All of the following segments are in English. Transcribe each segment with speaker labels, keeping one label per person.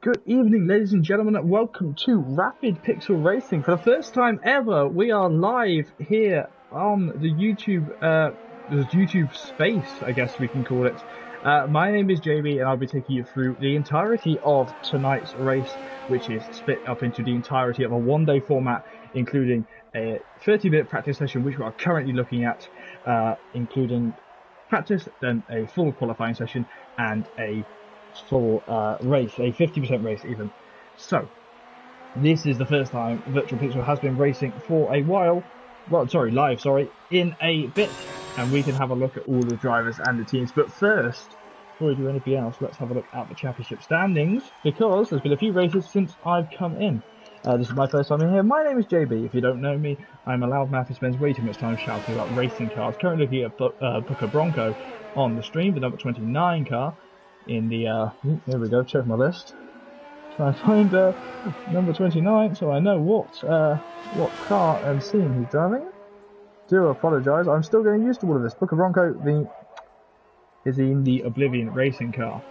Speaker 1: Good evening, ladies and gentlemen, and welcome to Rapid Pixel Racing. For the first time ever, we are live here on the YouTube space, I guess we can call it. My name is JB, and I'll be taking you through the entirety of tonight's race, which is split up into the entirety of a one-day format, including a 30-minute practice session, which we are currently looking at, including practice, then a full qualifying session, and a full race, a 50% race even. So, this is the first time Virtual Pixel has been racing for a while. Well, live, in a bit. And we can have a look at all the drivers and the teams. But first, before we do anything else, let's have a look at the championship standings, because there's been a few races since I've come in. This is my first time in here. My name is JB. If you don't know me, I'm a loudmouth who spends way too much time shouting about racing cars. Currently looking at Booker Bronco on the stream, the number 29 car. In the, here we go, check my list. Try and find number 29 so I know what car and scene he's driving. Do apologise, I'm still getting used to all of this. Booker Bronco is in the Oblivion racing car.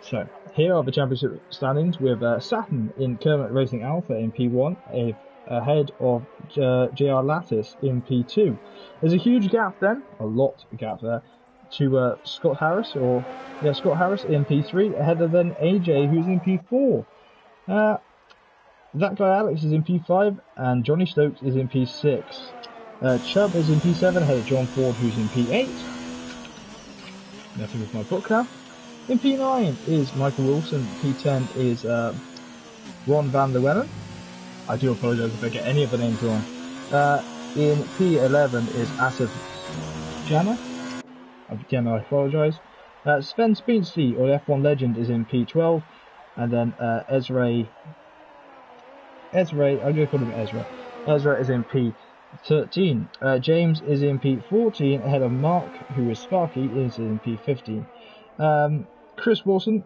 Speaker 1: So, here are the championship standings with Saturn in Kermit Racing Alpha in P1, ahead of JR Lattice in P2. There's a huge gap then, a lot of gap there, to Scott Harris in P3, ahead of then AJ, who's in P4. That guy Alex is in P5, and Johnny Stokes is in P6. Chubb is in P7, ahead of John Ford, who's in P8. Nothing with my book now. In P9 is Michael Wilson, P10 is Ron Van der Wellen. I do apologise if I get any of the names wrong. In P11 is Asif Jana. Again, I apologise. Sven Speensky, or F1 legend, is in P12, and then Ezra, I'm going to call him Ezra. Ezra is in P13. James is in P14, ahead of Mark, who is Sparky, is in P15. Chris Wilson,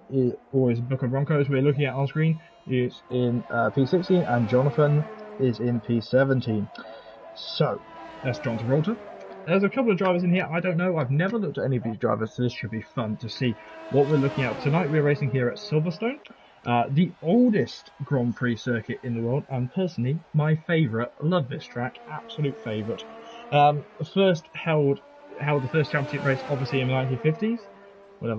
Speaker 1: or is Booker Broncos we're looking at on screen, is in P16, and Jonathan is in P17. So, that's John Travolta. There's a couple of drivers in here I don't know. I've never looked at any of these drivers, so this should be fun to see what we're looking at. Tonight we're racing here at Silverstone, the oldest Grand Prix circuit in the world, and personally, my favourite. Love this track, absolute favourite. First held the first championship race, obviously, in the 1950s. We'll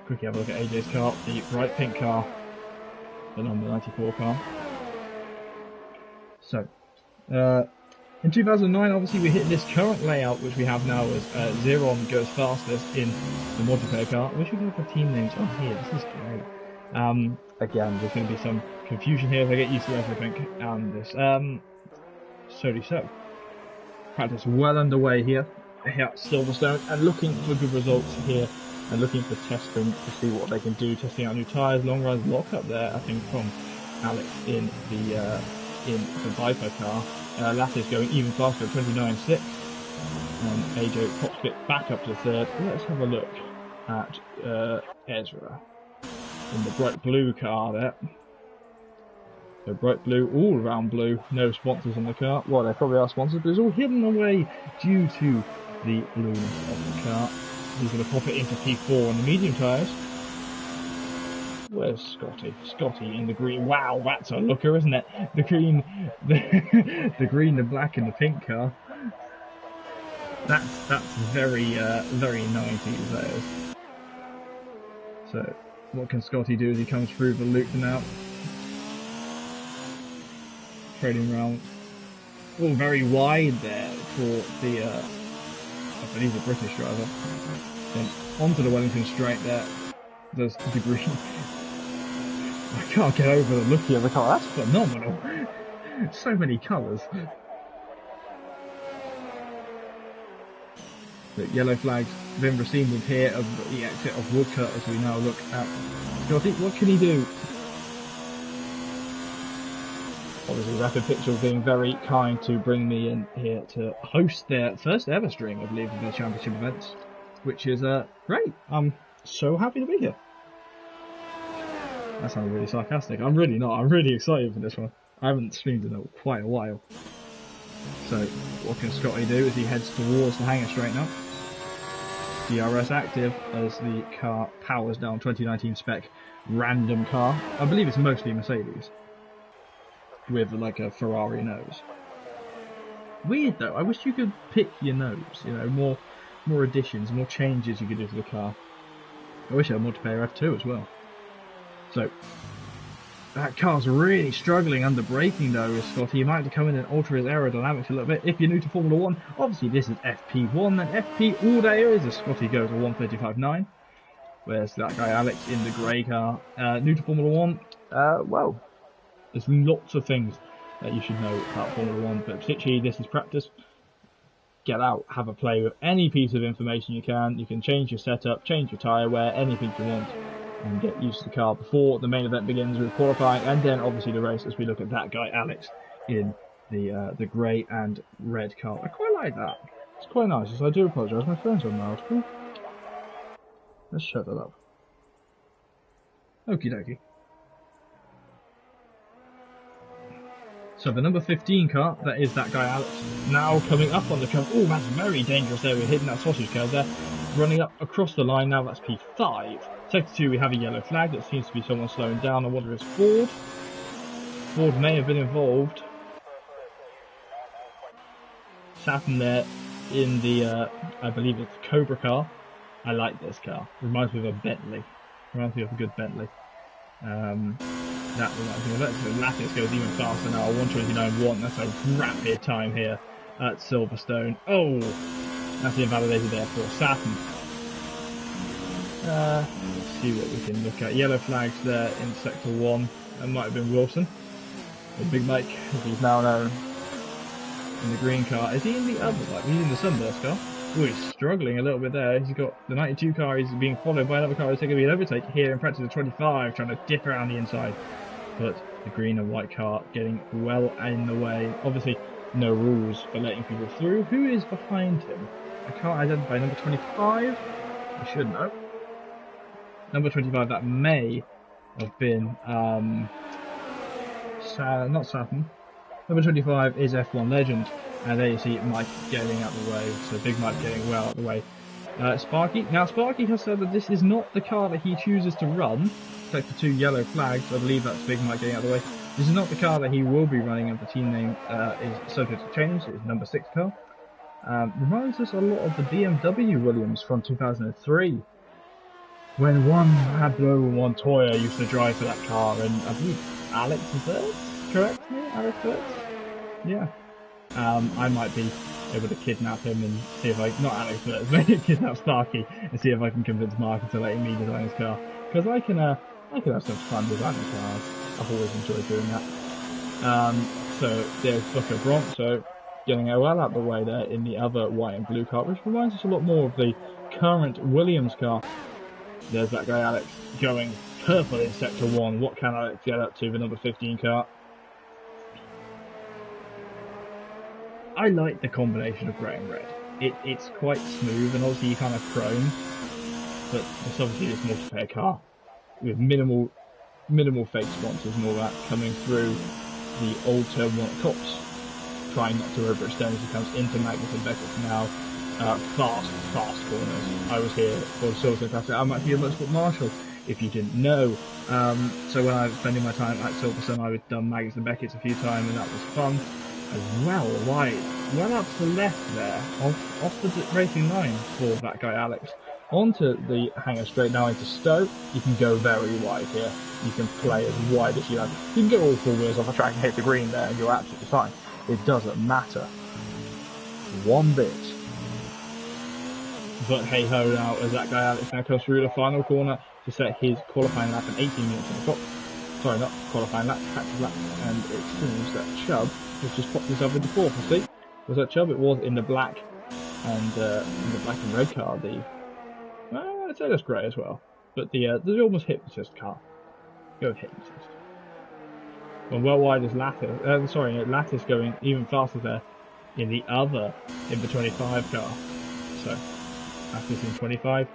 Speaker 1: quickly have a look at AJ's car, the bright pink car, the number 94 car. So, in 2009, obviously, we hit this current layout, which we have now as Zeron goes fastest in the multiplayer car. We should look at team names. Oh, here, this is great. Again, there's going to be some confusion here as I get used to everything and this. So. Practice well underway here at Silverstone, and looking for good results here, and looking for testing to see what they can do, testing out new tyres, long runs, lock up there, I think, from Alex in the Viper car. Lattice going even faster at 29.6, and AJ pops it back up to third. Let's have a look at Ezra in the bright blue car there. So bright blue, all round blue, no sponsors on the car. Well, there probably are sponsors, but it's all hidden away due to the blueness of the car. He's going to pop it into P4 on the medium tyres. Where's Scotty? Scotty in the green. Wow, that's a looker, isn't it? The green, the green, the black, and the pink car. That's very 90s. That is. So, what can Scotty do as he comes through the loop now? Trading around, all very wide there for the, I believe, the British driver. Then onto the Wellington straight there. There's the green. I can't get over the look of the car. That's phenomenal. So many colours. The yellow flags been received with here of the exit of Woodcut as we now look at Scotty. What can he do? Obviously, Rapid Pixel being very kind to bring me in here to host their first ever stream, I believe, of the championship events, which is great. I'm so happy to be here. That sounded really sarcastic. I'm really not. I'm really excited for this one. I haven't streamed in quite a while. So, what can Scotty do as he heads towards the hangar straight now? DRS active as the car powers down 2019 spec random car. I believe it's mostly Mercedes with like a Ferrari nose. Weird though. I wish you could pick your nose. You know, more additions, more changes you could do to the car. I wish I had multiplayer F2 as well. So that car's really struggling under braking though, Scotty. You might have to come in and alter his aerodynamics a little bit. If you're new to Formula 1, obviously this is FP1, then FP all there is Scotty goes to 135.9. Where's that guy Alex in the grey car? New to Formula 1, well, there's lots of things that you should know about Formula 1, but particularly this is practice. Get out, have a play with any piece of information you can. You can change your setup, change your tyre wear, anything you want, and get used to the car before the main event begins with qualifying, and then obviously the race as we look at that guy Alex in the grey and red car. I quite like that. It's quite nice. So I do apologise. My phone's on loud. Let's shut that up. Okie dokie. So the number 15 car, that is that guy Alex, now coming up on the curve. Oh, that's very dangerous there. We're hitting that sausage curve there. Running up across the line now, that's P5. Sector 2, we have a yellow flag. That seems to be someone slowing down. I wonder if it's Ford. Ford may have been involved. Saturn there in the, I believe it's the Cobra car. I like this car. Reminds me of a Bentley. Reminds me of a good Bentley. That reminds me of it. So Lattice goes even faster now. 1:29.1. That's a rapid time here at Silverstone. Oh, that's invalidated there for Saturn. Let's see what we can look at. Yellow flags there in Sector 1. That might have been Wilson. Or Big Mike, as he's now known. In the green car. Is he in the other car? He's in the Sunburst car. Oh, he's struggling a little bit there. He's got the 92 car. He's being followed by another car. He's going to be an overtake here in practice of 25, trying to dip around the inside. But the green and white car getting well in the way. Obviously, no rules for letting people through. Who is behind him? I can't identify. Number 25? I should know. Number 25, that may have been, not Saturn. Number 25 is F1 Legend. And there you see Mike getting out of the way. So Big Mike getting well out of the way. Sparky. Now, Sparky has said that this is not the car that he chooses to run. Sector 2 yellow flags. I believe that's Big Mike getting out of the way. This is not the car that he will be running, and the team name is subject to change. It's number 6 car. Reminds us a lot of the BMW Williams from 2003. When one Pablo and one Toya used to drive for that car, and I believe Alex Verts, correct me? Alex Verts? Yeah. I might be able to kidnap him and see if not Alex Verts, maybe kidnap Sparky and see if I can convince Mark into letting me design his car. Because I can have some fun designing cars. I've always enjoyed doing that. So there's Booker Bronco getting well out of the way there in the other white and blue car, which reminds us a lot more of the current Williams car. There's that guy Alex going purple in Sector 1. What can Alex get up to, the number 15 car? I like the combination of grey and red. It's quite smooth, and obviously you kind of chrome, but it's obviously this multiplayer car with minimal fake sponsors and all that coming through the old Turn 1 cops, trying not to overextend as he comes into Magnus and Beckett now. Fast corners. I was here for the Silverstone Classic. I'm actually a motorsport marshal, if you didn't know. So when I was spending my time at Silverstone, I would done Magnus and Beckett's a few times, and that was fun. As well wide, well up to the left there, off the racing line for that guy Alex. Onto the hanger straight now into Stowe. You can go very wide here. You can play as wide as you like. You can get all 4 wheels off the track and hit the green there, and you're absolutely fine. It doesn't matter one bit. But hey ho now, as that guy Alex now comes through the final corner to set his qualifying lap in 18 minutes on the clock. Sorry, not qualifying lap, practice lap. And it seems that Chubb has just popped himself into 4th. See, was that Chubb? It was in the black and red car. I'd say that's grey as well. But the almost hypnotist car. Go hypnotist. Well wide is Lattice. Lattice going even faster there in the other in the 25 car. So Lattice in 25.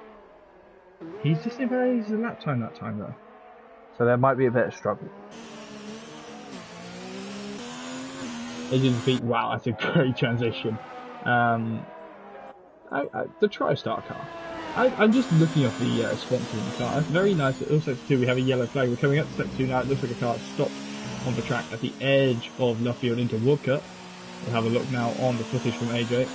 Speaker 1: He's just invalidated his lap time that time though. So there might be a bit of struggle. Agent beat. Wow, that's a great transition. The TriStar car. I'm just looking at the sponsor in the car. It's very nice. At sector 2 we have a yellow flag. We're coming up to sector 2 now. It looks like a car stopped on the track at the edge of Luffield into Woodcut. We'll have a look now on the footage from AJ.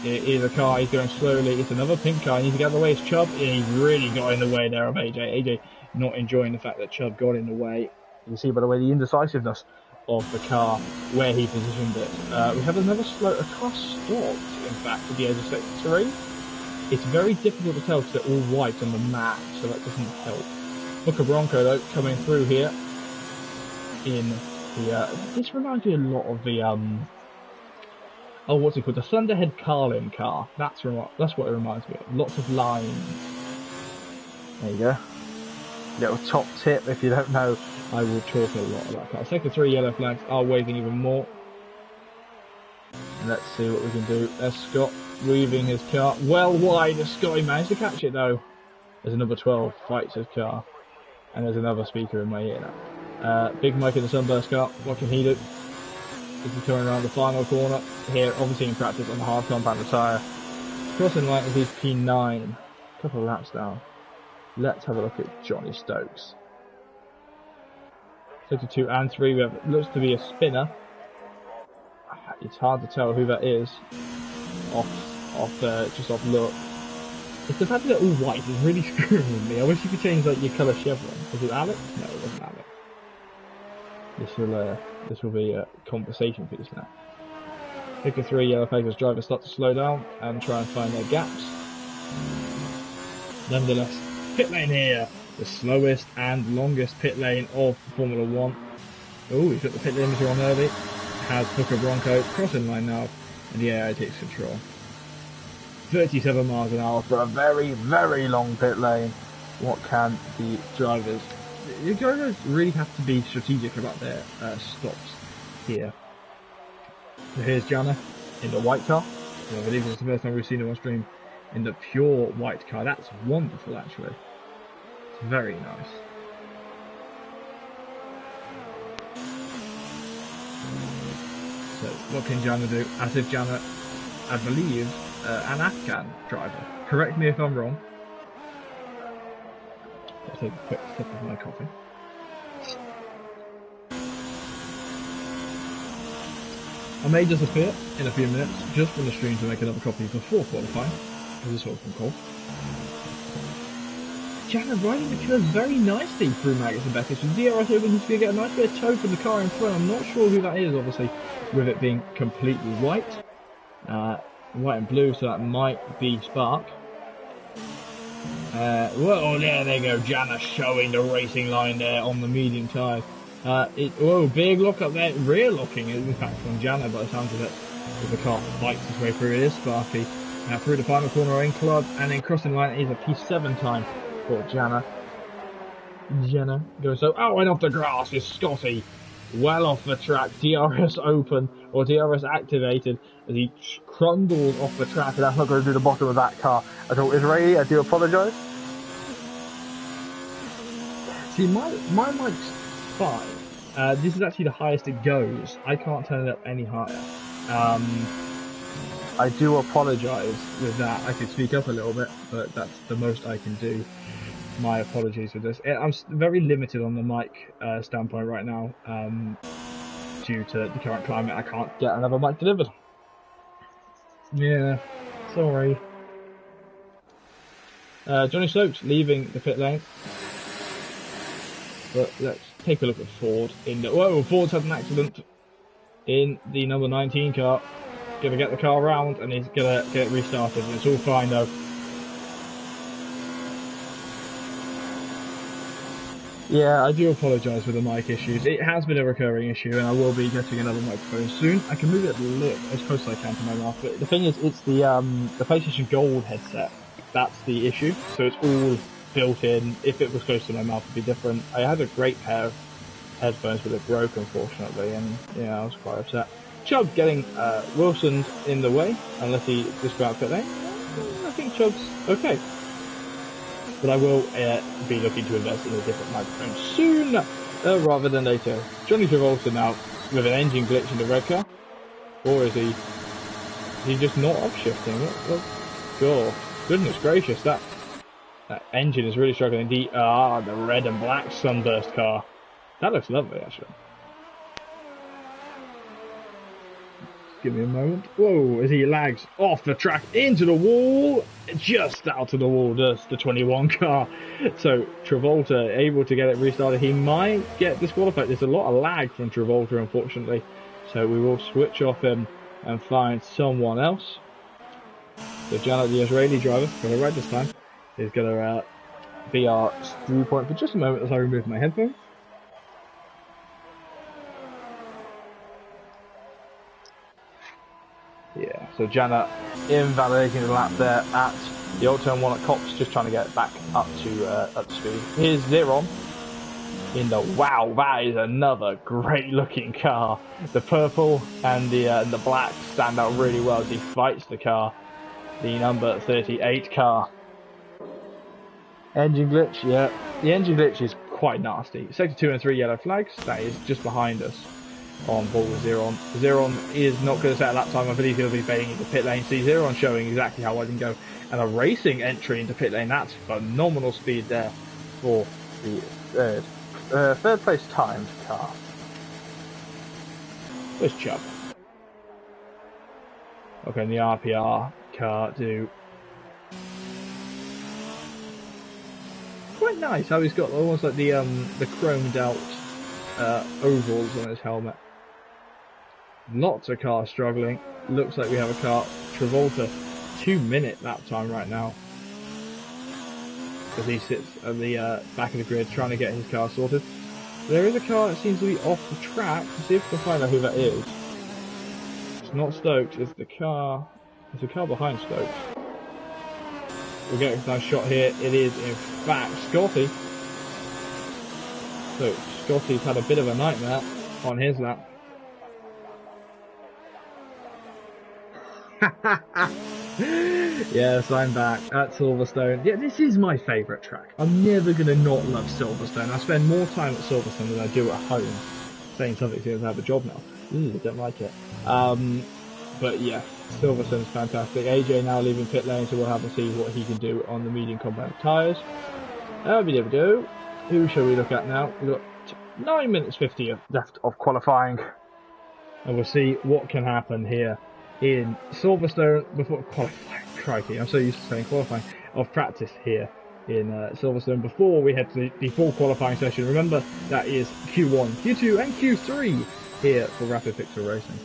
Speaker 1: It is a car, he's going slowly. It's another pink car. He needs to get out of the way. It's Chubb. He really got in the way there of AJ. AJ not enjoying the fact that Chubb got in the way. You can see by the way the indecisiveness of the car, where he positioned it. We have another a car stopped, in fact, at the edge of sector 3. It's very difficult to tell because they're all white on the map, so that doesn't help. Booker Bronco, though, coming through here in the... this reminds me a lot of the... oh, what's it called? The Thunderhead Carlin car. That's what it reminds me of. Lots of lines. There you go. Little top tip, if you don't know, I will talk a lot about that. Sector 3 yellow flags are waving even more. Let's see what we can do. There's Scott weaving his car well wide. Scotty managed to catch it though. There's a number 12 fights his car. And there's another speaker in my ear now. Big Mike in the Sunburst car. What can he do? He's coming around the final corner. Here, obviously in practice on the hard compound tyre. Crossing line is his P9. Couple of laps down. Let's have a look at Johnny Stokes. Sector 2 and 3, we have, looks to be a spinner. It's hard to tell who that is just off look. It's the fact that they're all white is really screwing with me. I wish you could change like your colour chevron. Was it Alex? No, it wasn't Alex. This will be a conversation piece now. Sector 3 yellow flags drivers start to slow down and try and find their gaps. Nonetheless, pit lane here, the slowest and longest pit lane of Formula 1. Oh, he's got the pit limiter on early. Has Booker Bronco crossing line now, and the AI takes control. 37 miles an hour for a very, very long pit lane. What can the drivers... The drivers really have to be strategic about their stops here. So here's Jana in the white car. I believe this is the first time we've seen him on stream in the pure white car. That's wonderful, actually. It's very nice. So what can Jana do? As if Jana, I believe, an Afghan driver. Correct me if I'm wrong. I'll take a quick sip of my coffee. I may disappear in a few minutes just from the stream to make another copy before qualifying, because it's all from cold. Jana riding the curves very nicely through Magus and Beckett. The DRS open, he's going to get a nice bit of toe from the car in front. I'm not sure who that is, obviously, with it being completely white. White and blue, so that might be Spark. Well, there they go. Jana showing the racing line there on the medium tyre. Whoa, big lock up there. Rear locking, in fact, from Jana by the sounds of it. As the car fights its way through, it is Sparky. Now through the final corner in club, and then crossing the line is a P7 time for Jana. Jana goes so. Oh, and off the grass is Scotty. Well off the track. DRS open, or DRS activated, as he crumbles off the track, and that's not going to do the bottom of that car at all. Israeli, I do apologise. See, my mic's fine. This is actually the highest it goes. I can't turn it up any higher. I do apologise with that. I could speak up a little bit, but that's the most I can do. My apologies for this. I'm very limited on the mic standpoint right now, due to the current climate. I can't get another mic delivered. Yeah, sorry. Johnny Stokes leaving the pit lane. But let's take a look at Ford. Whoa, Ford's had an accident in the number 19 car. Gonna get the car around, and he's gonna get it restarted. It's all fine though. Yeah, I do apologise for the mic issues. It has been a recurring issue, and I will be getting another microphone soon. I can move it a little, as close as I can to my mouth, but the thing is, it's the PlayStation Gold headset. That's the issue. So it's all built in. If it was close to my mouth, it'd be different. I had a great pair of headphones, but it broke, unfortunately, and yeah, I was quite upset. Chubb getting Wilson in the way, unless he just go out pit lane. I think Chubb's okay. But I will be looking to invest in a different microphone soon, rather than later. Johnny Travolta now with an engine glitch in the red car, or is he just not upshifting? God, goodness gracious, that That engine is really struggling. The red and black sunburst car. That looks lovely, actually. Give me a moment. Whoa, as he lags off the track into the wall, just out of the wall does the 21 car. So Travolta able to get it restarted. He might get disqualified. There's a lot of lag from Travolta, unfortunately. So we will switch off him and find someone else. So Janet, the Israeli driver, for the red this time, is going to be our stew point for just a moment as I remove my headphones. Yeah, so Janet invalidating the lap there at the old turn 1 at Cops, just trying to get back up to speed. Here's Zeron in the wow, that is another great looking car. The purple and the black stand out really well as he fights the car. The number 38 car. Engine glitch, yeah. The engine glitch is quite nasty. Sector 2 and 3 yellow flags, that is just behind us. On board with Zeron. Zeron is not going to set a lap time. I believe he'll be baiting into pit lane. See, Zeron showing exactly how I can go. And a racing entry into pit lane. That's phenomenal speed there for the third place timed car. Where's Chubb? Okay, and the RPR car do quite nice. How he's got almost like the chromed out ovals on his helmet. Lots of cars struggling. Looks like we have a car. Travolta, 2-minute lap time right now. As he sits at the back of the grid trying to get his car sorted. There is a car that seems to be off the track. Let's see if we can find out who that is. It's not Stokes, it's the car. It's the car behind Stokes. We'll get a nice shot here. It is in fact Scotty. So Scotty's had a bit of a nightmare on his lap. Yes, I'm back at Silverstone. Yeah, this is my favourite track. I'm never going to not love Silverstone. I spend more time at Silverstone than I do at home. Saying something since I have a job now. Don't like it. But yeah, Silverstone's fantastic. AJ now leaving pit lane, so we'll have to see what he can do on the medium compound tyres. There we go. Who shall we look at now? We've got 9 minutes 50 left of qualifying. And we'll see what can happen here in Silverstone before qualifying. Crikey, I'm so used to saying qualifying. Of practice here in Silverstone before we head to the full qualifying session. Remember, that is Q1, Q2 and Q3 here for Rapid Pixel Racing.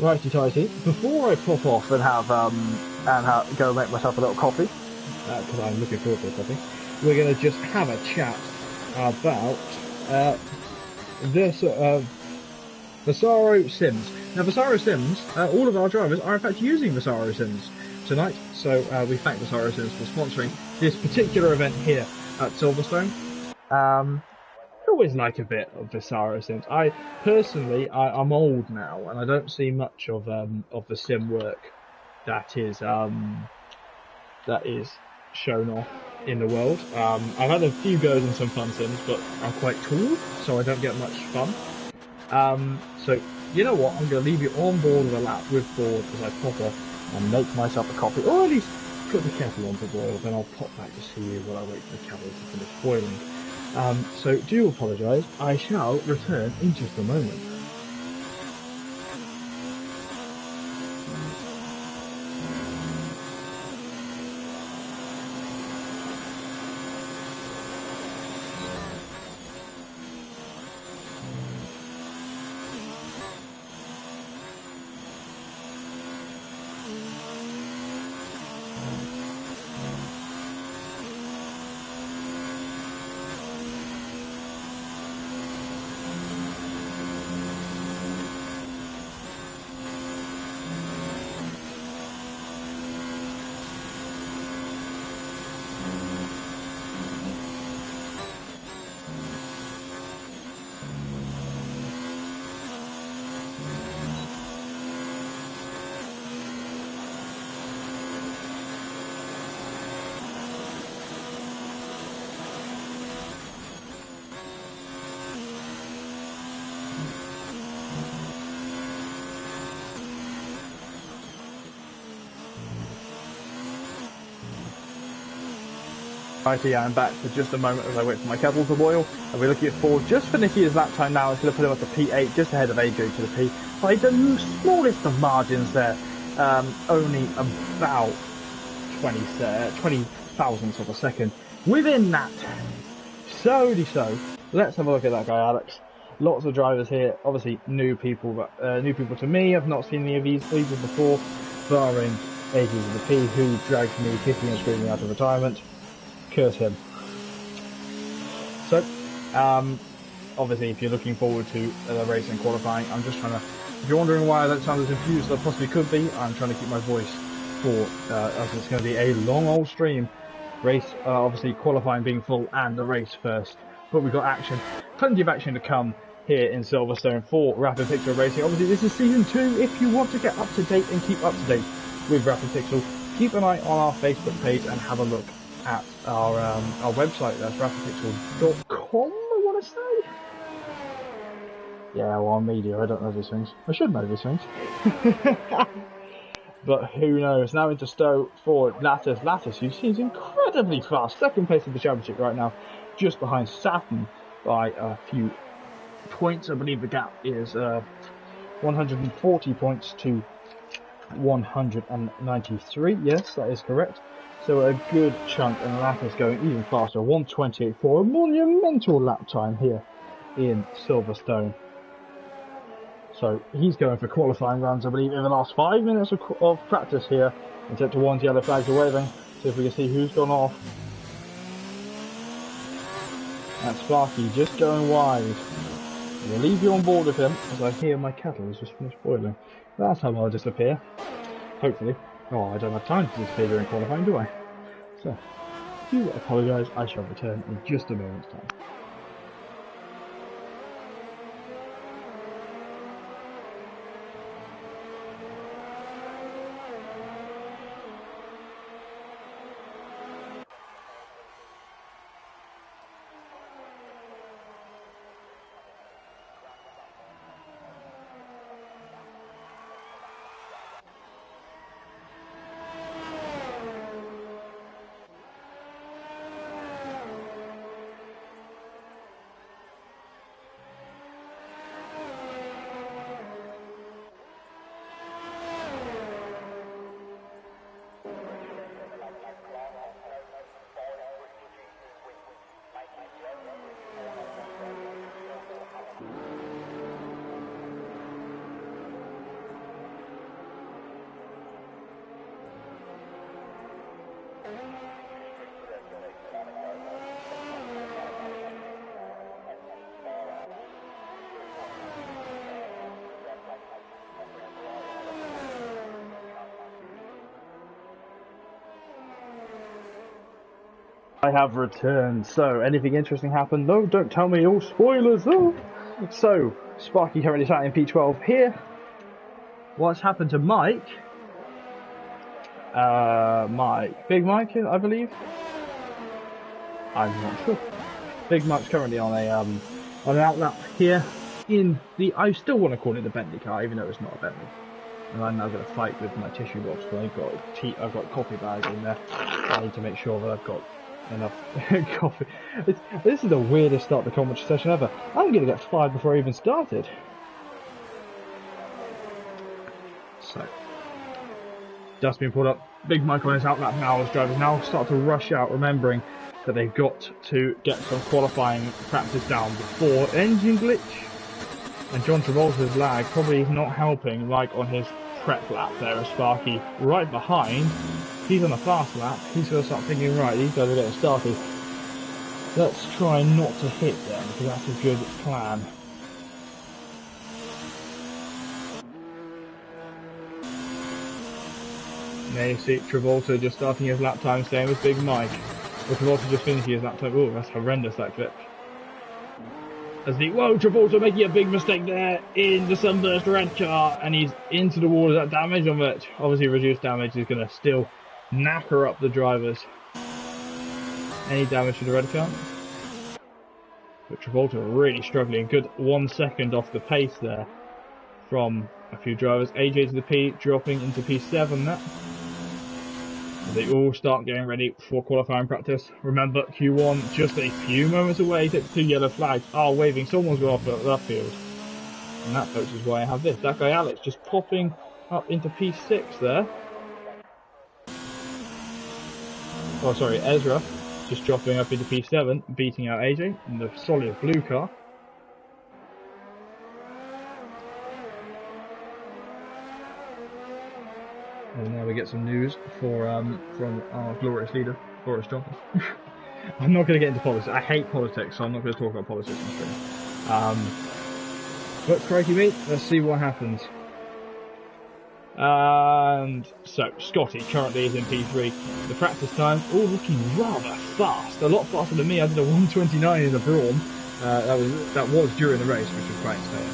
Speaker 1: Righty-tighty. Before I pop off and go make myself a little coffee, because I'm looking forward to a coffee, we're going to just have a chat about this Vasaro Sims. Now, Vasaro Sims, all of our drivers are in fact using Vasaro Sims tonight, so we thank Vasaro Sims for sponsoring this particular event here at Silverstone. I always like a bit of Vasaro Sims. I'm old now, and I don't see much of the sim work that is shown off in the world. I've had a few goes in some fun sims, but I'm quite tall, so I don't get much fun. So you know what? I'm going to leave you on board with a lap with board as I pop off and make myself a coffee, or at least put the kettle on to boil. Then I'll pop back to see you while I wait for the kettle to finish boiling. So do apologise. I shall return in just a moment. Righty, I'm back for just a moment as I wait for my kettle to boil. And we're looking at Ford just for Nicky's lap time now. It's going to put him up to P8, just ahead of AJ to the P. By the smallest of margins there. Only about 20 thousandths of a second within that. So, let's have a look at that guy, Alex. Lots of drivers here, obviously new people to me. I've not seen any of these people before, barring AJ to the P, who dragged me kicking and screaming out of retirement. Curse him. So, obviously, if you're looking forward to the race and qualifying, I'm just trying to. If you're wondering why I don't sound as confused as I possibly could be, I'm trying to keep my voice for as it's going to be a long old stream. Race, obviously, qualifying being full and the race first. But we've got action, plenty of action to come here in Silverstone for Rapid Pixel Racing. Obviously, this is season 2. If you want to get up to date and keep up to date with Rapid Pixel, keep an eye on our Facebook page and have a look at our website. That's rapidpixel.com, I want to say. Yeah, well, I'm media, I don't know these things. I should know these things. But who knows. Now into Stowe for Lattice. Lattice, who seems incredibly fast. Second place of the championship right now, just behind Saturn by a few points. I believe the gap is 140 points to 193. Yes, that is correct. So a good chunk, and Lattice going even faster, 128 for a monumental lap time here in Silverstone. So he's going for qualifying rounds, I believe, in the last 5 minutes of practice here. And set to one's yellow flags are waving. See if we can see who's gone off. That's Sparky just going wide. We'll leave you on board with him as I hear my kettle has just finished boiling. That's how I'll disappear. Hopefully. Oh, I don't have time to disappear during qualifying, do I? So, do apologise, I shall return in just a moment's time. I have returned. So, anything interesting happened? No, don't tell me all spoilers. Oh. So, Sparky currently sat in P12 here. What's happened to Mike? Big Mike, I believe. I'm not sure. Big Mike's currently on an outlap here in the. I still want to call it the Bentley car, even though it's not a Bentley. And I'm now going to fight with my tissue box because I've got a coffee bag in there. I need to make sure that I've got enough coffee. This is the weirdest start to the commentary session ever. I'm going to get fired before I even started. So, just been pulled up. Big Mike on his outlap now as drivers now start to rush out, remembering that they've got to get some qualifying practice down before engine glitch. And John Travolta's lag probably is not helping, like on his prep lap there as Sparky right behind. He's on a fast lap. He's going to start thinking, right, these guys are getting started. Let's try not to hit them, because that's a good plan. There you see Travolta just starting his lap time, staying with Big Mike. Or Travolta just finishing his lap time. Oh, that's horrendous, that clip. As whoa, Travolta making a big mistake there in the Sunburst red car, and he's into the wall. Is that damage on it? Obviously reduced damage is going to still knacker up the drivers. Any damage to the red car? But Travolta really struggling. Good 1 second off the pace there from a few drivers. AJ to the P, dropping into P7 there. They all start getting ready for qualifying practice. Remember, Q1 just a few moments away. The two yellow flags are waving. Someone's got off at that field. And that, folks, is why I have this. That guy Alex just popping up into P6 there. Oh, sorry, Ezra just dropping up into P7, beating out AJ in the solid blue car. And now we get some news from our glorious leader, Boris Johnson. I'm not going to get into politics. I hate politics, so I'm not going to talk about politics on stream. But crikey me, let's see what happens. And so Scotty currently is in P3. The practice time all looking rather fast, a lot faster than me. I did a 1:29 in the Brawn. That was during the race, which was quite insane.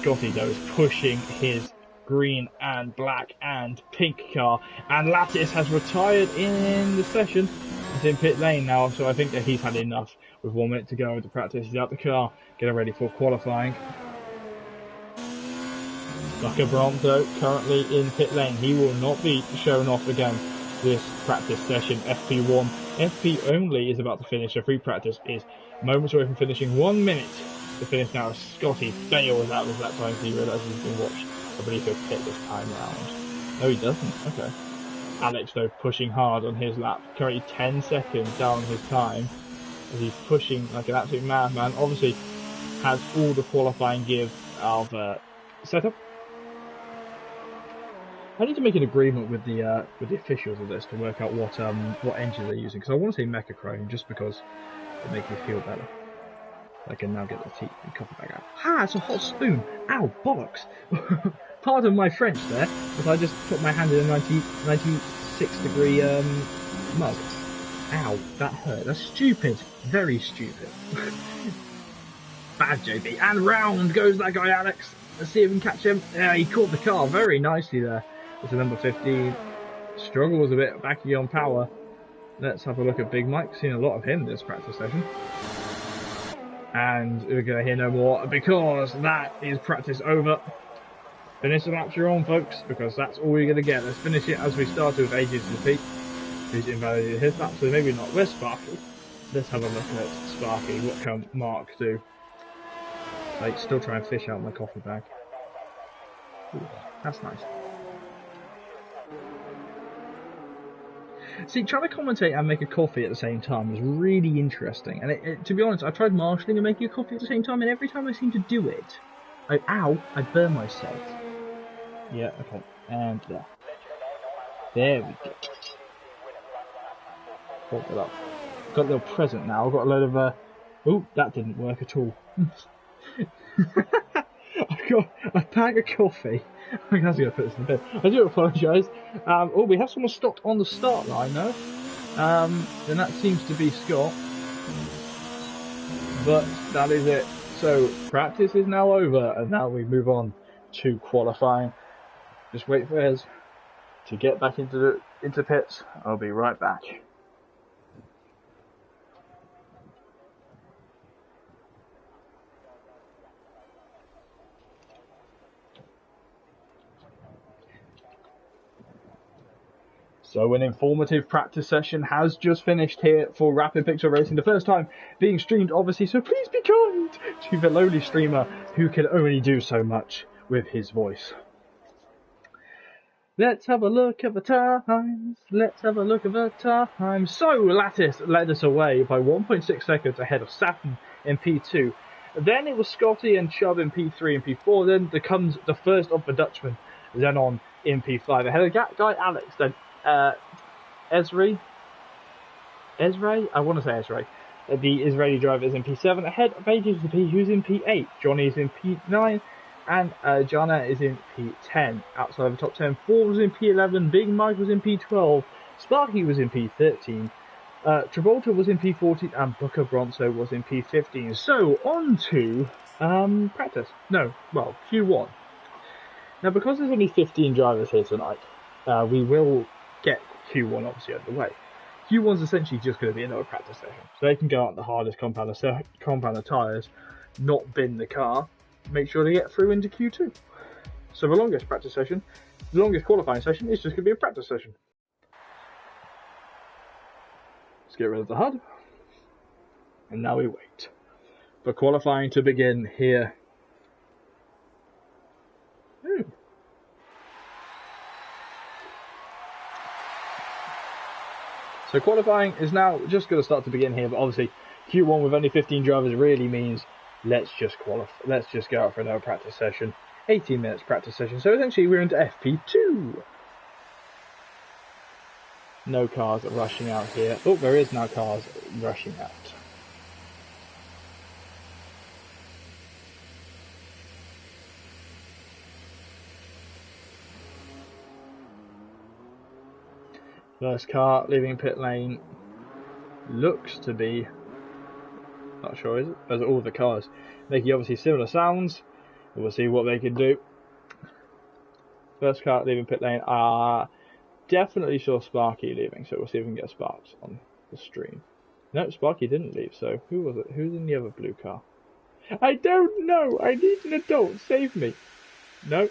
Speaker 1: Scotty though is pushing his green and black and pink car, and Lattice has retired in the session. He's in pit lane now, so I think that he's had enough. With 1 minute to go with the practice, he's out the car, getting ready for qualifying. Luca Bronto currently in pit lane. He will not be shown off again this practice session. FP1, FP only is about to finish. So free practice is moments away from finishing. 1 minute to finish now. Scotty bails out of that time, so he realises he's been watched. I believe he'll pit this time round. No, he doesn't. Okay. Alex though pushing hard on his lap. Currently 10 seconds down his time as he's pushing like an absolute madman. Obviously has all the qualifying give of setup. I need to make an agreement with the officials of this to work out what engine they're using, because I want to say Mecha Chrome just because it makes me feel better. I can now get the coffee bag out. Ha! It's a hot spoon. Ow! Bollocks! Pardon my French there, but I just put my hand in a 96-degree mug. Ow! That hurt. That's stupid. Very stupid. Bad JB. And round goes that guy Alex. Let's see if we can catch him. Yeah, he caught the car very nicely there. It's a number 15. Struggles a bit backy on power. Let's have a look at Big Mike. Seen a lot of him this practice session. And we're going to hear no more because that is practice over. Finish the laps you're on, folks, because that's all you're going to get. Let's finish it as we started with AJ's defeat. Who's invalidated his lap, so maybe not. Where's Sparky? Let's have a look at Sparky. What can Mark do? Like, still trying to fish out my coffee bag. Ooh, that's nice. See, trying to commentate and make a coffee at the same time is really interesting. And to be honest, I tried marshalling and making a coffee at the same time, and every time I seem to do it, I burn myself. Yeah, okay. And there. There we go. Hold it up. Got a little present now. I've got a load of... Oh, that didn't work at all. I've got a bag of coffee. I'm going to put this in the bin. I do apologise. Oh, we have someone stopped on the start line though. Then that seems to be Scott. But that is it. So practice is now over, and now we move on to qualifying. Just wait for Ez to get back into pits. I'll be right back. So an informative practice session has just finished here for Rapid Pixel Racing. The first time being streamed, obviously, so please be kind to the lowly streamer who can only do so much with his voice. Let's have a look at the times. Let's have a look at the times. So Lattice led us away by 1.6 seconds ahead of Saturn in P2. Then it was Scotty and Chubb in P3 and P4. Then comes the first of the Dutchman, Zenon in P5. Ahead of that guy Alex. Then Ezra, I want to say Ezra. The Israeli driver is in P7, ahead of AJP, who's in P8. Johnny is in P9, and Jana is in P10. Outside of the top 10, Ford was in P11, Big Mike was in P12, Sparky was in P13, Travolta was in P14, and Booker Bronzo was in P15. So, on to practice. No, well, Q1. Now, because there's only 15 drivers here tonight, we will get Q1 obviously underway. Q1's essentially just going to be another practice session. So they can go out the hardest compounder tyres, not bin the car, make sure they get through into Q2. So the longest practice session, the longest qualifying session is just going to be a practice session. Let's get rid of the HUD. And now we wait for qualifying to begin here. So qualifying is now just going to start to begin here, but obviously Q1 with only 15 drivers really means let's just qualify. Let's just go out for another practice session. 18 minutes practice session. So essentially we're into FP2. No cars rushing out here. Oh, there is now cars rushing out. First car leaving pit lane looks to be, not sure is it, as all the cars making obviously similar sounds. We'll see what they can do. First car leaving pit lane, definitely saw Sparky leaving, so we'll see if we can get Sparks on the stream. No, Sparky didn't leave, so who was it? Who's in the other blue car? I don't know, I need an adult, save me. No,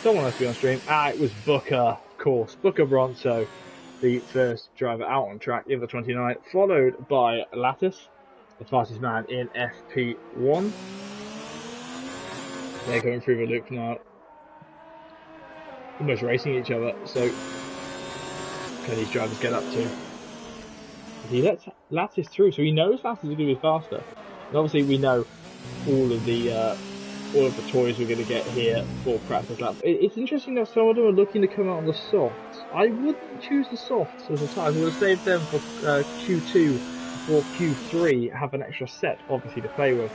Speaker 1: someone has to be on stream. It was Booker. Course, Booker Bronzo, the first driver out on track in the 29, followed by Lattice, the fastest man in FP1. They're going through the loop now, almost racing each other. So, can these drivers get up to? He lets Lattice through, so he knows Lattice is going to be faster. And obviously, we know all of the toys we're going to get here for practice laps. It's interesting that some of them are looking to come out on the softs. I wouldn't choose the softs as a tyre. I would have saved them for Q2 or Q3, have an extra set, obviously, to play with.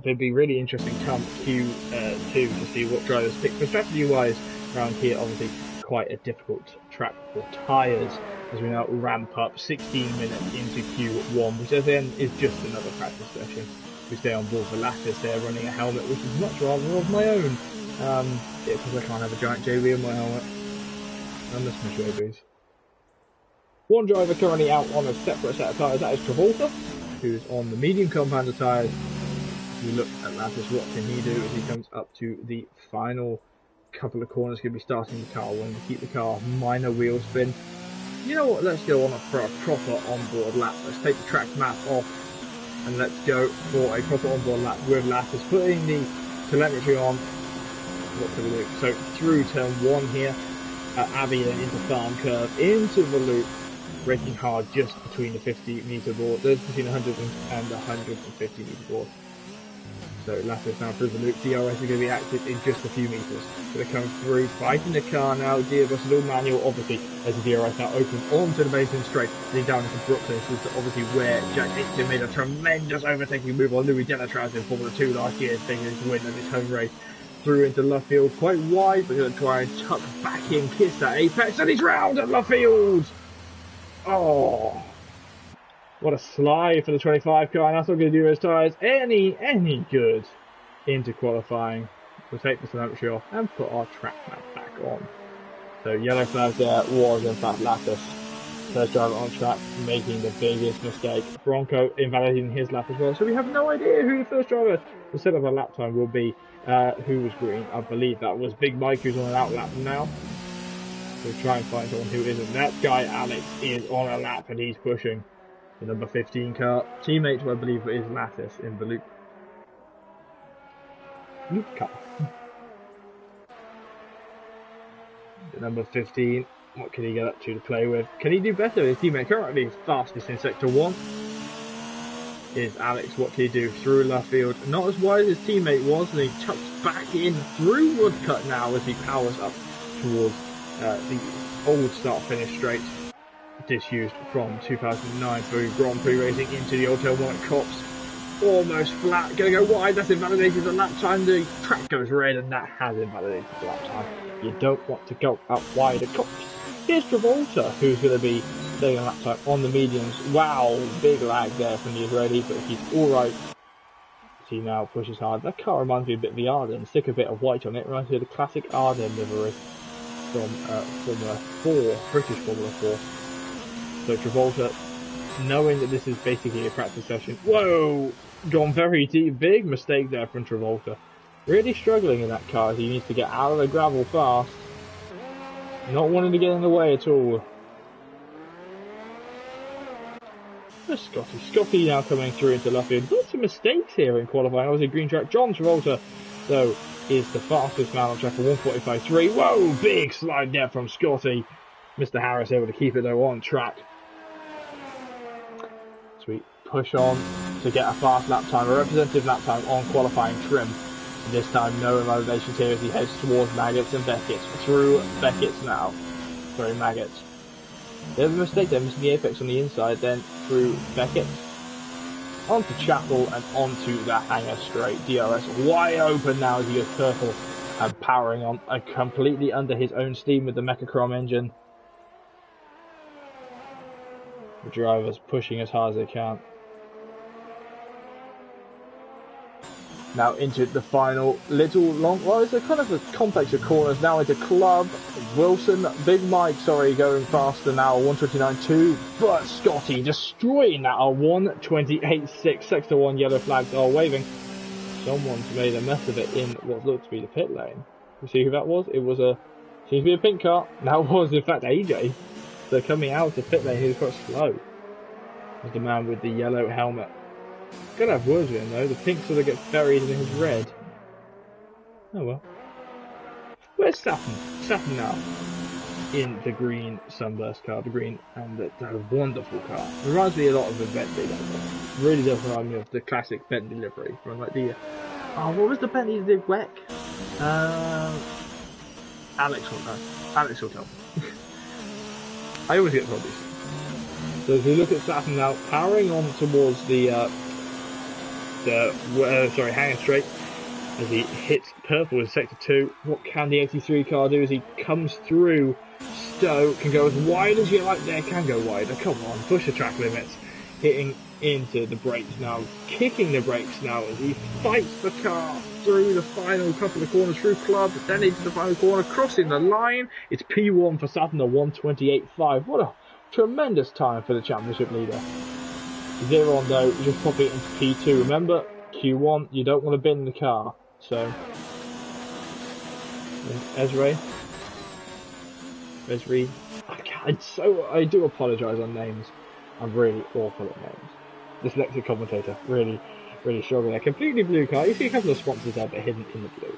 Speaker 1: They'd be really interesting come Q2 to see what drivers pick. For strategy-wise, around here, obviously, quite a difficult track for tyres, as we now ramp up 16 minutes into Q1, which then is just another practice session. We stay on board for Lattice there, running a helmet which is much rather of my own. Yeah, because I can't have a giant JB in my helmet. I miss my JBs. One driver currently out on a separate set of tyres, that is Travolta, who's on the medium compounder tyres. If you look at Lattice, what can he do as he comes up to the final couple of corners? Going to be starting the car, wanting to keep the car minor wheel spin. You know what, let's go on for a proper onboard lap. Let's take the track map off. And let's go for a proper onboard lap with Lattice, putting the telemetry on. What can we do? So through turn 1 here, Abby then into farm curve, into the loop, braking hard just between the 50 metre board. There's between 100 and 150 metre board. So Lattice now through the loop. DRS is going to be active in just a few metres. Going to come through, fighting the car now. DRS is all manual, obviously, as the DRS now opens onto the Mason Straight, heading down into Brooklyn. This is obviously where Jack Hickson made a tremendous overtaking move on Louis Delatraz in Formula 2 last year, taking his win at his home race. Through into Luffield, quite wide, but going to try and tuck back in, kiss that apex, and he's round at Luffield! Oh! What a slide for the 25 car, and that's not going to do his tyres any good into qualifying. We'll take the telemetry off and put our track map back on. So yellow flag there was in fact Lattice. First driver on track, making the biggest mistake. Bronco invalidating his lap as well, so we have no idea who the first driver to set up a lap time will be. Who was green? I believe that was Big Mike, who's on an out lap now. We'll try and find someone who isn't. That guy Alex is on a lap and he's pushing the number 15 car. Teammate, who I believe is Lattice in the loop car. The number 15, what can he get up to play with? Can he do better? His teammate currently fastest in sector 1 is Alex. What can he do through Luffield? Not as wide as his teammate was, and he chucks back in through Woodcut now as he powers up towards the old start-finish straight, disused from 2009 for Grand Prix racing into the old turn 1 at Cops. Almost flat, gonna go wide, that's invalidated the lap time, the track goes red, and that has invalidated the lap time. You don't want to go out wide at Cops. Here's Travolta, who's going to be staying a lap time on the mediums. Wow, big lag there from the Israeli, but he's alright. He now pushes hard. That car reminds me a bit of the Arden, stick a bit of white on it, reminds me of the classic Arden livery from Formula 4, British Formula 4. So Travolta, knowing that this is basically a practice session, whoa, gone very deep, big mistake there from Travolta. Really struggling in that car as he needs to get out of the gravel fast. Not wanting to get in the way at all. for Scotty. Scotty now coming through into Luffield. Got some mistakes here in qualifying. Obviously, green track. John Travolta, though, is the fastest man on track for 1:45.3. Whoa, big slide there from Scotty. Mr. Harris able to keep it though on track. Sweet. Push on to get a fast lap time, a representative lap time on qualifying trim. This time, no motivations here as he heads towards Maggots and Beckett's. Through Beckett's now. Sorry, Maggots. They have a mistake there, missing the apex on the inside, then through Beckett. Onto Chapel and onto the hanger straight. DRS wide open now as he goes purple and powering on completely under his own steam with the Mechachrome engine. The drivers pushing as hard as they can. Now into the final little long, well, it's a kind of a complex of corners now into Club. Wilson, Big Mike, sorry, going faster now, 1:29.2, but Scotty destroying that, a 1:28.6, sector 1 yellow flags are waving. Someone's made a mess of it in what looked to be the pit lane. You see who that was? It was seems to be a pink car. That was in fact AJ. So coming out of the pit lane, he was quite slow. Was the man with the yellow helmet. Gotta have words with him though, the pink sort of gets buried in his red. Oh well. Where's Saturn? Saturn now. In the green sunburst car, the green and the wonderful car. It reminds me a lot of the Bentley livery. Really does remind me of the classic Bentley livery. From like the what was the Bentley that did WEC? Alex will know. Alex will tell me. I always get told these things. So as we look at Saturn now, powering on towards the hanging straight as he hits purple in sector 2. What can the 83 car do as he comes through? Stowe can go as wide as you like there, can go wider, come on, push the track limits, hitting into the brakes now, kicking the brakes now as he fights the car through the final couple of corners, through Club, then into the final corner, crossing the line. It's P1 for Saturn, the 1:28.5. What a tremendous time for the championship leader. 0 on though, just pop it into P2. Remember, Q1, you don't want to bin the car. So, Esri, I do apologise on names. I'm really awful at names. Dyslexic commentator, really struggling. A completely blue car. You see a couple of sponsors there, but hidden in the blue.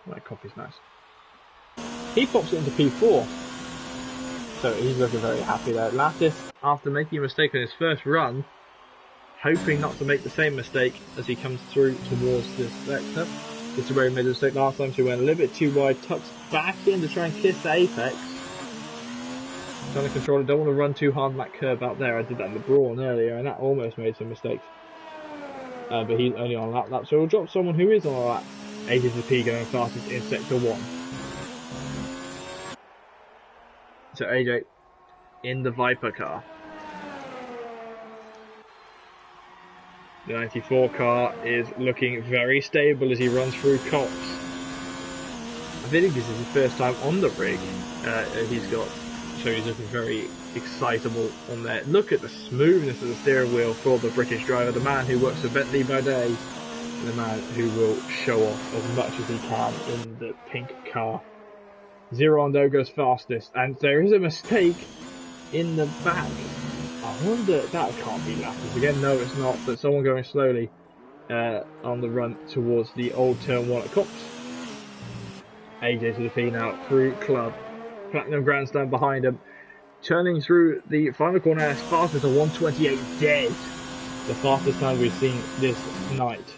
Speaker 1: That copy's nice. He pops it into P4. So he's looking very happy there. Lattice, after making a mistake on his first run, hoping not to make the same mistake as he comes through towards this sector. This is where he made a mistake last time, so he went a little bit too wide, tucks back in to try and kiss the apex. Trying to control it, don't want to run too hard on that curve out there. I did that in the Brawn earlier, and that almost made some mistakes. But he's only on a lap, so we'll drop someone who is on a lap. 80 to P going fastest in sector 1. So AJ in the Viper car. The 94 car is looking very stable as he runs through Cops. I think this is his first time on the rig. He's looking very excitable on there. Look at the smoothness of the steering wheel for the British driver, the man who works for Bentley by day, and the man who will show off as much as he can in the pink car. 0 on though goes fastest, and there is a mistake in the back. I wonder, that can't be Lattice again. No, it's not, but someone going slowly on the run towards the old turn 1 at Cops. AJ to the P now through Club. Platinum Grandstand behind him. Turning through the final corner as fast as a 1:28 dead. The fastest time we've seen this night.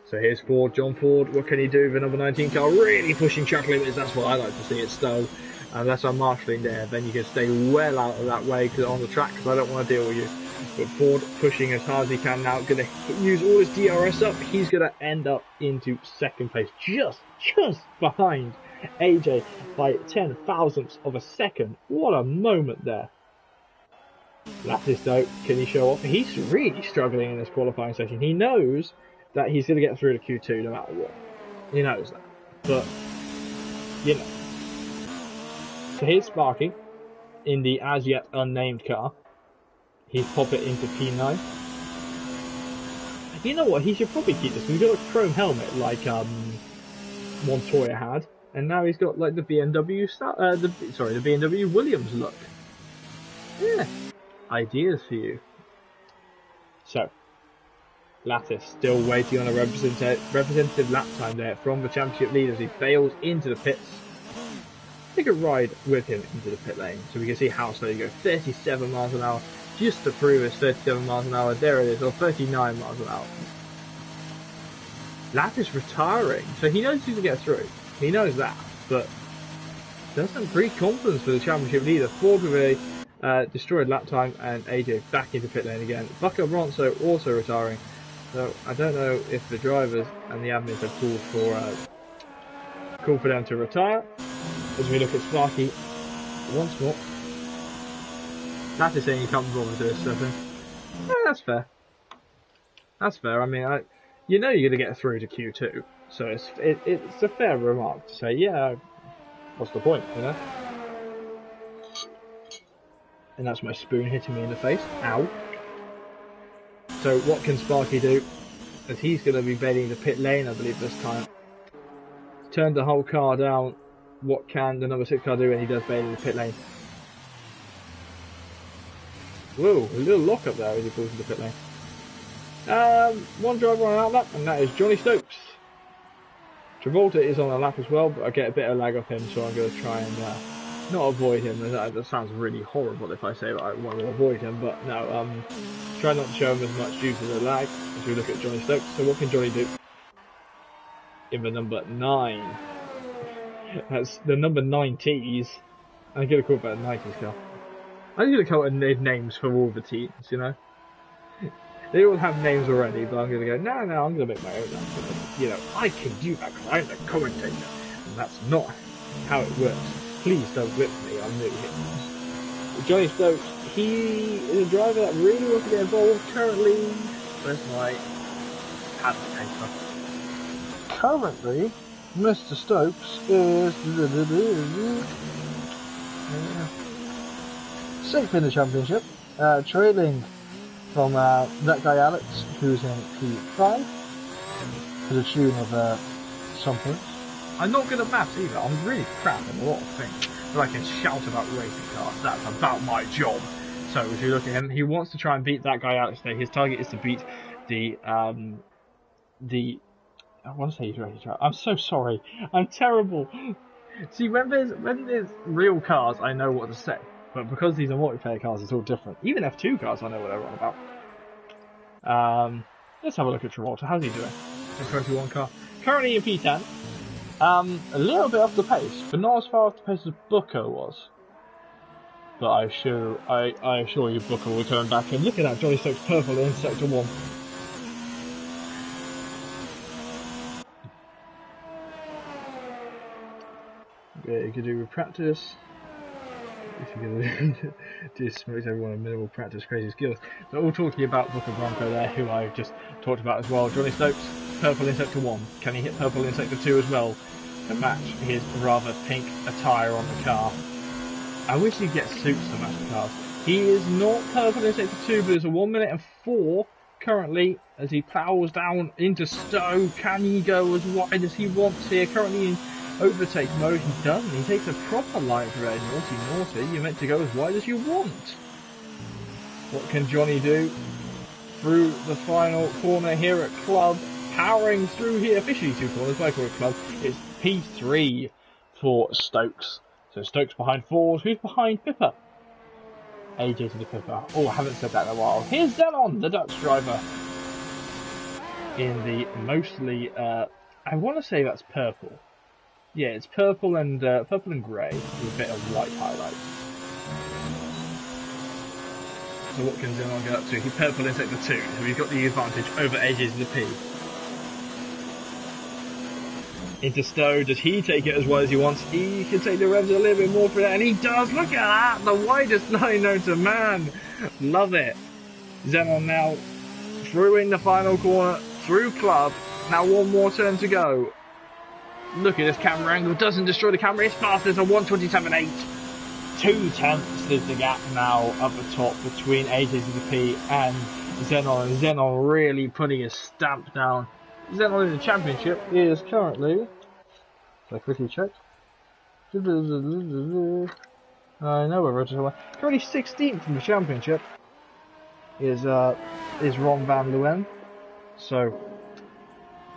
Speaker 1: So here's Ford, John Ford. What can he do? The number 19 car really pushing track limits. That's what I like to see at Stowe. Unless I'm marshalling there, then you can stay well out of that way on the track, because I don't want to deal with you. But Ford pushing as hard as he can now. Going to use all his DRS up. He's going to end up into second place, just behind AJ by 10 thousandths of a second. What a moment there. Lattice though, can he show off? He's really struggling in this qualifying session. He knows that he's going to get through to Q2 no matter what. He knows that. But, you know. So here's Sparky in the as yet unnamed car. He's pop it into P9. You know what? He should probably keep this. We've got a chrome helmet like Montoya had. And now he's got like the BMW the BMW Williams look. Yeah, ideas for you. So, Lattis still waiting on a representative lap time there from the championship leader as he bails into the pits. Take a ride with him into the pit lane so we can see how slow you go. 37 miles an hour, just to prove it's 37 miles an hour. There it is, or 39 miles an hour. Lattis retiring, so he knows he can get through. He knows that, but doesn't breed confidence for the championship leader. Ford with a destroyed lap time, and AJ back into pit lane again. Bucca Ronso also retiring. So I don't know if the drivers and the admins have called for them to retire. As we look at Sparky once more. Lattis saying he can't bother with this, so yeah, that's fair. That's fair. I mean, you know you're going to get through to Q2, so it's a fair remark to say, yeah, what's the point, you know? And that's my spoon hitting me in the face. Ow. So what can Sparky do? As he's going to be bailing the pit lane, I believe, this time. Turn the whole car down. What can the number 6 car do when he does bail in the pit lane? Whoa, a little lock up there as he pulls into the pit lane. One driver on an outlap, and that is Johnny Stokes. Travolta is on a lap as well, but I get a bit of lag off him, so I'm going to try and not avoid him. That sounds really horrible if I say that I want to avoid him, but no, try not to show him as much due to the lag as we look at Johnny Stokes. So what can Johnny do? In the number 9. That's the number 90s. I'm going to call it a 90s car. I'm going to call it names for all the teams, you know? They all have names already, but I'm going to go, no, I'm going to make my own. You know, I can do that because I'm the commentator. And that's not how it works. Please don't whip me, I'm new here. Johnny Stokes, he is a driver that really wants to get involved. Currently, where's my pad paper? Currently, Mr. Stokes is 6th in the championship, trailing from that guy Alex, who's in P5, to the tune of some points. I'm not good at maths either. I'm really crap at a lot of things, but I can shout about racing cars. That's about my job. So if you look at him, he wants to try and beat that guy Alex today. His target is to beat the I want to say he's ready to try. I'm so sorry. I'm terrible. See, when there's real cars, I know what to say. But because these are multiplayer cars, it's all different. Even F2 cars, I know what they're on about. Let's have a look at Travolta. How's he doing? The 21 car. Currently in P10. A little bit off the pace, but not as far off the pace as Booker was. But I assure you Booker will turn back. And look at that, Johnny Stokes purple in Sector 1. Yeah, you could do with practice. If you're going to do smokes everyone in minimal practice, crazy skills. So all talking about Booker Bronco there, who I just talked about as well. Johnny Stokes, purple in Sector 1. Can he hit purple in Sector 2 as well to match his rather pink attire on the car? I wish he'd get suits to match the cars. He is not purple in Sector 2, but it's a 1 minute and 4 currently as he plows down into Stowe. Can he go as wide as he wants here? Currently in overtake mode, he doesn't. He takes a proper line for there. Naughty. You're meant to go as wide as you want. What can Johnny do? Through the final corner here at Club. Powering through here. Officially 2 corners, but I call it Club. It's P3 for Stokes. So Stokes behind Ford. Who's behind Pippa? AJ to the Pippa. Oh, I haven't said that in a while. Here's Zenon, the Dutch driver. In the mostly, I want to say that's purple. Yeah, it's purple and grey with a bit of white highlights. So what can Zenon get up to? He's purple in Sector 2, so he's got the advantage over AJ to the P. Into Stowe, does he take it as wide as he wants? He can take the revs a little bit more for that, and he does! Look at that! The widest line known to man! Love it! Zenon now through in the final corner, through Club. Now one more turn to go. Look at this camera angle, doesn't destroy the camera, it's fast, there's a 1:27.8. 2/10 is the gap now up the top between AJ to the P and Zenon. And Zenon really putting his stamp down. Zenon in the championship is currently, so I quickly check, I know we're currently 16th in the championship is Ron Van Leeuwen, so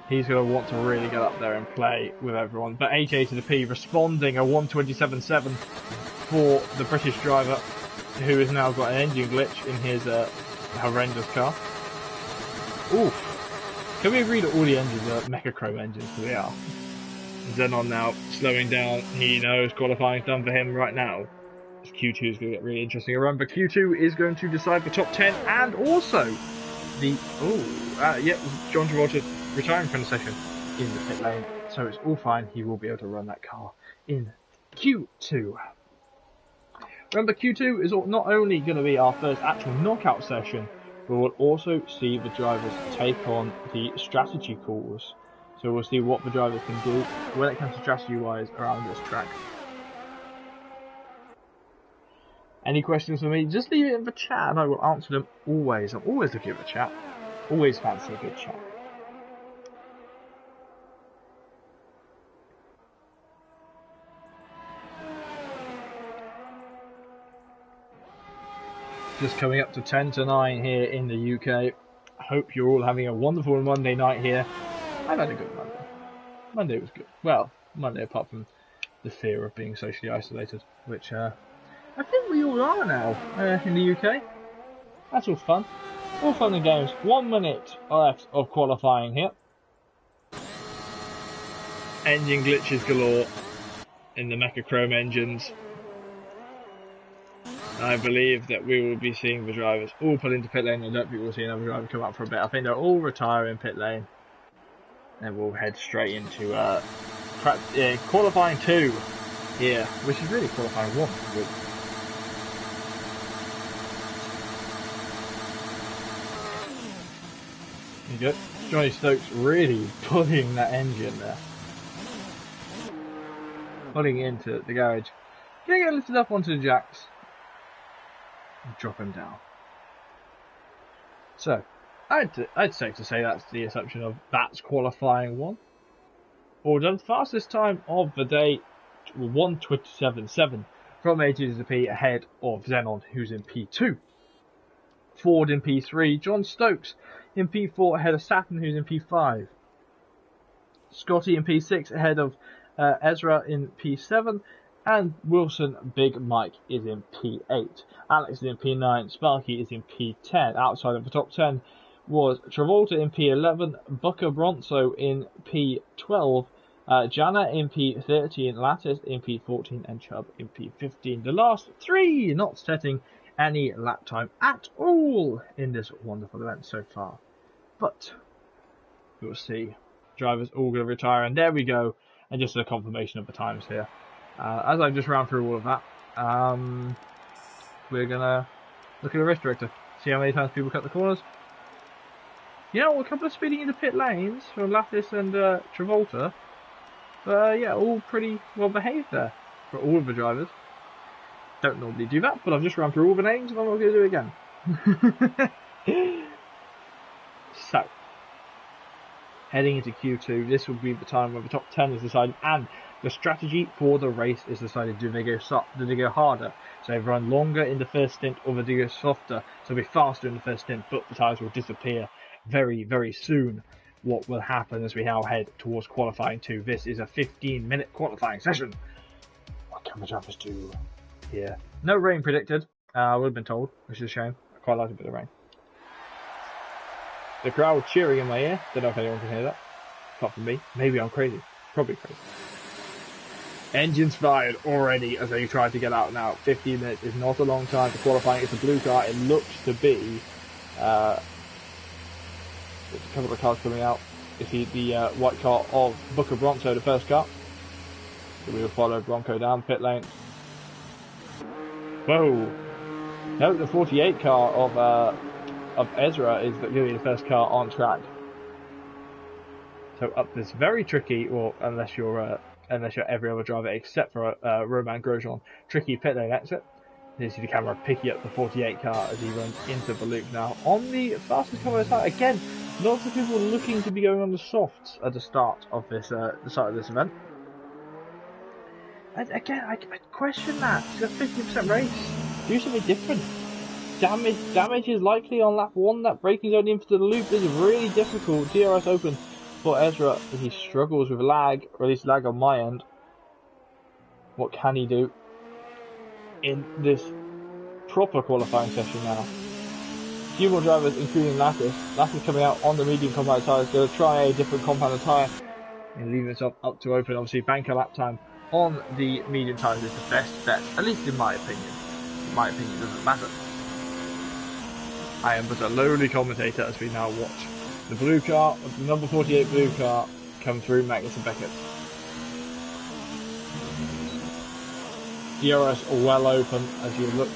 Speaker 1: he's going to want to really get up there and play with everyone. But HA to the P responding a 1:27.7 for the British driver, who has now got an engine glitch in his horrendous car. Oof. Can we agree that all the engines are Mecha Chrome engines? So they are. Zenon now slowing down. He knows qualifying's done for him right now. This Q2 is going to get really interesting a run, but Q2 is going to decide the top 10 and also the John Travolta's retiring from the session in the pit lane, so it's all fine. He will be able to run that car in Q2. Remember, Q2 is not only going to be our first actual knockout session, but we'll also see the drivers take on the strategy calls. So we'll see what the drivers can do when it comes to strategy-wise around this track. Any questions for me? Just leave it in the chat and I will answer them always. I'm always looking at the chat. Always fancy a good chat. Just coming up to 10 to 9 here in the UK. Hope you're all having a wonderful Monday night here. I've had a good Monday. Monday was good. Well, Monday apart from the fear of being socially isolated, which I think we all are now in the UK. That's all fun. All fun and games. 1 minute left of qualifying here. Engine glitches galore in the Mecha Chrome engines. I believe that we will be seeing the drivers all pull into pit lane. I don't think we'll see another driver come up for a bit. I think they'll all retire in pit lane. And we'll head straight into qualifying 2 here, which is really qualifying 1. There you go. Johnny Stokes really pulling that engine there. Pulling into the garage. Gonna get lifted up onto the jacks. And drop him down. So, I'd say that's the assumption of that's qualifying 1. All done. Fastest time of the day, 1:27.7 from A to the P ahead of Zenon, who's in P2. Ford in P3. John Stokes in P4 ahead of Saturn, who's in P5. Scotty in P6 ahead of Ezra in P7. And Wilson Big Mike is in P8. Alex is in P9. Sparky is in P10. Outside of the top 10 was Travolta in P11, Booker Bronzo in P12, Jana in P13, Lattice in P14, and Chubb in P15. The last 3 not setting any lap time at all in this wonderful event so far. But we'll see. Drivers all going to retire, and there we go. And just a confirmation of the times here. As I've just ran through all of that, we're going to look at the race director, see how many times people cut the corners. You know, a couple of speeding into pit lanes from Lattice and Travolta. But yeah, all pretty well behaved there for all of the drivers. Don't normally do that, but I've just run through all the names and I'm not going to do it again. So, heading into Q2, this will be the time where the top 10 is decided and the strategy for the race is decided. Do they go soft? Do they go harder? So they run longer in the first stint, or do they go softer? So they'll be faster in the first stint, but the tyres will disappear very, very soon. What will happen as we now head towards qualifying 2? This is a 15-minute qualifying session. What can the drivers do here? No rain predicted. I would have been told, which is a shame. I quite like a bit of rain. The crowd cheering in my ear. Don't know if anyone can hear that. Apart from me. Maybe I'm crazy. Probably crazy. Engines fired already as they try to get out now. 15 minutes is not a long time for qualifying. It's a blue car. It looks to be... there's a couple of cars coming out. It's the white car of Booker Bronzo, the first car. So we will follow Bronco down pit lane. Whoa! No, the 48 car of Ezra is going to be the first car on track. So up this very tricky, well, unless you're every other driver except for Romain Grosjean, tricky pit lane exit. You see the camera picking up the 48 car as he runs into the loop now on the fastest car of the time. Again, lots of people looking to be going on the softs at the start of this event. And again, I question that. It's a 50% race. Do something different. Damage is likely on lap 1. That braking zone into the loop is really difficult. DRS open for Ezra. He struggles with lag, or at least lag on my end. What can he do in this proper qualifying session now? A few more drivers, including Lattis. Lattis coming out on the medium compound tyres, going to try a different compound tyre and leaving himself up to open. Obviously, banker lap time on the medium tyres is the best bet, at least in my opinion. In my opinion, it doesn't matter. I am but a lowly commentator as we now watch the blue car, the number 48 blue car, come through Magnus and Beckett. DRS well open as you look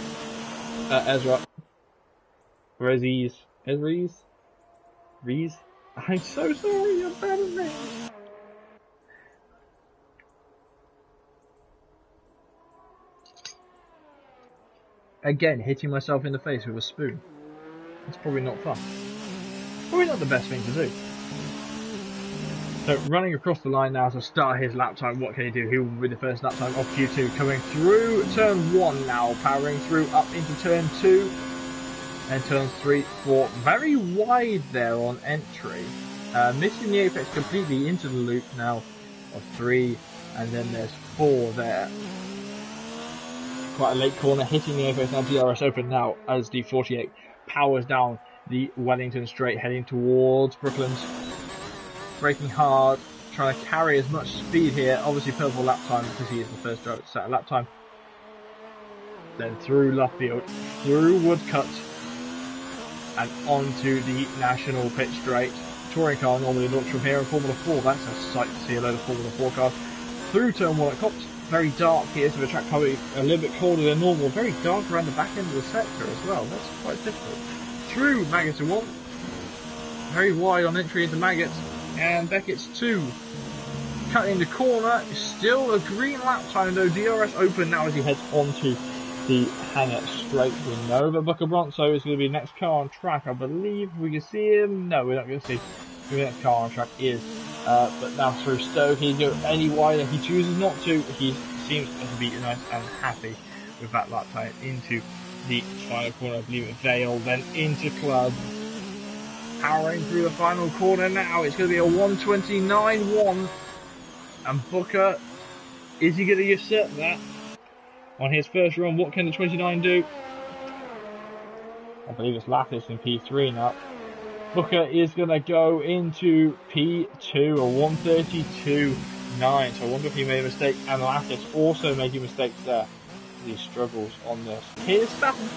Speaker 1: at Ezra. Rees? I'm so sorry, you're bad at me. Again, hitting myself in the face with a spoon. It's probably not fun. Probably not the best thing to do. So running across the line now to start his lap time, what can he do? He will be the first lap time off Q2, coming through turn 1 now, powering through up into turn 2 and turns 3, 4. Very wide there on entry, missing the apex completely into the loop now of 3, and then there's 4 there. Quite a late corner, hitting the apex now. DRS open now as the 48 powers down the Wellington straight, heading towards Brooklands. Braking hard, trying to carry as much speed here. Obviously purple lap time because he is the first driver to set a lap time. Then through Luffield, through Woodcut, and onto the National Pit Straight. Touring car normally launched from here in Formula 4. That's a sight to see a load of Formula 4 cars. Through turn 1 at Cops. Very dark here, so the track probably a little bit colder than normal. Very dark around the back end of the sector as well. That's quite difficult. Through Maggots 1. Very wide on entry into Maggots. And Beckett's 2. Cutting the corner. Still a green lap time though. DRS open now as he heads onto the hangar straight. We know that Booker Bronzo is going to be the next car on track. I believe we can see him. No, we're not going to see who the next car on track is. But now through Stoke, he can go any wider. He chooses not to. He seems to be nice and happy with that lap time into the final corner. I believe it's Vale, then into Club. Powering through the final corner now. It's going to be a 1:29.1. And Booker, is he going to usurp that on his first run? What can the 29 do? I believe it's Lattis in P3 now. Booker is going to go into P2, a 1:32.9. So I wonder if he made a mistake. And Lattis also making mistakes there. He struggles on this. Here's Stappen,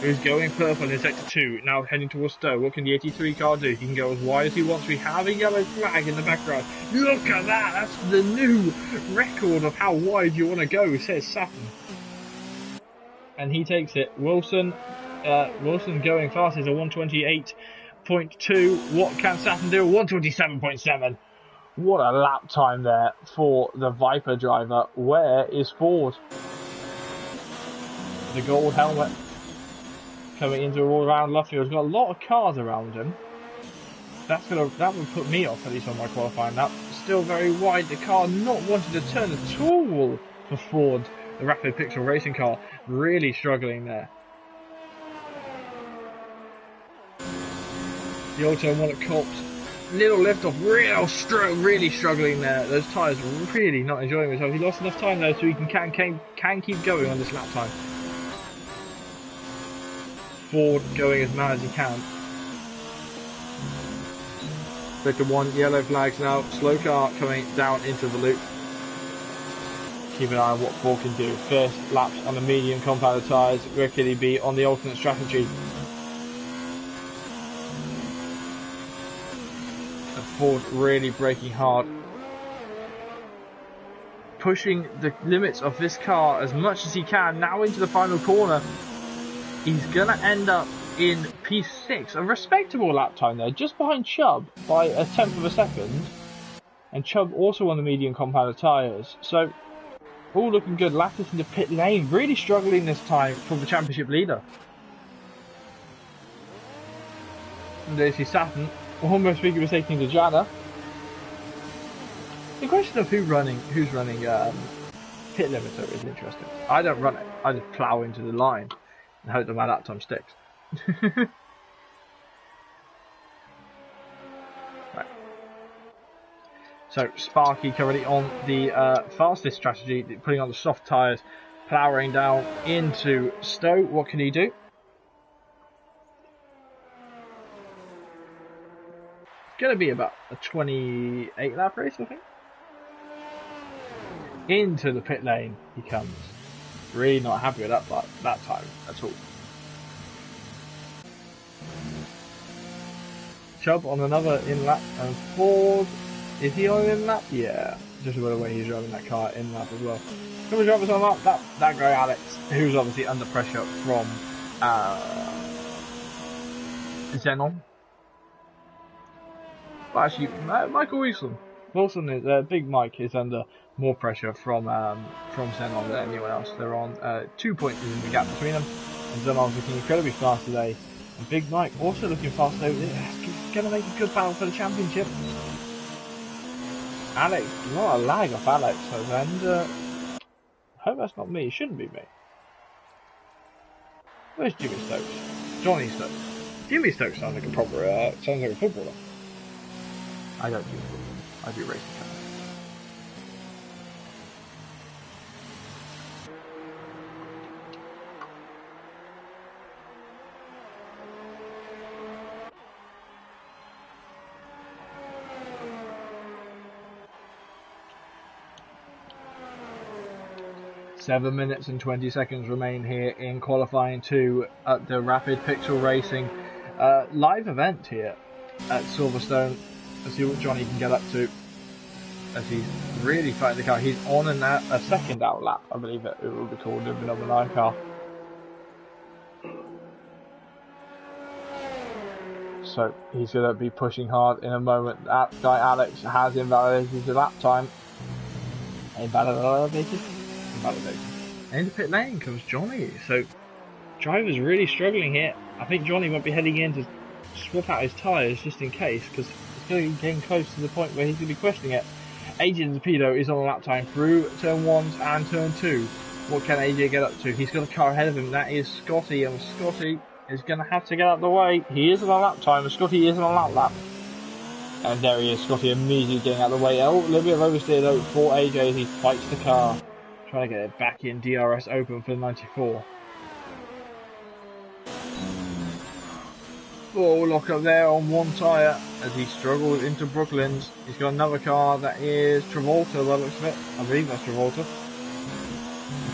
Speaker 1: who's going purple in sector 2, now heading towards Stowe. What can the 83 car do? He can go as wide as he wants. We have a yellow flag in the background. Look at that! That's the new record of how wide you want to go, says Stappen. And he takes it. Wilson going fast is a 1:28.2. What can Stappen do? 1:27.7. What a lap time there for the Viper driver. Where is Ford? The gold helmet coming into all around Luffield. He's got a lot of cars around him. That would put me off, at least on my qualifying lap. Still very wide. The car not wanting to turn at all for Ford. The Rapid Pixel Racing car really struggling there. The old turn 1 at Cops. Little lift off, really struggling there. Those tyres really not enjoying themselves. He lost enough time though, so he can keep going on this lap time. Ford going as mad as he can. Sector 1, yellow flags now. Slow car coming down into the loop. Keep an eye on what Ford can do. First laps on the medium compounded tyres. Where could he be on the alternate strategy? And Ford really braking hard. Pushing the limits of this car as much as he can. Now into the final corner. He's going to end up in P6, a respectable lap time there, just behind Chubb by a tenth of a second. And Chubb also on the medium compounded tyres. So, all looking good. Lattis into pit lane, really struggling this time for the championship leader. And there's his Saturn, almost making a mistake into Jana. The question of who's running pit limiter is interesting. I don't run it. I just plough into the line and hope that my lap time sticks. Right. So Sparky currently on the fastest strategy, putting on the soft tyres, ploughing down into Stowe. What can he do? Going to be about a 28 lap race, I think. Into the pit lane he comes. Really not happy with that time at all. Chubb on another in lap, and Ford, is he on in lap? Yeah, just by the way he's driving that car in lap as well. Couple of drivers on lap, that guy Alex, who's obviously under pressure from Xenon. Well, actually, Michael Wilson is Big Mike is under more pressure from Xenon than anyone else. They're on 2 points in the gap between them, and Xenon's looking incredibly fast today. And Big Mike also looking fast though. He's going to make a good battle for the championship. Alex, not a lag off Alex, and I hope that's not me. It shouldn't be me. Where's Jimmy Stokes? Johnny Stokes. Jimmy Stokes sounds like a proper, sounds like a footballer. I don't do football. I do racing cars. 7 minutes and 20 seconds remain here in qualifying 2 at the Rapid Pixel Racing live event here at Silverstone. Let's see what Johnny can get up to as he's really fighting the car. He's on a second out lap, I believe it will be called, of the number 9 car. So he's going to be pushing hard in a moment. That guy Alex has invalidated the lap time. Invalidated. And into pit lane comes Johnny. So driver's really struggling here. I think Johnny might be heading in to swap out his tyres just in case, because it's going to be getting close to the point where he's going to be questioning it. AJ Zapido is on a lap time through turn 1 and turn 2. What can AJ get up to? He's got a car ahead of him. That is Scotty, and Scotty is going to have to get out of the way. He is on a lap time, and Scotty is on a lap. And there he is, Scotty immediately getting out of the way. Oh, a little bit of oversteer though for AJ as he fights the car. Trying to get it back in DRS open for the 94. Oh, lock up there on one tyre as he struggles into Brooklands. He's got another car that is Travolta by the looks of it. I believe that's Travolta.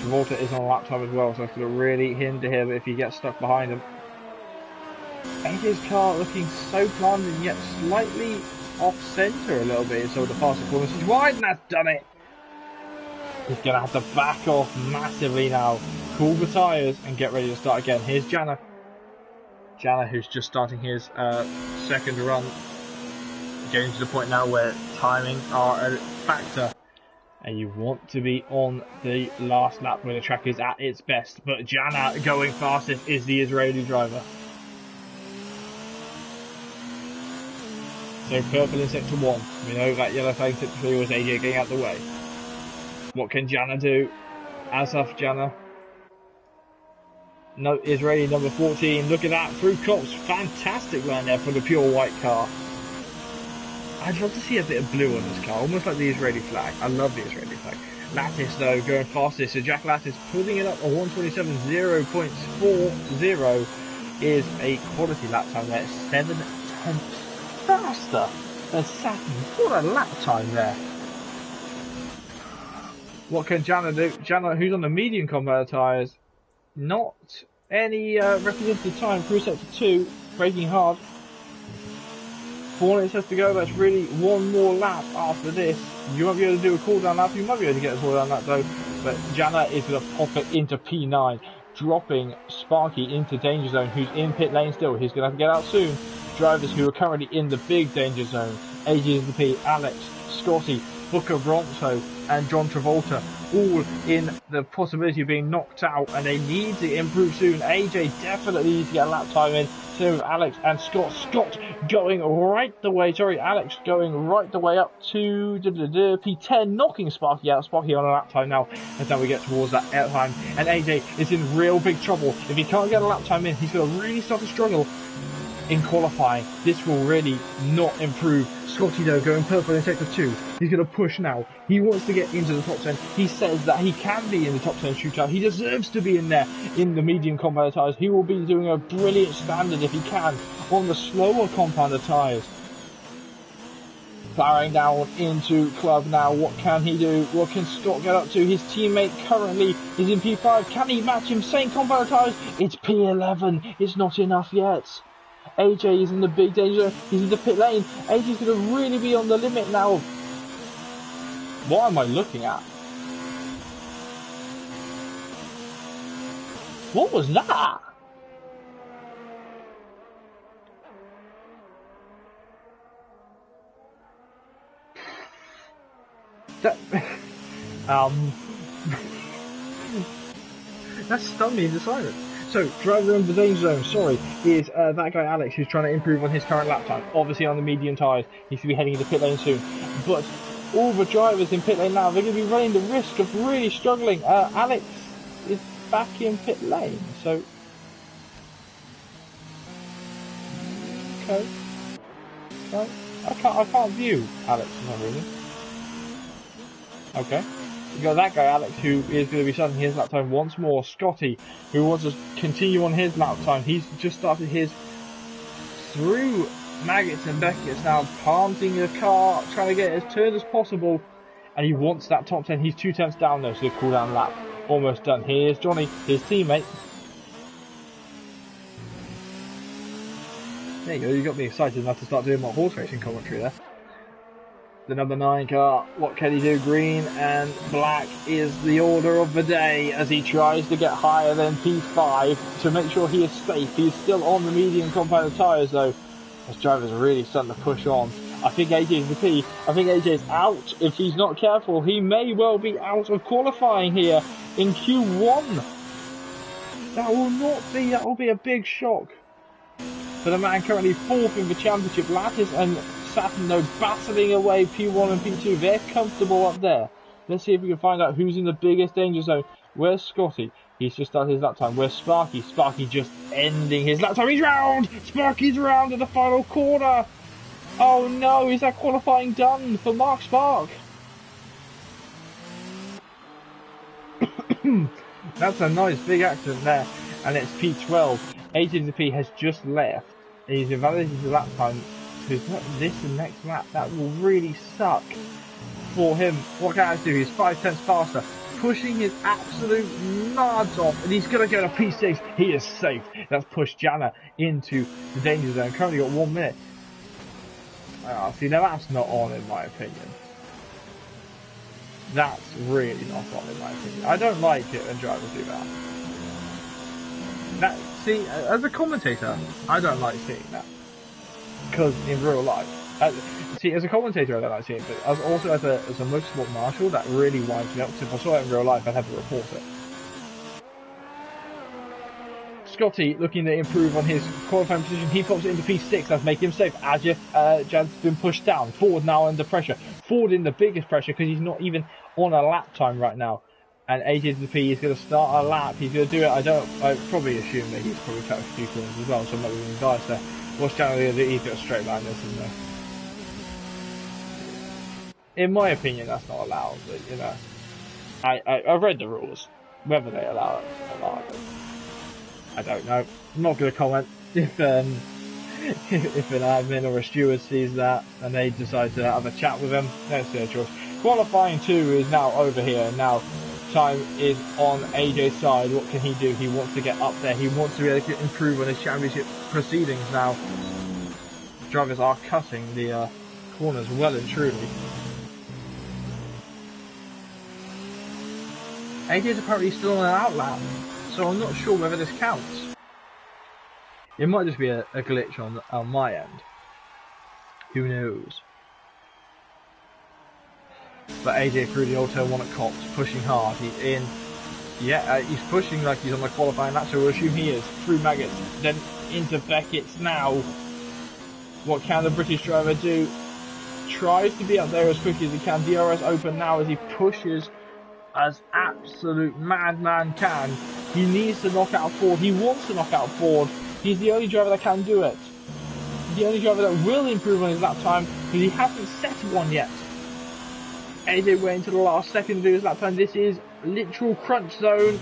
Speaker 1: Travolta is on a lap time as well, so it's going to really hinder him if he gets stuck behind him. AJ's car looking so planted and yet slightly off centre a little bit in some of the faster corners. He's wide and that's done it. He's going to have to back off massively now, cool the tyres and get ready to start again. Here's Jana. Jana, who's just starting his second run. Getting to the point now where timing are a factor. And you want to be on the last lap where the track is at its best. But Jana going fastest is the Israeli driver. So purple in sector 1. We know that yellow flag in sector 3 was AJ getting out the way. What can Jana do? Asaf Jana. No, Israeli number 14. Look at that. Through Cops. Fantastic line there for the pure white car. I'd love to see a bit of blue on this car. Almost like the Israeli flag. I love the Israeli flag. Lattice though going fastest. So Jack Lattice putting it up a 127 0.40 is a quality lap time there. 7 tenths faster than Saturn. What a lap time there. What can Jana do? Jana, who's on the medium combat tyres, not any representative time through sector 2, braking hard. 4 minutes has to go. That's really one more lap after this. You might be able to do a cool down lap. You might be able to get a cool down lap though. But Jana is going to pop it into P9, dropping Sparky into danger zone, who's in pit lane still. He's going to have to get out soon. Drivers who are currently in the big danger zone. AJ is the P, Alex, Scotty, Booker Bronzo and John Travolta, all in the possibility of being knocked out, and they need to improve soon. AJ definitely needs to get a lap time in. Same with Alex and Scott. Scott going right the way, Alex going right the way up to P10, knocking Sparky out. Sparky on a lap time now, as now we get towards that air time, and AJ is in real big trouble. If he can't get a lap time in, he's going to really start to struggle in qualifying. This will really not improve. Scotty though going purple in sector 2. He's going to push now. He wants to get into the top 10. He says that he can be in the top 10 shootout. He deserves to be in there in the medium compounder tyres. He will be doing a brilliant standard if he can on the slower compounder tyres. Firing down into club now. What can he do? What can Scott get up to? His teammate currently is in P5. Can he match him? Same compounder tyres. It's P11. It's not enough yet. AJ is in the big danger. He's in the pit lane. AJ's going to really be on the limit now. What am I looking at? What was that? That stunned me into silence. So, driver in the danger zone, sorry, is that guy Alex, who's trying to improve on his current lap time. Obviously on the medium tyres, he's going to be heading into pit lane soon. But all the drivers in pit lane now, they're going to be running the risk of really struggling. Alex is back in pit lane, so... Okay. Right. I can't view Alex for some reason. Okay. We've got that guy, Alex, who is going to be starting his lap time once more. Scotty, who wants to continue on his lap time. He's just started his through Maggots and Beckett's now, planting the car, trying to get as turn as possible. And he wants that top 10. He's 2 tenths down though, so the cool down lap almost done. Here's Johnny, his teammate. There you go, you got me excited enough to start doing my horse racing commentary there. The number 9 car, what can he do? Green and black is the order of the day as he tries to get higher than P5 to make sure he is safe. He's still on the medium compound tyres though. This driver's really starting to push on. I think AJ's the P. I think AJ's out. If he's not careful, he may well be out of qualifying here in Q1. That will be a big shock for the man currently 4th in the championship. Lattice and Saturn though battling away P1 and P2. They're comfortable up there. Let's see if we can find out who's in the biggest danger zone. Where's Scotty? He's just started his lap time. Where's Sparky? Sparky just ending his lap time. He's round! Sparky's round at the final corner. Oh no, is that qualifying done for Mark Spark? That's a nice big accident there. And it's P12. AJ has just left. He's invalidated his lap time. This and next lap, that will really suck for him. What can Alex do? He's 5 tenths faster, pushing his absolute nards off, and he's going to go to P6. He is safe. That's pushed Jana into the danger zone. Currently got 1 minute. See, now that's not on in my opinion. That's really not on in my opinion. I don't like it when drivers do that. See, as a commentator, I don't like seeing that. Because in real life, see, as a commentator I don't like seeing it, but also as a motorsport marshal, that really winds me up. So if I saw it in real life, I'd have to report it. Scotty looking to improve on his qualifying position. He pops it into P6. That's making him safe. Ajif Jad's been pushed down. Ford now under pressure. Ford in the biggest pressure because he's not even on a lap time right now. And AJ to the P is going to start a lap. He's going to do it. I probably assume that he's probably cut a few corners as well, so I'm not even biased there. What's generally the easier straight line this, isn't there? In my opinion, that's not allowed, but you know, I've read the rules. Whether they allow it or not, I don't know. I'm not going to comment. If an admin or a steward sees that and they decide to have a chat with him, that's their choice. Qualifying 2 is now over here. Now time is on AJ's side. What can he do? He wants to get up there. He wants to be able to improve on his championship proceedings now. Drivers are cutting the corners well and truly. AJ's apparently still on an outlap, so I'm not sure whether this counts. It might just be a glitch on my end. Who knows? But AJ through the old turn one at Cops, pushing hard. He's in. Yeah, he's pushing like he's on the qualifying lap, so we'll assume he is. Through Maggots, then into Beckett's now. What can the British driver do? Tries to be up there as quickly as he can. DRS open now as he pushes as absolute madman can. He needs to knock out Ford. He wants to knock out Ford. He's the only driver that can do it. The only driver that will improve on his lap time, because he hasn't set one yet. AJ waiting to the last second to do his lap time. This is literal crunch zone.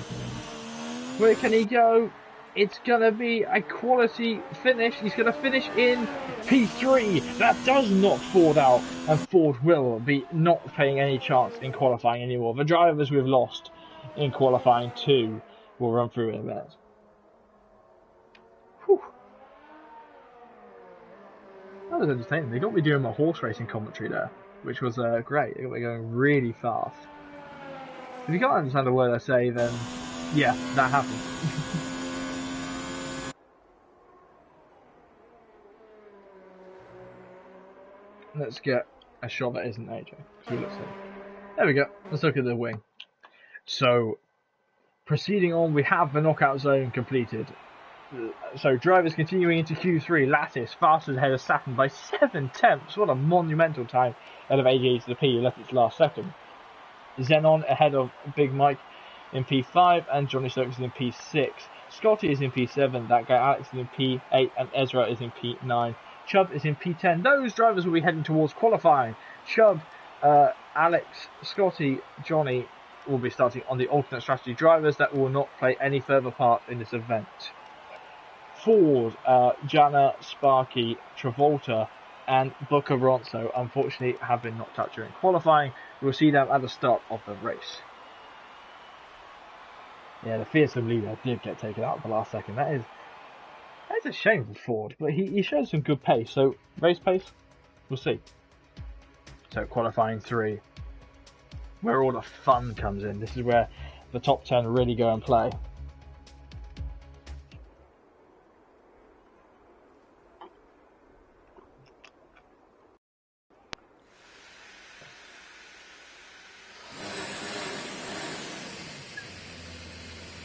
Speaker 1: Where can he go? It's going to be a quality finish. He's going to finish in P3. That does knock Ford out. And Ford will be not paying any chance in qualifying anymore. The drivers we've lost in qualifying 2 will run through in a minute. Whew. That was entertaining. They got me doing my horse racing commentary there, which was great. They got me going really fast. If you can't understand a word I say, then yeah, that happened. Let's get a shot that isn't AJ. There we go. Let's look at the wing. So, proceeding on, we have the knockout zone completed. So, drivers continuing into Q3. Lattice fastest ahead of Saturn by 7 tenths. What a monumental time ahead of AJ to the P. He left its last second. Xenon ahead of Big Mike in P5 and Johnny Stokes is in P6. Scotty is in P7. That guy Alex is in P8 and Ezra is in P9. Chubb is in P10. Those drivers will be heading towards qualifying. Chubb, Alex, Scotty, Johnny will be starting on the alternate strategy drivers that will not play any further part in this event. Ford, Jana, Sparky, Travolta and Booker Ronso unfortunately have been knocked out during qualifying. We'll see them at the start of the race. Yeah, the fearsome leader did get taken out at the last second. That's a shame for Ford, but he showed some good pace. So, race pace, we'll see. So, qualifying 3, where all the fun comes in. This is where the top 10 really go and play.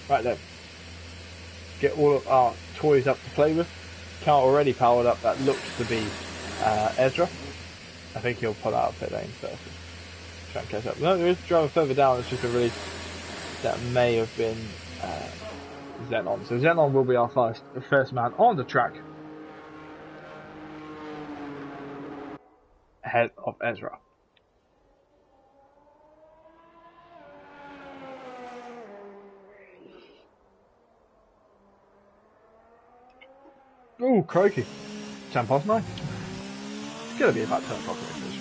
Speaker 1: Right then, get all of our toys up to play with. Car already powered up, that looks to be Ezra. I think he'll pull out of pit lane first. Try and catch up. No, there is a driver further down, it's just a release that may have been Xenon. So Xenon will be our first man on the track. Ahead of Ezra. Oh, crikey. 9. It's going to be about 10 o'clock in this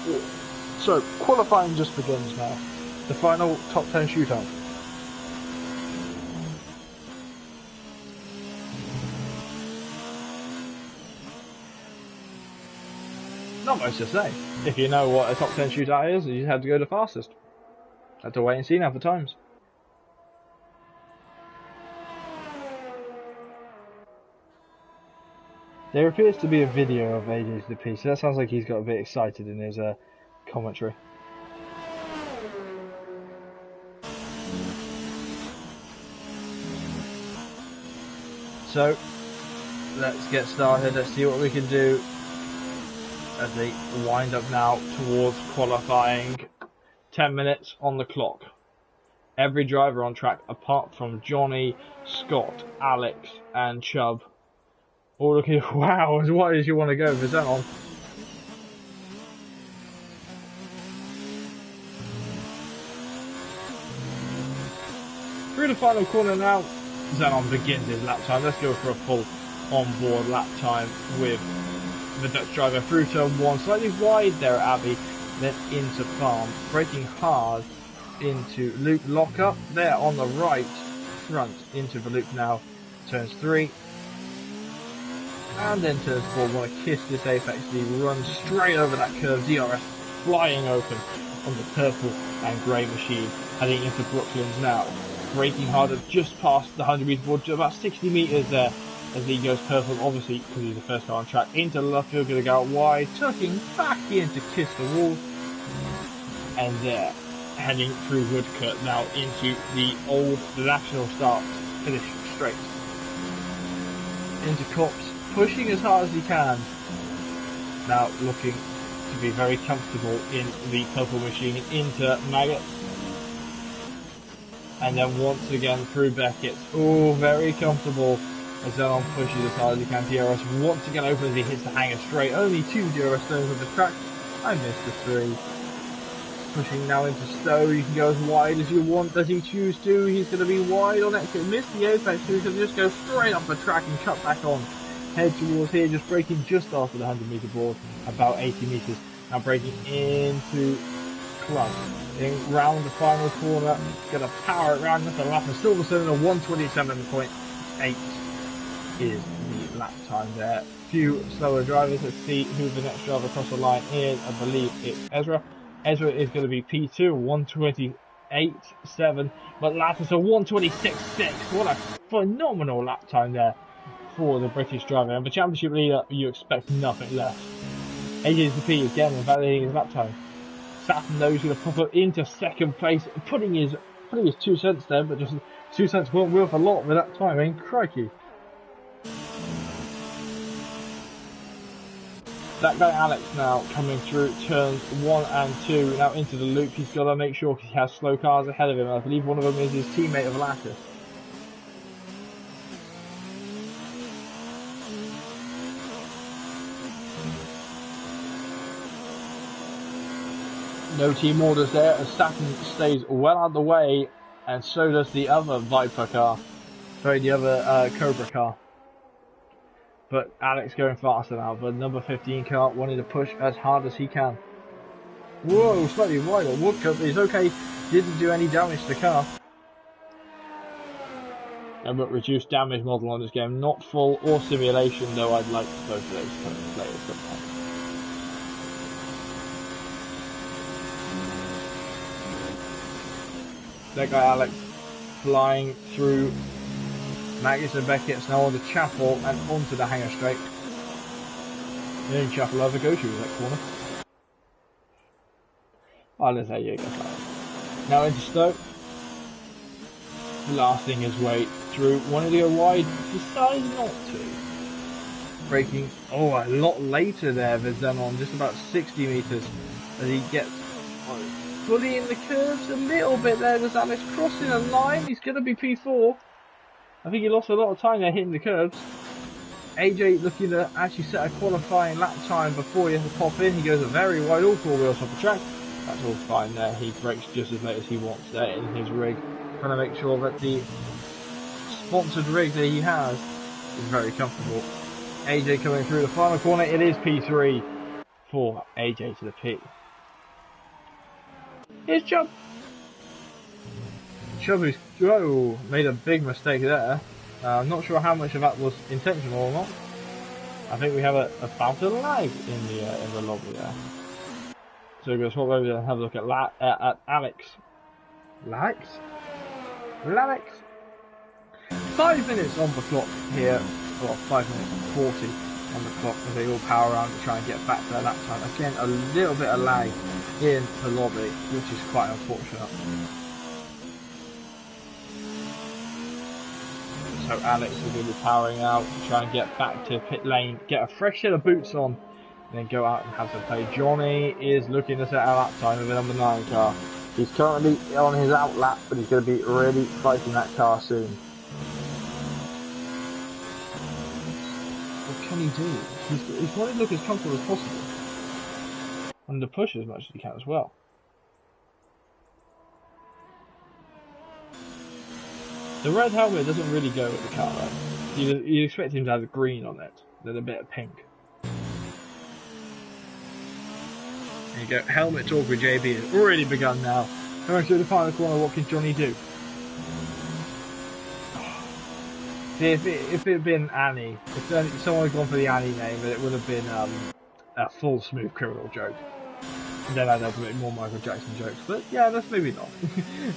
Speaker 1: race. So, qualifying just begins now. The final top 10 shootout. Not much to say. If you know what a top 10 shootout is, you had to go the fastest. Have to wait and see now for times. There appears to be a video of AJ to the P, so that sounds like he's got a bit excited in his commentary. So, let's get started, let's see what we can do as they wind up now towards qualifying. 10 minutes on the clock. Every driver on track apart from Johnny, Scott, Alex and Chubb. Oh, look at, wow, as wide as you want to go for Xenon. Through the final corner now, Xenon begins his lap time. Let's go for a full on-board lap time with the Dutch driver through turn 1. Slightly wide there at Abbey, then into Farm. Braking hard into loop lock-up. There on the right front into the loop now. Turns 3. And then turns 4, want to kiss this apex, he runs straight over that curve, DRS flying open on the purple and grey machine, heading into Brooklands now. Braking harder just past the 100 metre board to about 60 metres there as he goes purple, obviously because he's the first car on track, into the left field, going to go out wide, tucking back in to kiss the wall, and heading through Woodcut now into the national start finish straight. Into Cops, pushing as hard as he can, now looking to be very comfortable in the purple machine, into Maggot. And then once again through Beckett. Oh, very comfortable as Zenon pushes as hard as he can. DRS once again opens as he hits the hanger straight. Only 2 DRS stones on the track. I missed the 3. Pushing now into Stowe. You can go as wide as you want. Does he choose to? He's going to be wide on exit. Missed the apex, so he's going to just go straight off the track and cut back on. Head towards here, just braking just after the 100 metre board. About 80 metres. Now braking into Club. Round the final corner, gonna power it round the lap, and Silverstone a 127.8 is the lap time there. Few slower drivers. Let's see who the next driver across the line is. I believe it's Ezra. Ezra is going to be P2, 128.7, but Lattis a 126.6. What a phenomenal lap time there for the British driver. And the championship leader, you expect nothing less. AJ's the P again, validating his lap time. Saturn knows he's going to pop up into second place, putting his 2 cents there, but just 2 cents weren't worth a lot with that time, crikey. That guy Alex now coming through turns 1 and 2, now into the loop. He's got to make sure because he has slow cars ahead of him. I believe one of them is his teammate of Lattis. No team orders there as Saturn stays well out of the way, and so does the other Viper car. Sorry, the other Cobra car. But Alex going faster now, but number 15 car wanting to push as hard as he can. Whoa, slightly wider. Woodcut, but he's okay. Didn't do any damage to the car. But reduced damage model on this game. Not full or simulation, though I'd like both of those players sometime. That guy Alex flying through Magnus and Beckett's now on the Chapel and onto the hanger straight. The only Chapel I'll ever go to is that corner. Oh, let's say you go. Now into Stoke. Blasting his way through. Wanted to go wide, decided not to. Braking, a lot later there than Zenon, just about 60 metres as he gets fully in the curves a little bit there. There's Alex crossing a line. He's going to be P4. I think he lost a lot of time there hitting the curves. AJ looking to actually set a qualifying lap time before he has to pop in. He goes a very wide, all 4 wheels off the track. That's all fine there. He brakes just as late as he wants there in his rig. Trying to make sure that the sponsored rig that he has is very comfortable. AJ coming through the final corner. It is P3 for AJ to the P. Here's Chubb. Chubb who's made a big mistake there. I'm not sure how much of that was intentional or not. I think we have about a lag in the lobby there. So we're going to swap over and have a look at Alex. Alex? 5 minutes on the clock here. Well, 5 minutes and 40 on the clock as they all power around to try and get back to their lap time. Again, a little bit of lag in the lobby, which is quite unfortunate. So Alex is going to be powering out, try and get back to pit lane, get a fresh set of boots on, and then go out and have some play. Johnny is looking to set a lap time with the number 9 car. He's currently on his out lap, but he's going to be really fighting that car soon. What can he do? He's trying to look as comfortable as possible. And to push as much as he can as well. The red helmet doesn't really go with the car, right? You expect him to have green on it, then a bit of pink. There you go, helmet talk with JB has already begun now. Going through the final corner, what can Johnny do? See, if it had been Annie, if someone had gone for the Annie name, it would have been a full smooth criminal joke. And then I'd have a bit more Michael Jackson jokes, but yeah, that's maybe not.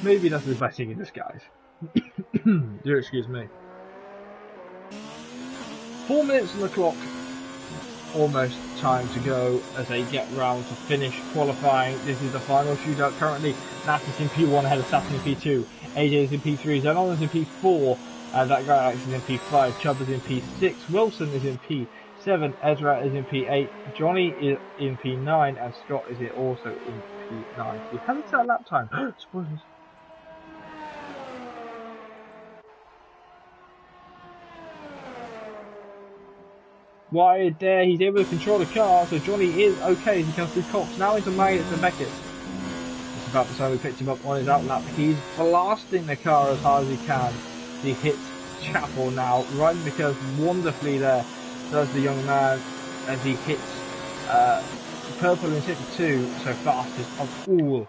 Speaker 1: Maybe that's the blessing in disguise. Do excuse me. 4 minutes on the clock. Almost time to go as they get round to finish qualifying. This is the final shootout currently. Nat is in P1 ahead of Saturn in P2. AJ is in P3. Zenon is in P4. That guy is in P5. Chubb is in P6. Wilson is in P7. Ezra is in P8. Johnny is in P9. And Scott is also in P9. He hasn't set a lap time. Spoilers. Wide there, he's able to control the car, so Johnny is okay as he comes through Cox. Now into Maggots and Beckett. It's about the time we picked him up on his outlap. He's blasting the car as hard as he can. He hits Chapel now, riding the curve wonderfully there. Does the young man as he hits Purple in sector 2, so fastest of all.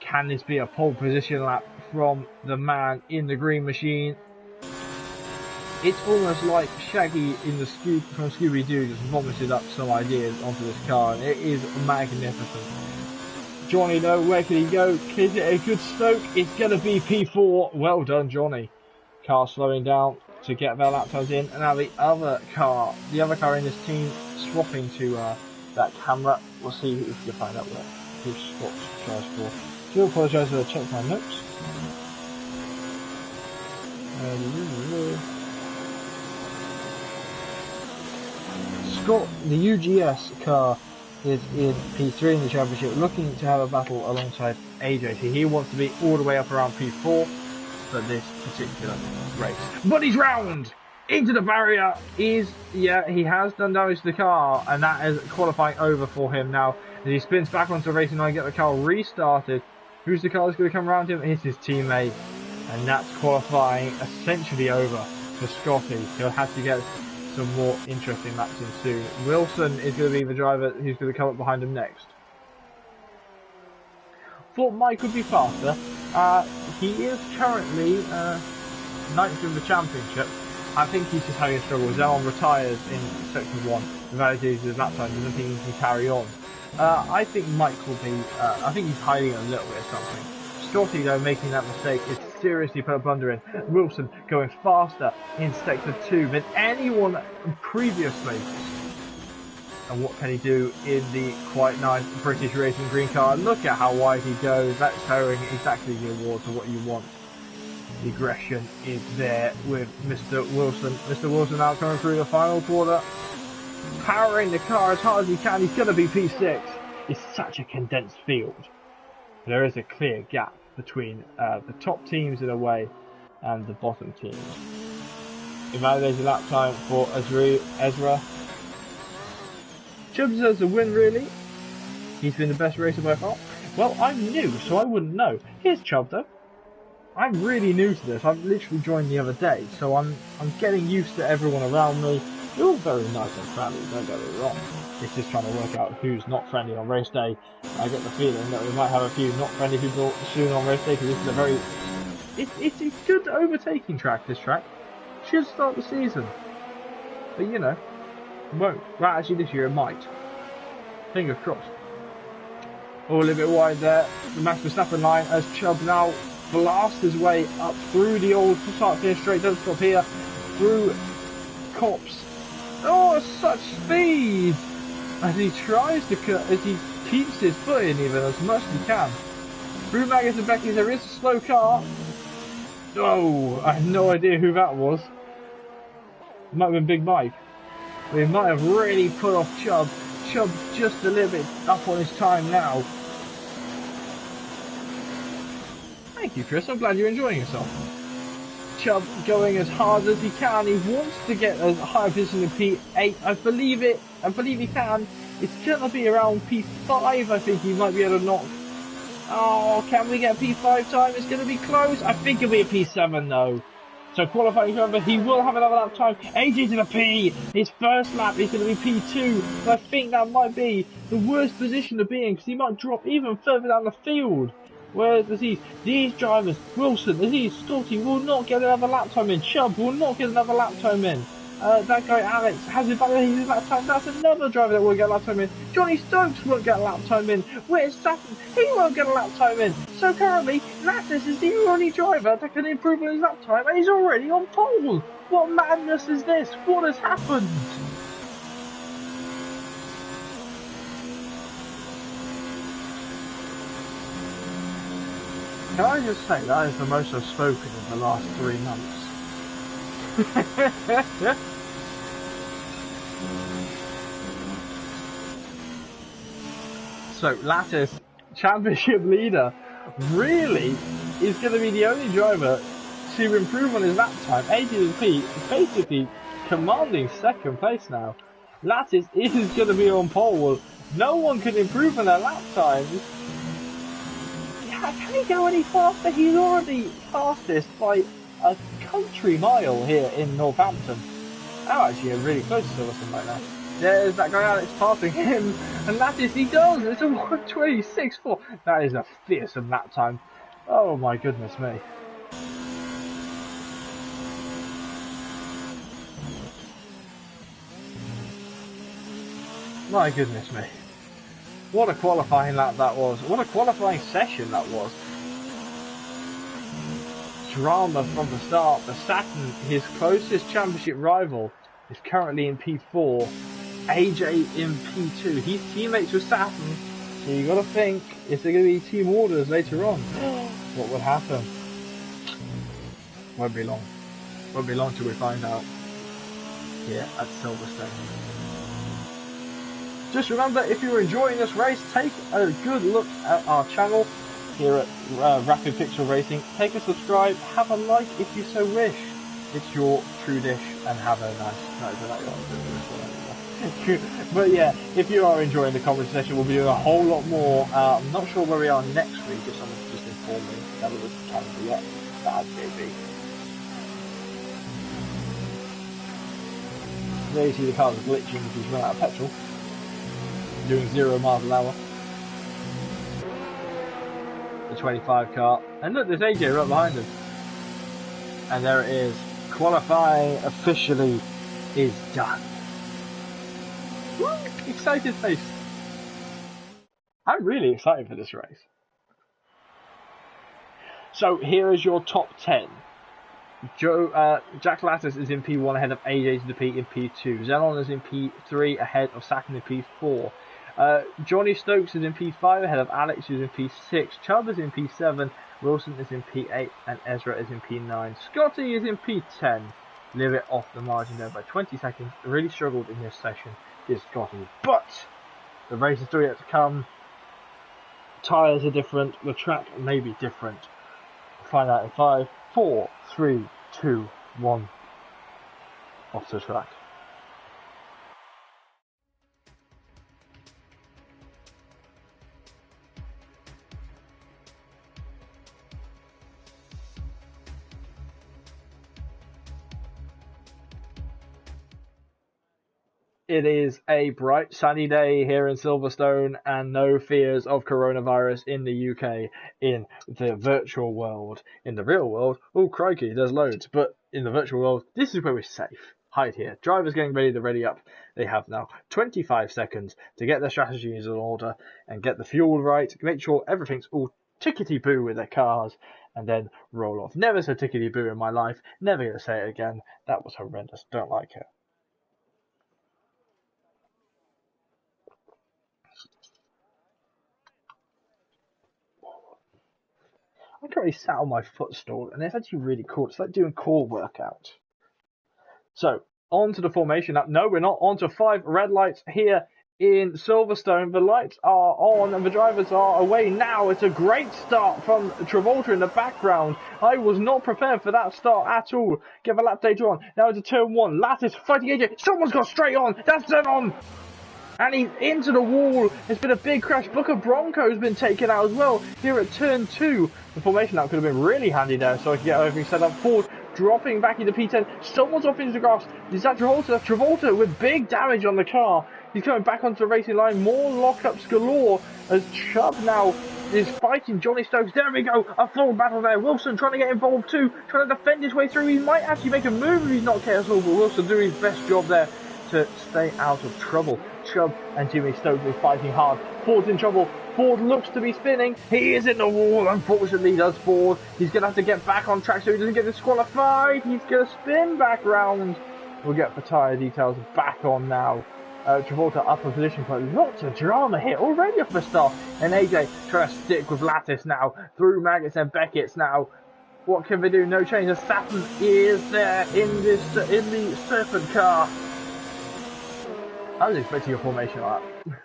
Speaker 1: Can this be a pole position lap from the man in the green machine? It's almost like Shaggy in the from Scooby-Doo just vomited up some ideas onto this car, and it is magnificent. Johnny, though, where can he go? Is it a good Stoke? It's going to be P4. Well done, Johnny. Car slowing down to get their lap times in, and now the other car in this team swapping to that camera. We'll see if we can find out who Scott's charged for. Do apologise for the check my notes. Scott, the UGS car, is in P3 in the championship, looking to have a battle alongside AJ. So he wants to be all the way up around P4 for this particular race. But he's round into the barrier. He has done damage to the car, and that is qualifying over for him now. As he spins back onto the racing line, get the car restarted. Who's the car that's going to come around him? It's his teammate, and that's qualifying essentially over for Scotty. He'll have to get some more interesting laps in soon. Wilson is going to be the driver who's going to come up behind him next. Thought Mike would be faster. He is currently 9th in the championship. I think he's just having a struggle. Zenon retires in section 1. The value of his lap time doesn't think he can carry on. I think Mike will be, I think he's hiding a little bit of something. Scotty, though, making that mistake is seriously put a blunder in. Wilson going faster in sector 2 than anyone previously. And what can he do in the quite nice British racing green car? Look at how wide he goes. That's towing exactly the award for what you want. The aggression is there with Mr. Wilson. Mr. Wilson now coming through the final quarter. Powering the car as hard as he can. He's going to be P6. It's such a condensed field. There is a clear gap between the top teams in a way and the bottom teams. Invalidated lap time for Ezra. Chubb deserves a win, really. He's been the best racer by far. Well, I'm new, so I wouldn't know. Here's Chubb, though. I'm really new to this. I've literally joined the other day, so I'm getting used to everyone around me. They're all very nice and friendly, don't get me wrong. It's just trying to work out who's not friendly on race day. I get the feeling that we might have a few not friendly people soon on race day, because this is a very... It's a good overtaking track, this track. Should start the season. But, you know, it won't. Well, actually, this year it might. Fingers crossed. Oh, a little bit wide there. The Max Verstappen line as Chubb now blasts his way up through the old start here straight. Don't stop here. Through Cops. Oh, such speed! As he tries to cut, as he keeps his foot in even as much as he can. Through Maggots and Becky, there is a slow car. Oh, I have no idea who that was. It might have been Big Mike. But he might have really put off Chubb. Chubb just a little bit up on his time now. Thank you, Chris. I'm glad you're enjoying yourself. Chubb going as hard as he can. He wants to get a higher position in P8. I believe it. I believe he can. It's going to be around P5. I think he might be able to knock. Oh, can we get P5 time? It's going to be close. I think it'll be a P7 though. So qualifying remember, he will have another lap time. AJ's in a P. His first lap is going to be P2. And I think that might be the worst position to be in, because he might drop even further down the field. Whereas these drivers, Wilson, Scotty will not get another lap time in. Chubb will not get another lap time in. That guy Alex has his lap time. That's another driver that won't get a lap time in. Johnny Stokes won't get a lap time in. Where's Saturn? He won't get a lap time in. So currently, Lattis is the only driver that can improve on his lap time, and he's already on pole. What madness is this? What has happened? Can I just say that is the most I've spoken in the last 3 months? So Lattis, championship leader, really is going to be the only driver to improve on his lap time. ADP basically commanding second place now. Lattis is going to be on pole. No one can improve on their lap times. Can he go any faster? He's already fastest by a country mile here in Northampton. I'm actually really close to Silverstone right now. There's that guy Alex passing him, and Lattis, he does. It's a 1:26.4. That is a fearsome lap time. Oh my goodness me. My goodness me. What a qualifying lap that was. What a qualifying session that was. Drama from the start. The Saturn, his closest championship rival, is currently in P4. AJ in P2. He's teammates with Saturn. So you got to think, is there going to be team orders later on? What would happen? Won't be long. Won't be long till we find out. Here at Silverstone. Just remember, if you're enjoying this race, take a good look at our channel here at Rapid Pixel Racing. Take a subscribe, have a like if you so wish. It's your true dish, and have a nice But yeah, if you are enjoying the comment session, we'll be doing a whole lot more. I'm not sure where we are next week, if someone just informed me. I haven't looked at the calendar yet. That'd be. There you see the cars glitching because he's run out of petrol. Doing 0 miles an hour. The 25 car. And look, there's AJ right behind him. And there it is. Qualifying officially is done. Woo! Excited face. I'm really excited for this race. So here is your top 10. Jack Lattis is in P1 ahead of AJ to the P in P2. Xenon is in P3 ahead of Saturn in P4. Johnny Stokes is in P5 ahead of Alex, who's in P6. Chubb is in P7. Wilson is in P8 and Ezra is in P9. Scotty is in P10. Live it off the margin there by 20 seconds. Really struggled in this session, is Scotty. But the race is still yet to come. Tyres are different. The track may be different. We'll find out in 5, 4, 3, 2, 1. Off the track. It is a bright sunny day here in Silverstone and no fears of coronavirus in the UK in the virtual world. In the real world, oh crikey, there's loads, but in the virtual world, this is where we're safe. Hide here. Drivers getting ready to ready up. They have now 25 seconds to get their strategies in order and get the fuel right, make sure everything's all tickety-boo with their cars, and then roll off. Never said tickety-boo in my life, never gonna say it again. That was horrendous, don't like it. I'm currently sat on my footstool, and it's actually really cool. It's like doing core workout. So, on to the formation lap. No, we're not. On to 5 red lights here in Silverstone. The lights are on, and the drivers are away now. It's a great start from Travolta in the background. I was not prepared for that start at all. Get the lap data on. Now it's a turn 1. Lattis fighting AJ. Someone's got straight on. That's dead on. And he's into the wall. It's been a big crash. Booker Bronco's been taken out as well here at turn 2. The formation lap could have been really handy there, so I could get everything set up forward. Dropping back into P10. Someone's off into the grass. Is that Travolta? Travolta with big damage on the car. He's coming back onto the racing line. More lockups galore as Chubb now is fighting Johnny Stokes. There we go, a full battle there. Wilson trying to get involved too, trying to defend his way through. He might actually make a move if he's not careful, but Wilson doing his best job there to stay out of trouble. Chubb and Jimmy Stokes are fighting hard. Ford's in trouble. Ford looks to be spinning. He is in the wall, unfortunately, does Ford. He's going to have to get back on track so he doesn't get disqualified. He's going to spin back round. We'll get the tyre details back on now. Travolta up a position, but lots of drama here already off the start. And AJ trying to stick with Lattice now, through Maggots and Beckett's now. What can they do? No change. The Saturn is there in the Serpent car. I was expecting a formation like that.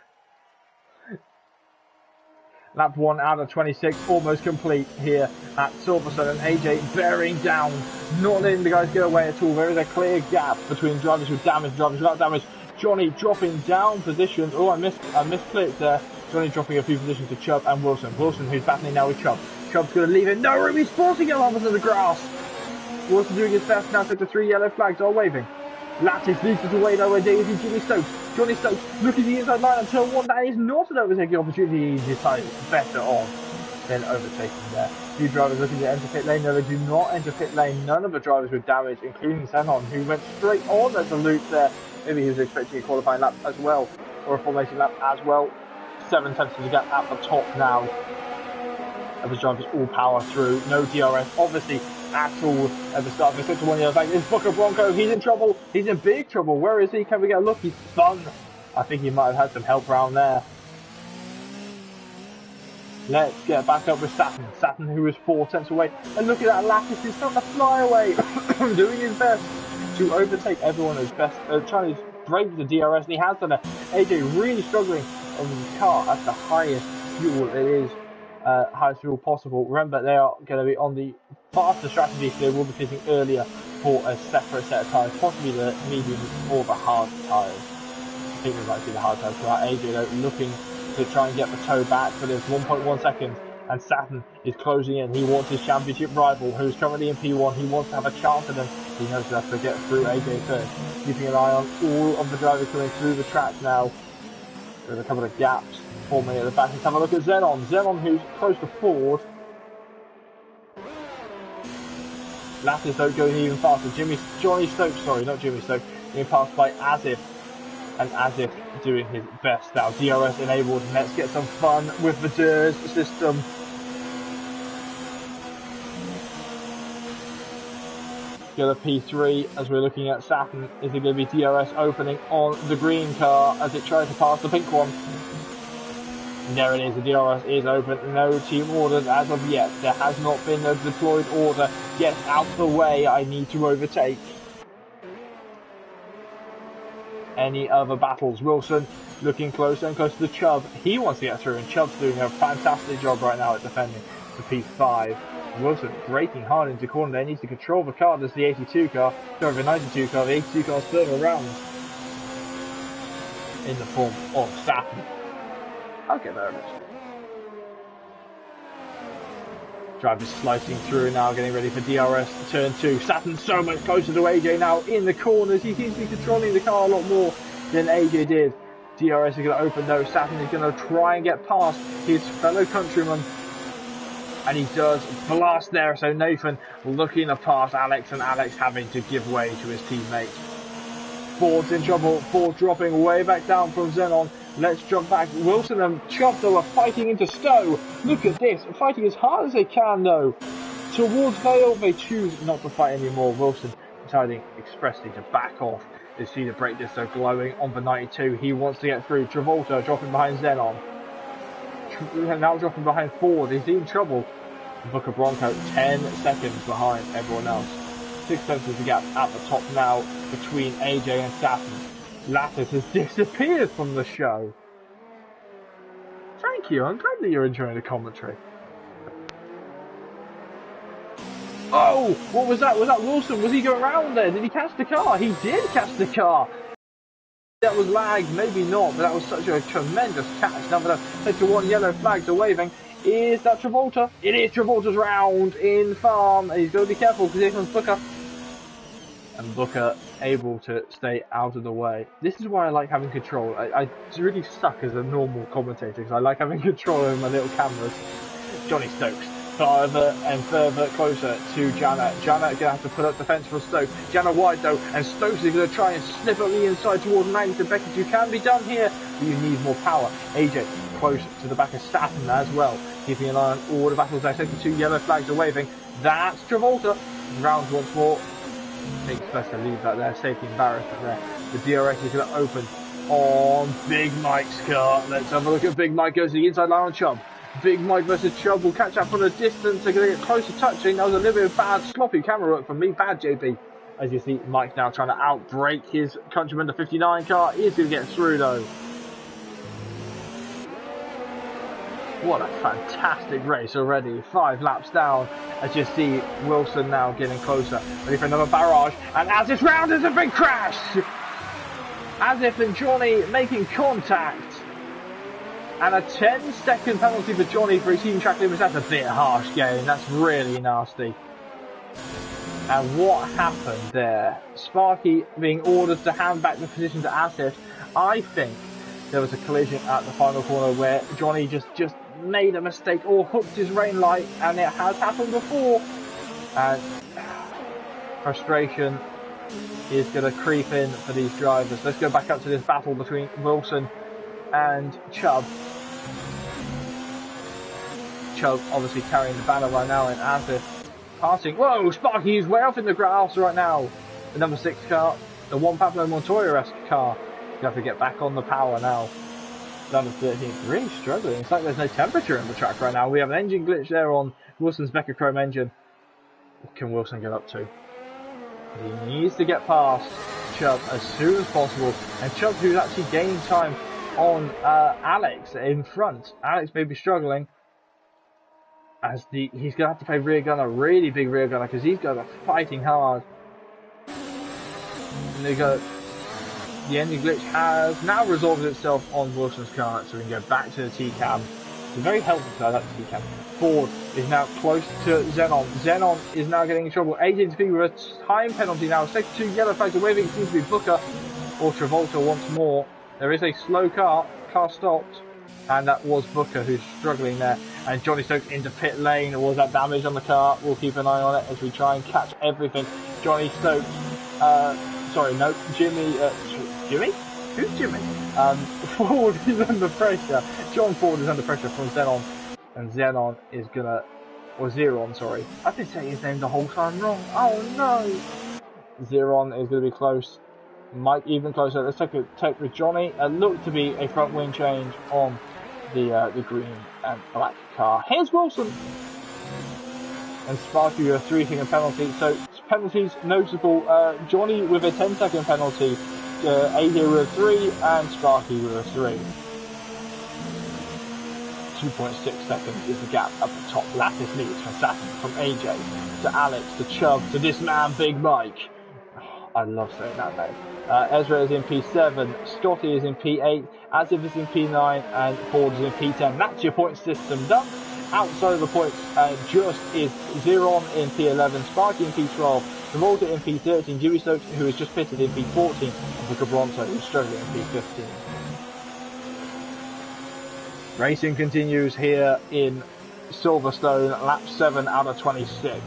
Speaker 1: Lap 1 out of 26, almost complete here at Silverstone, and AJ bearing down, not letting the guys get away at all. There is a clear gap between drivers with damage, drivers without damage. Johnny dropping down positions. Oh, I misclicked there. Johnny dropping a few positions to Chubb and Wilson. Wilson, who's battling now with Chubb. Chubb's going to leave it. No room, he's forcing it onto the grass. Wilson doing his best now, so the 3 yellow flags are waving. Lattice leads us away though, indeed, is Jimmy Stokes. Johnny Stokes looking the inside line on turn 1. That is not an overtaking opportunity. He decides better on than overtaking there. Few drivers looking to enter pit lane. No, they do not enter pit lane. None of the drivers with damage, including Zenon, who went straight on at the loop there. Maybe he was expecting a qualifying lap as well, or a formation lap as well. 7 tenths of the gap at the top now. And the drivers all power through. No DRS, obviously, at all at the start of the sector 1 yellow flag. It's Booker Bronco. He's in trouble. He's in big trouble. Where is he? Can we get a look? He's spun. I think he might have had some help around there. Let's get back up with Saturn. Saturn, who is 4 tenths away. And look at that, Lattice is starting to fly away. Doing his best to overtake everyone at his best. Trying to break the DRS, and he has done it. AJ really struggling on the car at the highest fuel it is. Highest fuel possible. Remember, they are going to be on the faster strategy, so they will be pitting earlier for a separate set of tyres, possibly the medium or the hard tyres. I think we might see the hard tyres. So AJ though, looking to try and get the toe back, but it's 1.1 seconds, and Saturn is closing in. He wants his championship rival, who's currently in P1. He wants to have a chance at them. He knows he has to get through AJ first. Keeping an eye on all of the drivers coming through the track now. There's a couple of gaps forming at the back. Let's have a look at Zenon. Zenon, who's close to Ford. Lattice don't go even faster. Johnny Stokes, sorry, not Jimmy Stokes, being passed by Asif. And Asif doing his best now. DRS enabled. Let's get some fun with the DRS system. Go to P3 as we're looking at Saturn. Is it going to be DRS opening on the green car as it tries to pass the pink one? And there it is, the DRS is open. No team orders as of yet. There has not been a deployed order. Get out the way, I need to overtake. Any other battles? Wilson looking closer and closer to Chubb. He wants to get through, and Chubb's doing a fantastic job right now at defending the P5. Wilson braking hard into corner there, needs to control the car. There's the 82 car, sorry, the 92 car. The 82 car's further around in the form of Saturn. I'll get nervous. Drivers slicing through now, getting ready for DRS turn 2. Saturn's so much closer to AJ now in the corners. He seems to be controlling the car a lot more than AJ did. DRS is going to open though. Saturn is going to try and get past his fellow countryman. And he does blast there. So Nathan looking to pass Alex, and Alex having to give way to his teammates. Ford's in trouble. Ford dropping way back down from Zenon. Let's jump back. Wilson and Chubb though are fighting into Stowe. Look at this. Fighting as hard as they can though. Towards Vale, they choose not to fight anymore. Wilson deciding expressly to back off. You see the brake disc though glowing on the 92. He wants to get through. Travolta dropping behind Zenon. Now dropping behind Ford. He's in trouble. Booker Bronco 10 seconds behind everyone else. 6 tenths of the gap at the top now between AJ and Saturn. Lattice has disappeared from the show. Thank you, I'm glad that you're enjoying the commentary. Oh, what was that? Was that Wilson? Was he going around there? Did he catch the car? He did catch the car. That was lag, maybe not, but that was such a tremendous catch. Now that sector 1 yellow flags are waving. Is that Travolta? It is Travolta's round in farm. He's got to be careful because here comes Booker. and Booker able to stay out of the way. This is why I like having control. I really suck as a normal commentator because I like having control over my little cameras. Johnny Stokes further and further closer to Jana. Jana gonna have to put up defence for Stokes. Jana wide though, and Stokes is gonna try and slip on the inside towards Magnus and Beckett. You can be done here, but you need more power. AJ close to the back of Staten as well, keeping an eye on all the battles there. Second, 2 yellow flags are waving. That's Travolta. Rounds once more. I think it's best to leave that there. Safety embarrassment there. The DRS is gonna open on Big Mike's car. Let's have a look at Big Mike. Goes to the inside line on Chubb. Big Mike versus Chubb will catch up from a distance. They're going to get close to touching. That was a little bit of bad, sloppy camera work from me. Bad, JB. As you see, Mike now trying to outbrake his countryman. The 59 car is going to get through, though. What a fantastic race already. 5 laps down. As you see, Wilson now getting closer. Ready for another barrage. And as it's round, there's a big crash. As if in Johnny making contact. And a 10-second penalty for Johnny for exceeding track limits. That's a bit harsh, game. That's really nasty. And what happened there? Sparky being ordered to hand back the position to Asif. I think there was a collision at the final corner where Johnny just made a mistake or hooked his rain light, and it has happened before. And frustration is going to creep in for these drivers. Let's go back up to this battle between Wilson and Chubb. Chubb obviously carrying the banner right now, and Asif passing. Whoa, Sparky is way off in the grass right now. The number 6 car, the one Pablo Montoya-esque car. You have to get back on the power now. Number 13 really struggling. It's like there's no temperature in the track right now. We have an engine glitch there on Wilson's Becker Chrome engine. What can Wilson get up to? He needs to get past Chubb as soon as possible. And Chubb, who's actually gaining time on Alex in front. Alex may be struggling as he's going to have to play rear gunner, really big rear gunner, because these guys are fighting hard. And they go. The engine glitch has now resolved itself on Wilson's car, so we can go back to the T-cam. It's a very healthy car, that's the T-cam. Ford is now close to Xenon. Xenon is now getting in trouble. AJ speed with a time penalty now. Second 2 yellow flags are waving. It seems to be Booker or Travolta once more. There is a slow car stopped, and that was Booker who's struggling there. And Johnny Stokes into pit lane. Was that damage on the car? We'll keep an eye on it as we try and catch everything. Johnny Stokes, Jimmy? Who's Jimmy? Ford is under pressure. John Ford is under pressure from Xenon. And Xenon is gonna, or Zeron, sorry. I've been saying his name the whole time wrong. Oh no! Zeron is gonna be close. Mike even closer. Let's take a take with Johnny. Looked to be a front wing change on the green and black car. Here's Wilson. And Sparky with a 3-second penalty. So penalties noticeable. Johnny with a 10-second penalty. AJ with a 3 and Sparky with a 3. 2.6 seconds is the gap at the top. Lattice leads from Saturn, from AJ to Alex to Chubb to this man Big Mike. I love saying that name. Ezra is in P7, Scotty is in P8, Asif is in P9 and Ford is in P10. That's your point system done. Outside of the points just is Zeron in P11, Sparky in P12, Travolta in P13, Jimmy Stokes, who has just pitted, in P14, and Booker Bronzo, who's struggling in P15. Racing continues here in Silverstone, lap 7 out of 26.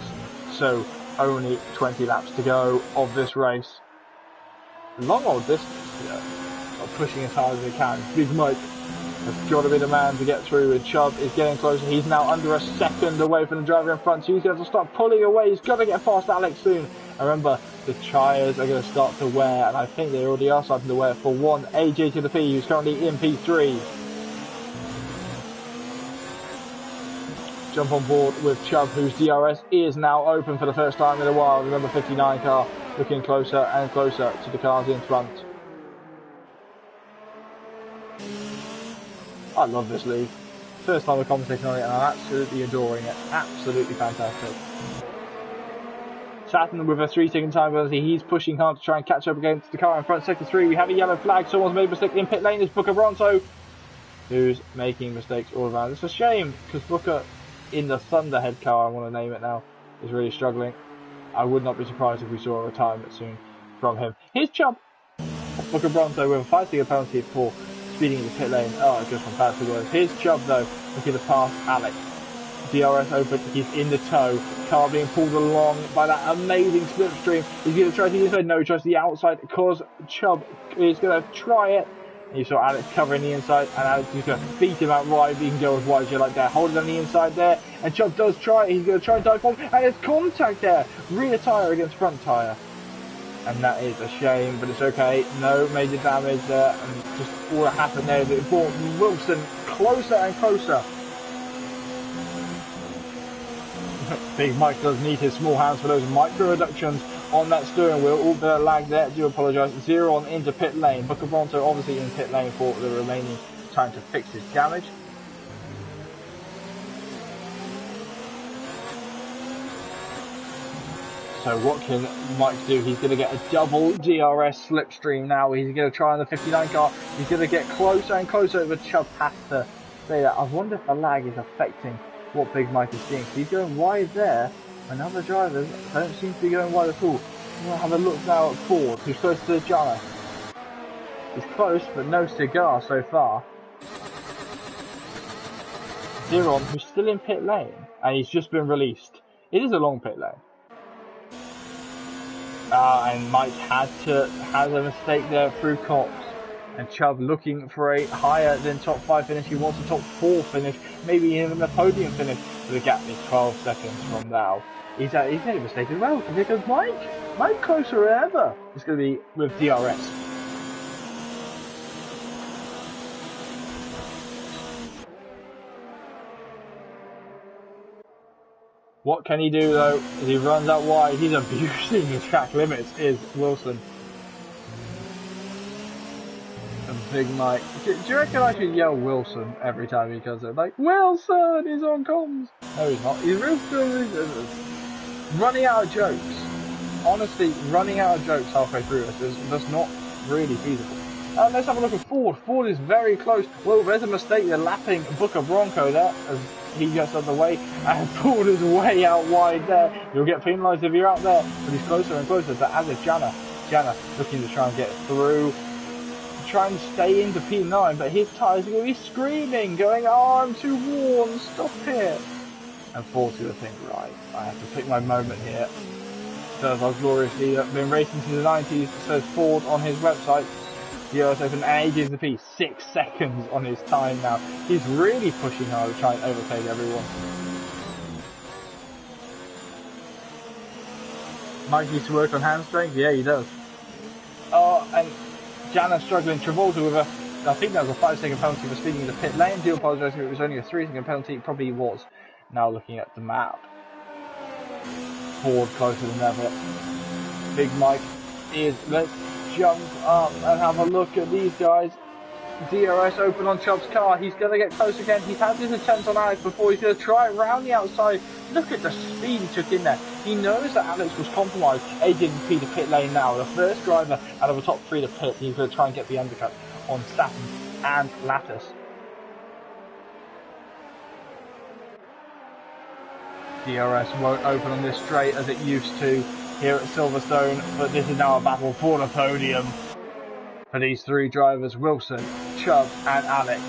Speaker 1: So only 20 laps to go of this race. Long old distance here, pushing as hard as they can. Big Mike has got to be the man to get through, and Chubb is getting closer. He's now under a second away from the driver in front, so he's going to start pulling away. He's got to get past Alex soon. And remember, the tyres are going to start to wear, and I think they already are starting to wear for one AJ to the P, who's currently in P3. Jump on board with Chubb, whose DRS is now open for the first time in a while. The number 59 car looking closer and closer to the cars in front. I love this league. First time we're commentating on it, and I'm absolutely adoring it. Absolutely fantastic. Saturn with a 3-second time penalty. He's pushing hard to try and catch up against the car in front. Sector 3, we have a yellow flag. Someone's made a mistake in pit lane. It's Booker Bronzo, who's making mistakes all around. It's a shame, because Booker in the Thunderhead car, I want to name it now, is really struggling. I would not be surprised if we saw a retirement soon from him. Here's Chubb. Booker Bronto with a 5-second penalty for speeding in the pit lane. Oh, it goes from bad to worse. Here's Chubb though, looking to pass Alex. DRS open, he's in the tow. Car being pulled along by that amazing slipstream. He's going to try the inside. No, he tries the outside because Chubb is going to try it. And you saw Alex covering the inside, and Alex is going to beat him out wide. He can go as wide as you like there. Hold it on the inside there, and Chubb does try it. He's going to try and dive bomb, and there's contact there. Rear tyre against front tyre. And that is a shame, but it's okay. No major damage there, and just all that happened there is it brought Wilson closer and closer. Big Mike does need his small hands for those micro reductions on that steering wheel. All the lag there, do apologise. 0 on into pit lane. Booker Bronto obviously in pit lane for the remaining time to fix his damage. So what can Mike do? He's going to get a double DRS slipstream now. He's going to try on the 59 car. He's going to get closer and closer, but Chubb has to say that. I wonder if the lag is affecting what Big Mike is seeing. He's going wide there, and other drivers don't seem to be going wide at all. We'll have a look now at Ford, who's close to Jana. He's close, but no cigar so far. Ziron, who's still in pit lane, and he's just been released. It is a long pit lane. And Mike has a mistake there through Cops. And Chubb looking for a higher than top 5 finish. He wants a top 4 finish, maybe even a podium finish. But the gap is 12 seconds from now. He's made a mistake as well. Here goes Mike. Mike closer than ever. It's going to be with DRS. What can he do though? As he runs out wide, he's abusing the track limits. Is Wilson. Big Mike. Do you reckon I should yell Wilson every time he does it? Like, Wilson is on comms! No, he's not. He's really running out of jokes. Honestly, running out of jokes halfway through this is just not really feasible. Let's have a look at Ford. Ford is very close. Well, there's a mistake. They're lapping Booker Bronco there as he gets on the way. And Ford is way out wide there. You'll get penalised if you're out there. But he's closer and closer to as is Jana. Jana looking to try and get through. Try and stay into P9, but his tyres are going to be screaming, going, oh, I'm too warm, stop here. And Ford's going to think, right, I have to pick my moment here. Does our glorious leader, been racing since the 90s, says Ford on his website. The US Open, and he gives the P 6 seconds on his time now. He's really pushing hard to try and overtake everyone. Mike needs to work on hand strength? Yeah, he does. Oh, and Jana struggling. Travolta with I think that was a 5-second penalty for speeding in the pit lane. Do apologise if it was only a 3-second penalty. It probably was. Now looking at the map. Ford closer than ever. Big Mike is, let's jump up and have a look at these guys. DRS open on Chubb's car. He's going to get close again. He's had his attempt on Alex before. He's going to try it round the outside. Look at the speed he took in there. He knows that Alex was compromised. AJP to pit lane now. The first driver out of the top 3 to pit. He's going to try and get the undercut on Staten and Lattice. DRS won't open on this straight as it used to here at Silverstone, but this is now a battle for the podium for these 3 drivers, Wilson, Chubb and Alex,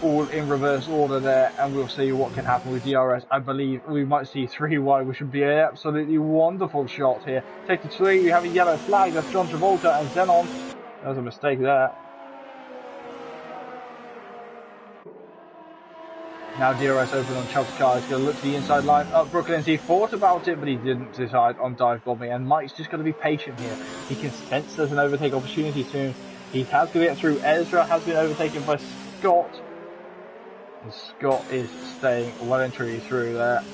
Speaker 1: all in reverse order there, and we'll see what can happen with DRS. I believe we might see 3 wide, which would be an absolutely wonderful shot here. Take the 3, we have a yellow flag, that's John Travolta and Zenon. That was a mistake there. Now DRS open on Chubb's car. He's going to look to the inside line. Up Brooklands, he thought about it, but he didn't decide on dive bombing. And Mike's just going to be patient here. He can sense there's an overtake opportunity soon. He has to get through. Ezra has been overtaken by Scott. And Scott is staying well and truly through there.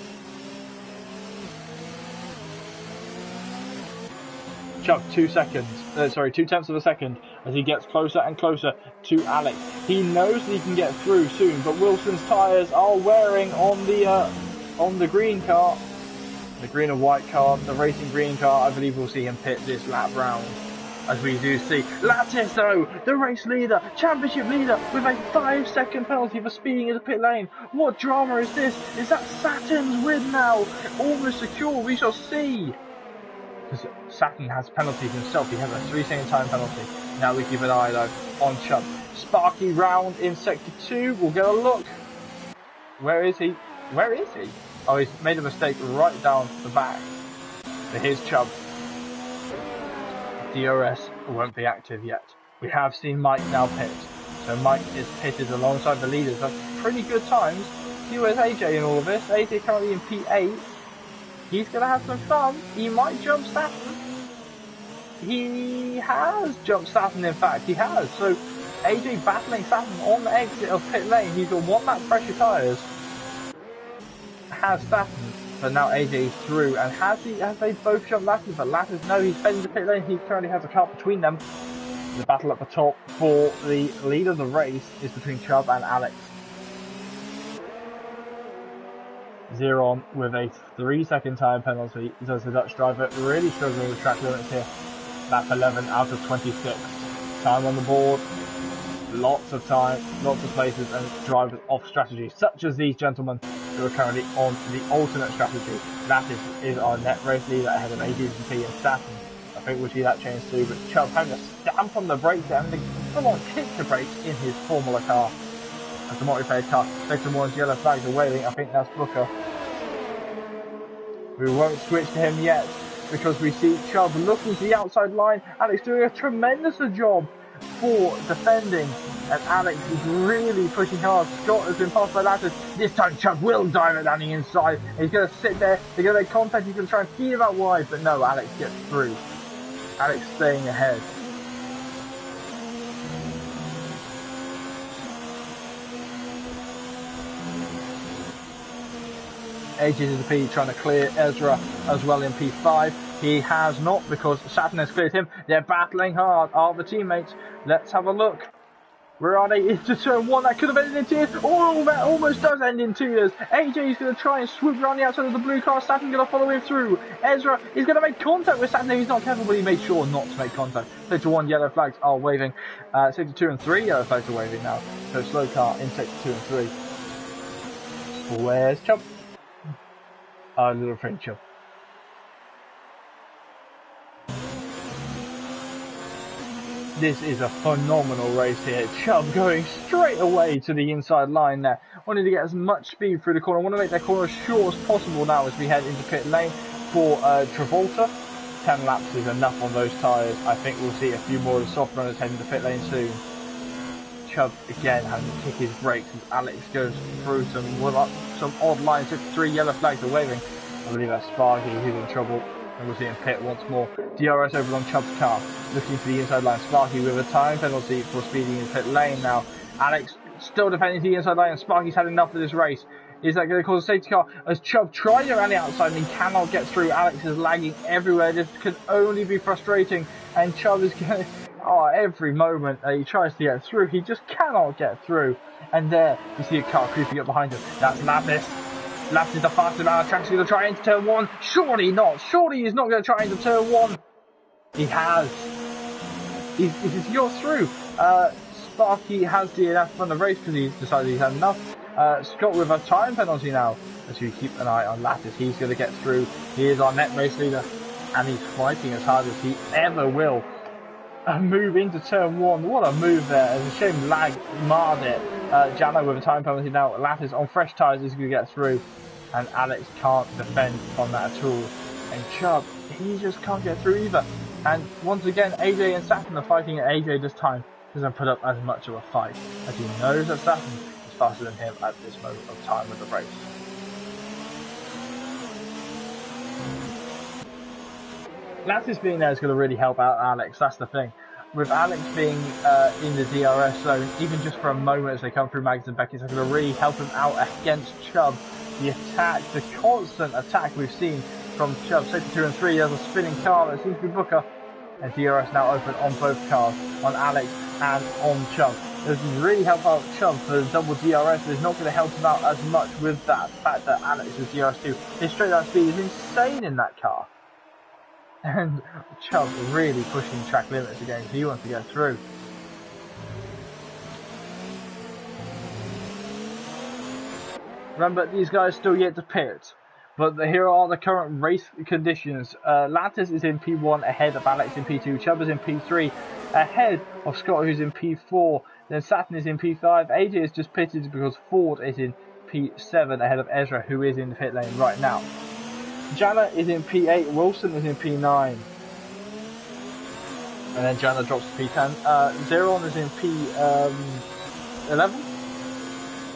Speaker 1: Chubb 2 tenths of a second as he gets closer and closer to Alex. He knows that he can get through soon, but Wilson's tyres are wearing on the green car, the green and white car, the racing green car. I believe we'll see him pit this lap round, as we do see Lattice though, the race leader, championship leader, with a 5-second penalty for speeding in the pit lane. What drama is this? Is that Saturn's win now? Almost secure, we shall see. because Saturn has penalties himself. He has a 3-second time penalty. Now we keep an eye though on Chubb. Sparky round in sector 2. We'll get a look. Where is he? Where is he? Oh, he's made a mistake right down the back. But here's Chubb. DRS won't be active yet. We have seen Mike now pit. So Mike is pitted alongside the leaders. That's pretty good times. See where's AJ in all of this. AJ currently in P8. He's going to have some fun. He might jump Saturn. He has jumped Saturn, in fact. He has. So AJ battling Saturn on the exit of pit lane. He's got 1 lap pressure tyres. Has Saturn. But now AJ is through. And have they both jumped Lattis? But Lattis, no, he's fed into pit lane. He currently has a car between them. The battle at the top for the lead of the race is between Chubb and Alex. 0 on with a 3-second time penalty. So the Dutch driver really struggling with track limits here. Lap 11 out of 26. Time on the board. Lots of time, lots of places, and drivers off strategy, such as these gentlemen who are currently on the alternate strategy. That is our net race leader ahead of ADP and Saturn. I think we'll see that change too, but Chubb having to stamp on the brakes there, and full on kick the brakes in his Formula car. As the modified car, sector 1's yellow flags are waving. I think that's Booker. We won't switch to him yet, because we see Chubb looking to the outside line. Alex doing a tremendous job for defending, and Alex is really pushing hard. Scott has been passed by Lattis. This time Chubb will dive it down the inside. He's going to sit there, they're going to make contact, he's going to try and feed him out wide, but no, Alex gets through. Alex staying ahead. AJ is the P trying to clear Ezra as well in P5. He has not, because Saturn has cleared him. They're battling hard, are the teammates. Let's have a look. Where are they? Into turn 1. That could have ended in tears. Oh, that almost does end in tears. AJ is going to try and swoop around the outside of the blue car. Saturn going to follow him through. Ezra is going to make contact with Saturn. He's not careful, but he made sure not to make contact. Sector 1 yellow flags are waving. Sector 2 and 3 yellow flags are waving now. So slow car in sector 2 and 3. Where's Chubb? Our little friend Chubb. This is a phenomenal race here. Chubb going straight away to the inside line there. Wanting to get as much speed through the corner. Want to make that corner as short as possible now as we head into pit lane for Travolta. 10 laps is enough on those tyres. I think we'll see a few more of the soft runners heading to pit lane soon. Chubb again having to kick his brakes as Alex goes through some odd lines. 3 yellow flags are waving. I believe that's Sparky who's in trouble. And we'll see him pit once more. DRS over on Chubb's car. Looking for the inside line. Sparky with a time penalty for speeding in pit lane now. Alex still defending the inside line, and Sparky's had enough of this race. Is that going to cause a safety car? As Chubb tries around the outside and he cannot get through. Alex is lagging everywhere. This can only be frustrating. And Chubb is going to... every moment that he tries to get through, he just cannot get through. And there, you see a car creeping up behind him. That's Lattis. Lattis is the fastest man on the track. He's going to try into turn 1. Surely not. Surely he's not going to try into turn 1. He has. He's got through. Sparky has DNF from the race because he's decided he's had enough. Scott with a time penalty now. As we keep an eye on Lattis. He's going to get through. He is our net race leader. And he's fighting as hard as he ever will. A move into turn 1. What a move there. It's a shame lag marred it. Jano with a time penalty now. Lattis on fresh tyres is going to get through. And Alex can't defend from that at all. And Chubb, he just can't get through either. And once again, AJ and Saturn are fighting, and AJ this time doesn't put up as much of a fight, as he knows that Saturn is faster than him at this moment of time of the race. Lattis being there is going to really help out Alex, that's the thing. With Alex being in the DRS zone, even just for a moment as they come through Mags and Beckett's, it's going to really help him out against Chubb. The attack, the constant attack we've seen from Chubb. Sector 2 and 3, there's a spinning car that seems to be Booker. And DRS now open on both cars, on Alex and on Chubb. This will really help out Chubb for the double DRS, but it's not going to help him out as much with that fact that Alex is DRS2. His straight line speed is insane in that car. And Chubb really pushing track limits again, so he wants to get through. Remember, these guys still yet to pit. But here are the current race conditions. Lattis is in P1 ahead of Alex in P2. Chubb is in P3 ahead of Scott, who's in P4. Then Saturn is in P5. AJ is just pitted because Ford is in P7 ahead of Ezra, who is in the pit lane right now. Jana is in P8. Wilson is in P9. And then Jana drops to P10. Zeron is in P11.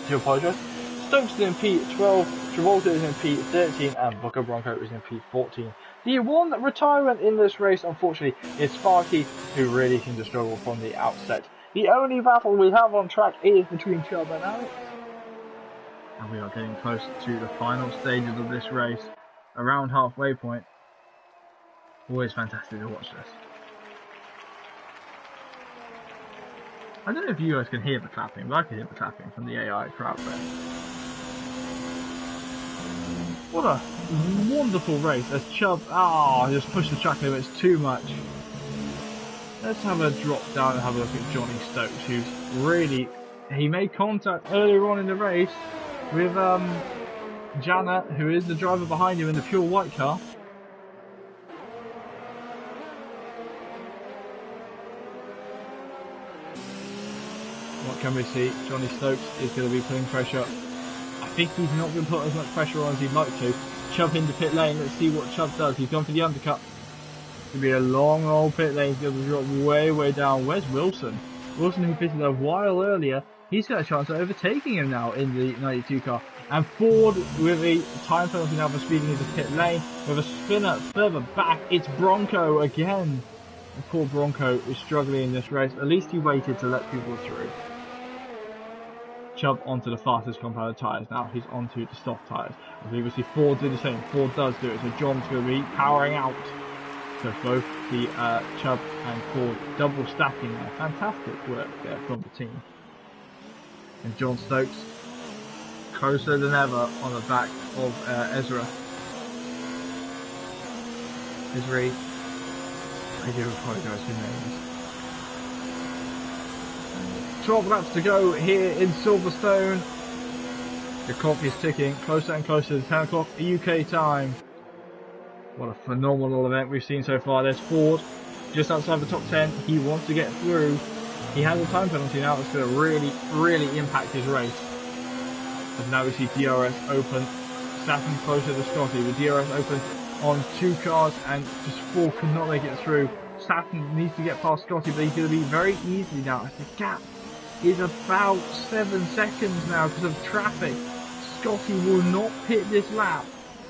Speaker 1: Do apologise. Stokes is in P12. Travolta is in P13. And Booker Bronco is in P14. The one retirement in this race, unfortunately, is Sparky, who really seemed to struggle from the outset. The only battle we have on track is between Chubb and Alex. And we are getting close to the final stages of this race. Around halfway point. Always fantastic to watch this. I don't know if you guys can hear the clapping, but I can hear the clapping from the AI crowd there. What a wonderful race as Chubb, just pushed the track limits too much. Let's have a drop down and have a look at Johnny Stokes, who's really, he made contact earlier on in the race with Jana, who is the driver behind him in the pure white car. What can we see? Johnny Stokes is going to be putting pressure. I think he's not going to put as much pressure on as he'd like to. Chubb into pit lane. Let's see what Chubb does. He's gone for the undercut. It's going to be a long old pit lane. He's going to drop way down. Where's Wilson? Wilson, who pitted a while earlier, he's got a chance of overtaking him now in the 92 car. And Ford with a time penalty now for speeding into pit lane. With a spinner further back, it's Bronco again. And poor Bronco is struggling in this race. At least he waited to let people through. Chubb onto the fastest compounded tyres. Now he's onto the soft tyres. I believe we see Ford do the same. Ford does do it. So John's going to be powering out. So both the Chubb and Ford double stacking there. Fantastic work there from the team. And John Stokes closer than ever on the back of Ezra. Ezra, I do apologise for names. 12 laps to go here in Silverstone. The clock is ticking closer and closer to 10 o'clock UK time. What a phenomenal event we've seen so far. There's Ford just outside the top 10. He wants to get through. He has a time penalty now that's going to really impact his race. And now we see DRS open. Saturn closer to Scotty with DRS open on 2 cars and just Ford could not make it through. Saturn needs to get past Scotty, but he's going to be very easily now. The gap is about 7 seconds now because of traffic. Scotty will not pit this lap.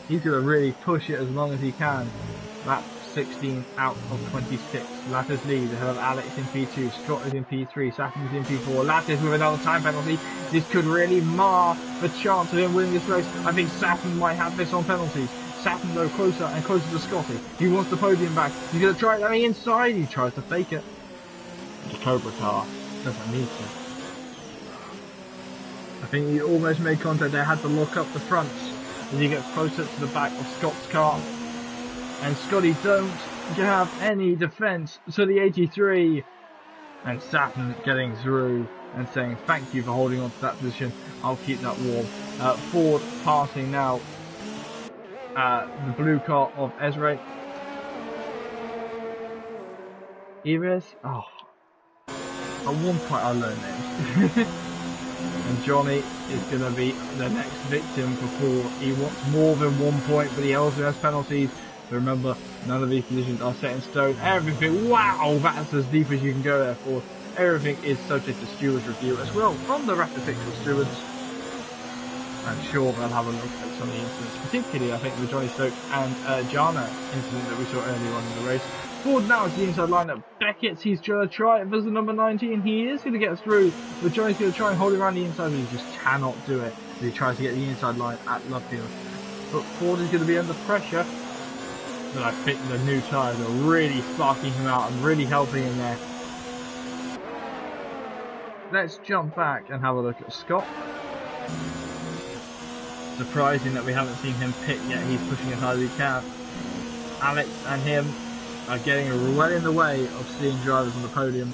Speaker 1: He's going to really push it as long as he can. Lap 16 out of 26. Lattis lead ahead of Alex in P2. Scott is in P3. Saturn is in P4. Lattis with another time penalty. This could really mar the chance of him winning this race. I think Saturn might have this on penalties. Saturn though closer and closer to Scotty. He wants the podium back. He's going to try it on the inside. He tries to fake it. The Cobra car doesn't need to. I think he almost made contact there. Had to lock up the fronts as he gets closer to the back of Scott's car. And Scotty don't have any defence to the 83. And Saturn getting through and saying thank you for holding on to that position. I'll keep that warm. Ford passing now the blue car of Ezra. Ives. Oh, at one point I learned names. And Johnny is going to be the next victim for Ford. He wants more than 1 point, but he also has penalties. So remember, none of these conditions are set in stone. Everything, wow, that's as deep as you can go there, Ford. Everything is subject to stewards review as well from the Rapid Pixel stewards. I'm sure they'll have a look at some of the incidents, particularly I think the Johnny Stokes and Jana incident that we saw earlier on in the race. Ford now is the inside lineup. Beckett's, he's going to try it as the number 19. He is going to get through, but Johnny's going to try and hold it around the inside, but he just cannot do it. He tries to get the inside line at Lovefield. But Ford is going to be under pressure. But I think the new tyres are really sparking him out and really helping him there. Let's jump back and have a look at Scott. Surprising that we haven't seen him pit yet. He's pushing as hard as he can. Alex and him are getting well in the way of seeing drivers on the podium.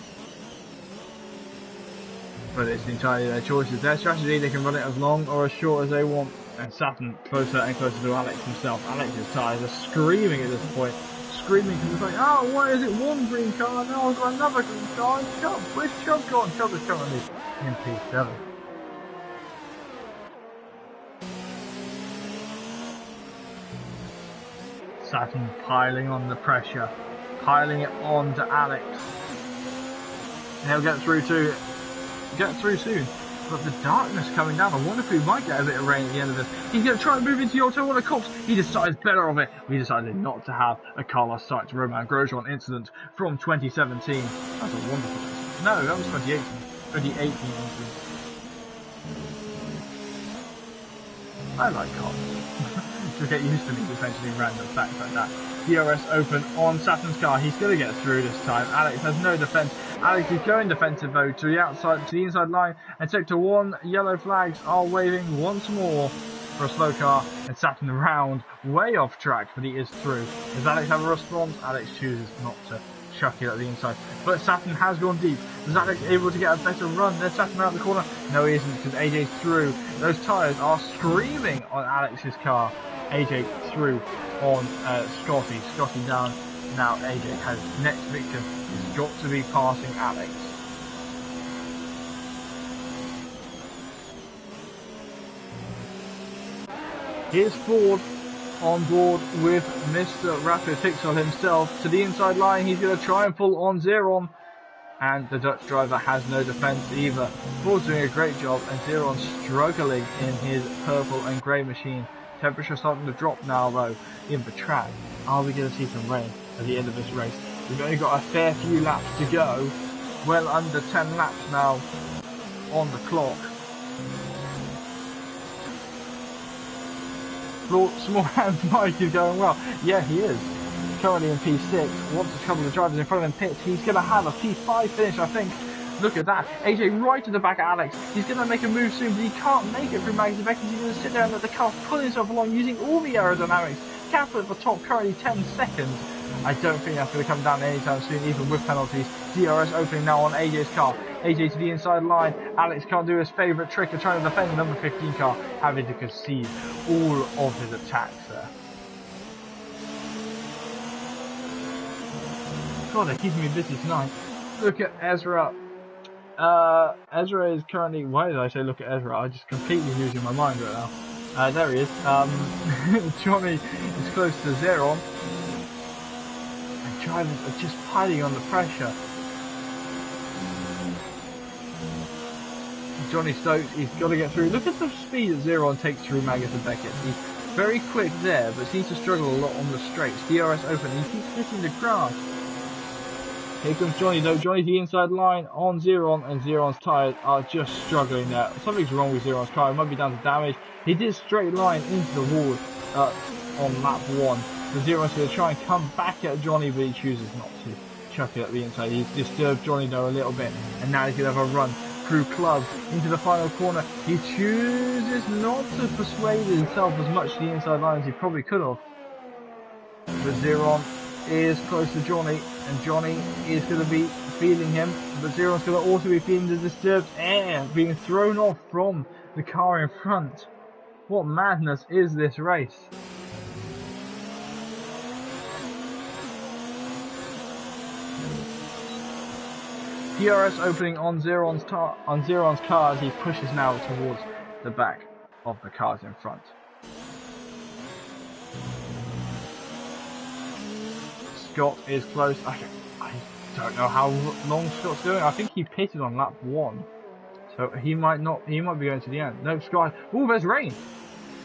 Speaker 1: But it's entirely their choices. Their strategy, they can run it as long or as short as they want. And Saturn closer and closer to Alex himself. Alex's tyres are screaming at this point. Screaming because it's like, oh, why is it one green car? No, I've got another green car. Chubb, where's Chubb gone? Chubb is currently in P7. Saturn piling on the pressure, piling it on to Alex. And he'll get through soon. But the darkness coming down, I wonder if we might get a bit of rain at the end of this. He's going to try and move into the auto on a cops. He decides better of it. We decided not to have a Carlos Sainz Romain Grosjean incident from 2017. That's a wonderful incident. No, that was 2018. 2018 incident. I like Carlos. Just get used to me defending random facts like that. DRS open on Saturn's car. He's going to get through this time. Alex has no defense. Alex is going defensive though to the inside line, and sector 1 yellow flags are waving once more for a slow car, and Saturn around way off track, but he is through. Does Alex have a response? Alex chooses not to chuck it at the inside, but Saturn has gone deep. Is Alex able to get a better run? There's Saturn out the corner. No, he isn't, because AJ's through. Those tyres are screaming on Alex's car. AJ through on Scotty. Scotty down. Now AJ has next victim. He's got to be passing Alex. Here's Ford on board with Mr. Rapid Pixel himself to the inside line. He's going to try and pull on Zeron, and the Dutch driver has no defense either. Ford's doing a great job, and Zeron's struggling in his purple and grey machine. Temperature starting to drop now though in the track. Are we going to see some rain at the end of this race? We've only got a fair few laps to go. Well under 10 laps now on the clock. Small Hands Mike is going well. Yeah, he is. Currently in P6. Wants a couple of drivers in front of him pits. He's going to have a P5 finish, I think. Look at that. AJ right to the back of Alex. He's going to make a move soon, but he can't make it through Magazine Beckett. He's going to sit there and let the car pull himself along using all the aerodynamics. Cap at the top, currently 10 seconds. I don't think that's going to come down anytime soon, even with penalties. DRS opening now on AJ's car. AJ to the inside line. Alex can't do his favourite trick of trying to defend the number 15 car, having to concede all of his attacks there. God, they're keeping me busy tonight. Look at Ezra. Ezra is currently, why did I say look at Ezra? I'm just completely losing my mind right now. There he is. Johnny is close to Zeron. And drivers are just piling on the pressure. Johnny Stokes, he's got to get through. Look at the speed that Zeron takes through Magus and Beckett. He's very quick there, but seems to struggle a lot on the straights. DRS open, he keeps hitting the grass. Here comes Johnny though. Johnny's the inside line on Zeron, and Zeron's tyres are just struggling there. Something's wrong with Zeron's car. It might be down to damage. He did straight line into the wall on lap 1. So Zeron's going to try and come back at Johnny, but he chooses not to chuck it at the inside. He's disturbed Johnny though a little bit, and now he's going to have a run through clubs into the final corner. He chooses not to persuade himself as much to the inside line as he probably could have. But Zeron is close to Johnny, and Johnny is going to be feeling him, but Zeron's going to also be feeling the disturbed air being thrown off from the car in front. What madness is this race? DRS opening on Zeron's car as he pushes now towards the back of the cars in front. Scott is close. I don't know how long Scott's doing. I think he pitted on lap 1, so he might be going to the end. No, Scott. Oh, there's rain.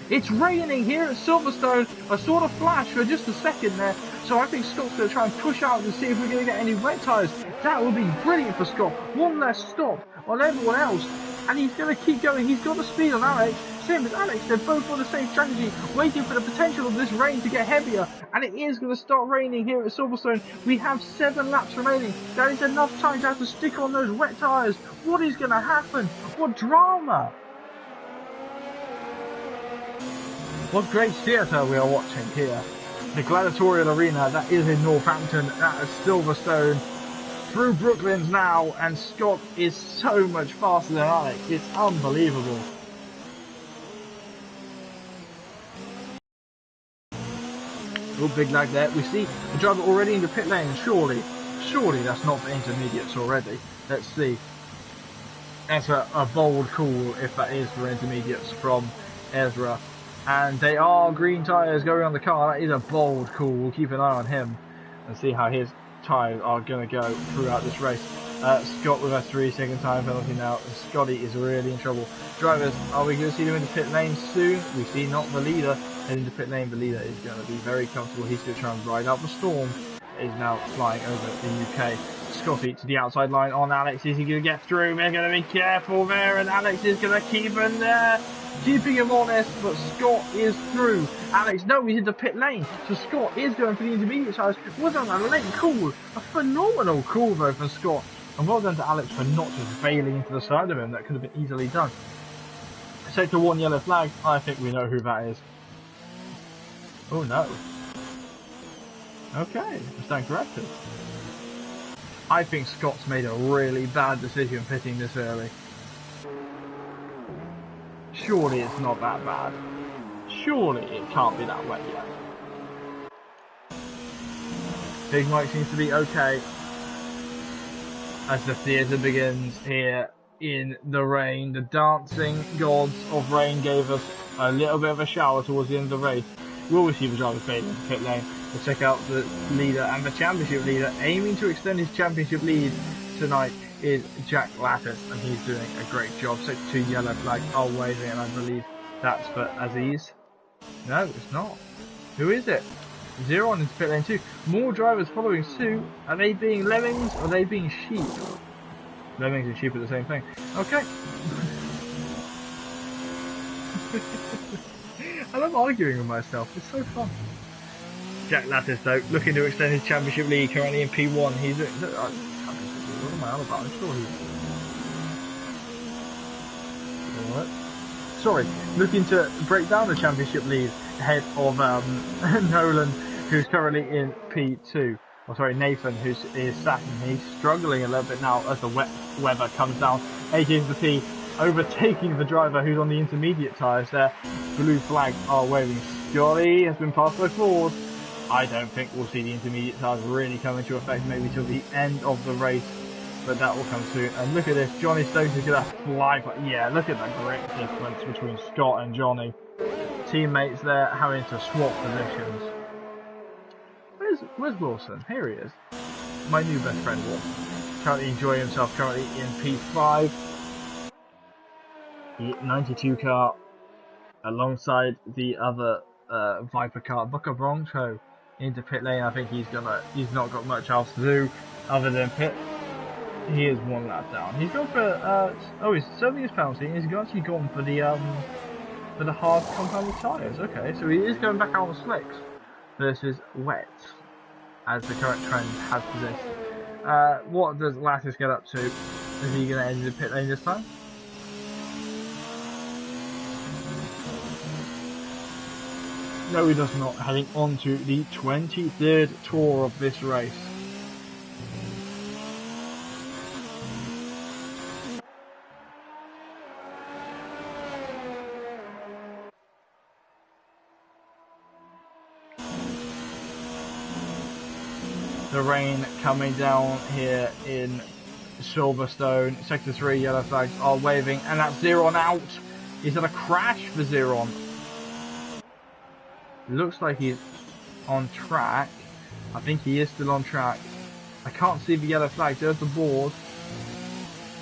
Speaker 1: It's raining here at Silverstone. I saw the flash for just a second there, so I think Scott's going to try and push out to see if we're going to get any wet tyres. That would be brilliant for Scott. One less stop on everyone else, and he's going to keep going. He's got the speed on Alex. Same as Alex, they're both on the same strategy, waiting for the potential of this rain to get heavier, and it is going to start raining here at Silverstone. We have 7 laps remaining. That is enough time to have to stick on those wet tyres. What is going to happen? What drama? What great theatre we are watching here. The Gladiatorial Arena, that is in Northampton, that is Silverstone. Through Brooklands now, and Scott is so much faster than Alex. It's unbelievable. Oh, big lag there. We see the driver already in the pit lane. Surely that's not for intermediates already. Let's see. That's a bold call if that is for intermediates from Ezra. And they are green tyres going on the car. That is a bold call. We'll keep an eye on him and see how his tyres are going to go throughout this race. Scott with a 3-second time penalty now. Scotty is really in trouble. Drivers, are we going to see them in the pit lane soon? We see not the leader heading to pit lane. The leader is going to be very comfortable. He's going to try and ride out the storm. Is now flying over the UK. Scotty to the outside line on Alex. Is he going to get through? They're going to be careful there, and Alex is going to keep him there, keeping him honest, but Scott is through. Alex, no, he's in the pit lane, so Scott is going for the intermediate size. Wasn't a late call? A phenomenal call though from Scott, and well done to Alex for not just bailing into the side of him. That could have been easily done. Sector 1 yellow flag. I think we know who that is. Oh no. Okay, I stand corrected. I think Scott's made a really bad decision pitting this early. Surely it's not that bad. Surely it can't be that wet yet. Big Mike seems to be okay as the theatre begins here in the rain. The dancing gods of rain gave us a little bit of a shower towards the end of the race. Will we see the driver's fade in the pit lane? We'll check out the leader, and the championship leader aiming to extend his championship lead tonight is Jack Lattis, and he's doing a great job. Sector 2 yellow flag are waving, and I believe that's for Aziz. No, it's not. Who is it? Zero on into pit lane 2. More drivers following suit. Are they being lemmings or are they being sheep? Lemmings and sheep are the same thing. Okay. I love arguing with myself. It's so fun. Jack Lattis, though, looking to extend his championship lead, currently in P1. He's doing. What am I on about? I'm sure he's. Alright. Sorry, looking to break down the championship lead ahead of Nolan, who's currently in P2. Oh, sorry, Nathan, who is second. He's struggling a little bit now as the wet weather comes down. AJ the P overtaking the driver who's on the intermediate tyres there. Blue flags are waving. Scotty has been passed by Ford. I don't think we'll see the intermediate tyres really come into effect maybe till the end of the race, but that will come soon. And look at this, Johnny Stokes is going to fly. Yeah, look at the great difference between Scott and Johnny. Teammates there having to swap positions. Where's Wilson? Here he is. My new best friend Wilson. Currently enjoying himself, currently in P5. The 92 car alongside the other Viper car, Booker Bronco into pit lane. I think he's not got much else to do other than pit. He is one lap down. He's gone for he's serving his penalty. He's actually gone for the hard compounded tyres. Okay, so he is going back out on slicks versus wet, as the current trend has for this. What does Lattis get up to? Is he going to end the pit lane this time? No, he does not. Heading on to the 23rd tour of this race. The rain coming down here in Silverstone. Sector 3 yellow flags are waving, and that's Zeron out. Is that a crash for Zeron? Looks like he's on track. I think he is still on track. I can't see the yellow flag. There's the board.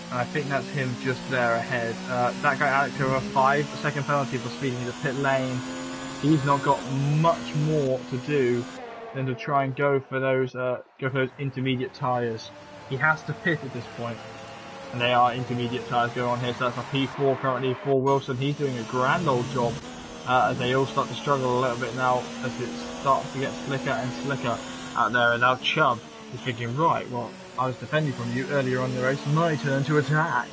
Speaker 1: And I think that's him just there ahead. That guy Alex over a 5-second penalty for speeding the pit lane. He's not got much more to do than to try and go for those intermediate tyres. He has to pit at this point. And they are intermediate tyres going on here. So that's a P4 currently for Wilson. He's doing a grand old job. As they all start to struggle a little bit now as it starts to get slicker and slicker out there. And now Chubb is thinking, right, well, I was defending from you earlier on in the race, my turn to attack.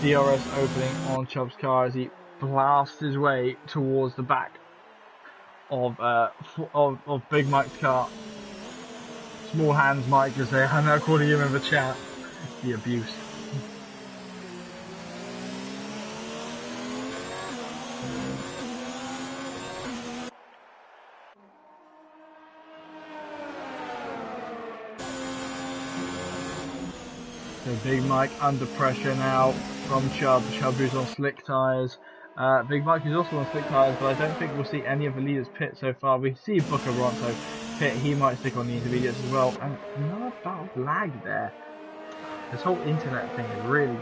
Speaker 1: DRS opening on Chubb's car as he blasts his way towards the back of Big Mike's car. Small hands, Mike, as they are now calling him in the chat. The abuse. So Big Mike under pressure now from Chubb. Chubb who's on slick tyres. Big Mike is also on slick tyres, but I don't think we'll see any of the leaders pit so far. We see Booker Ronto pit. He might stick on the intermediates as well. And another bout of lag there. This whole internet thing is really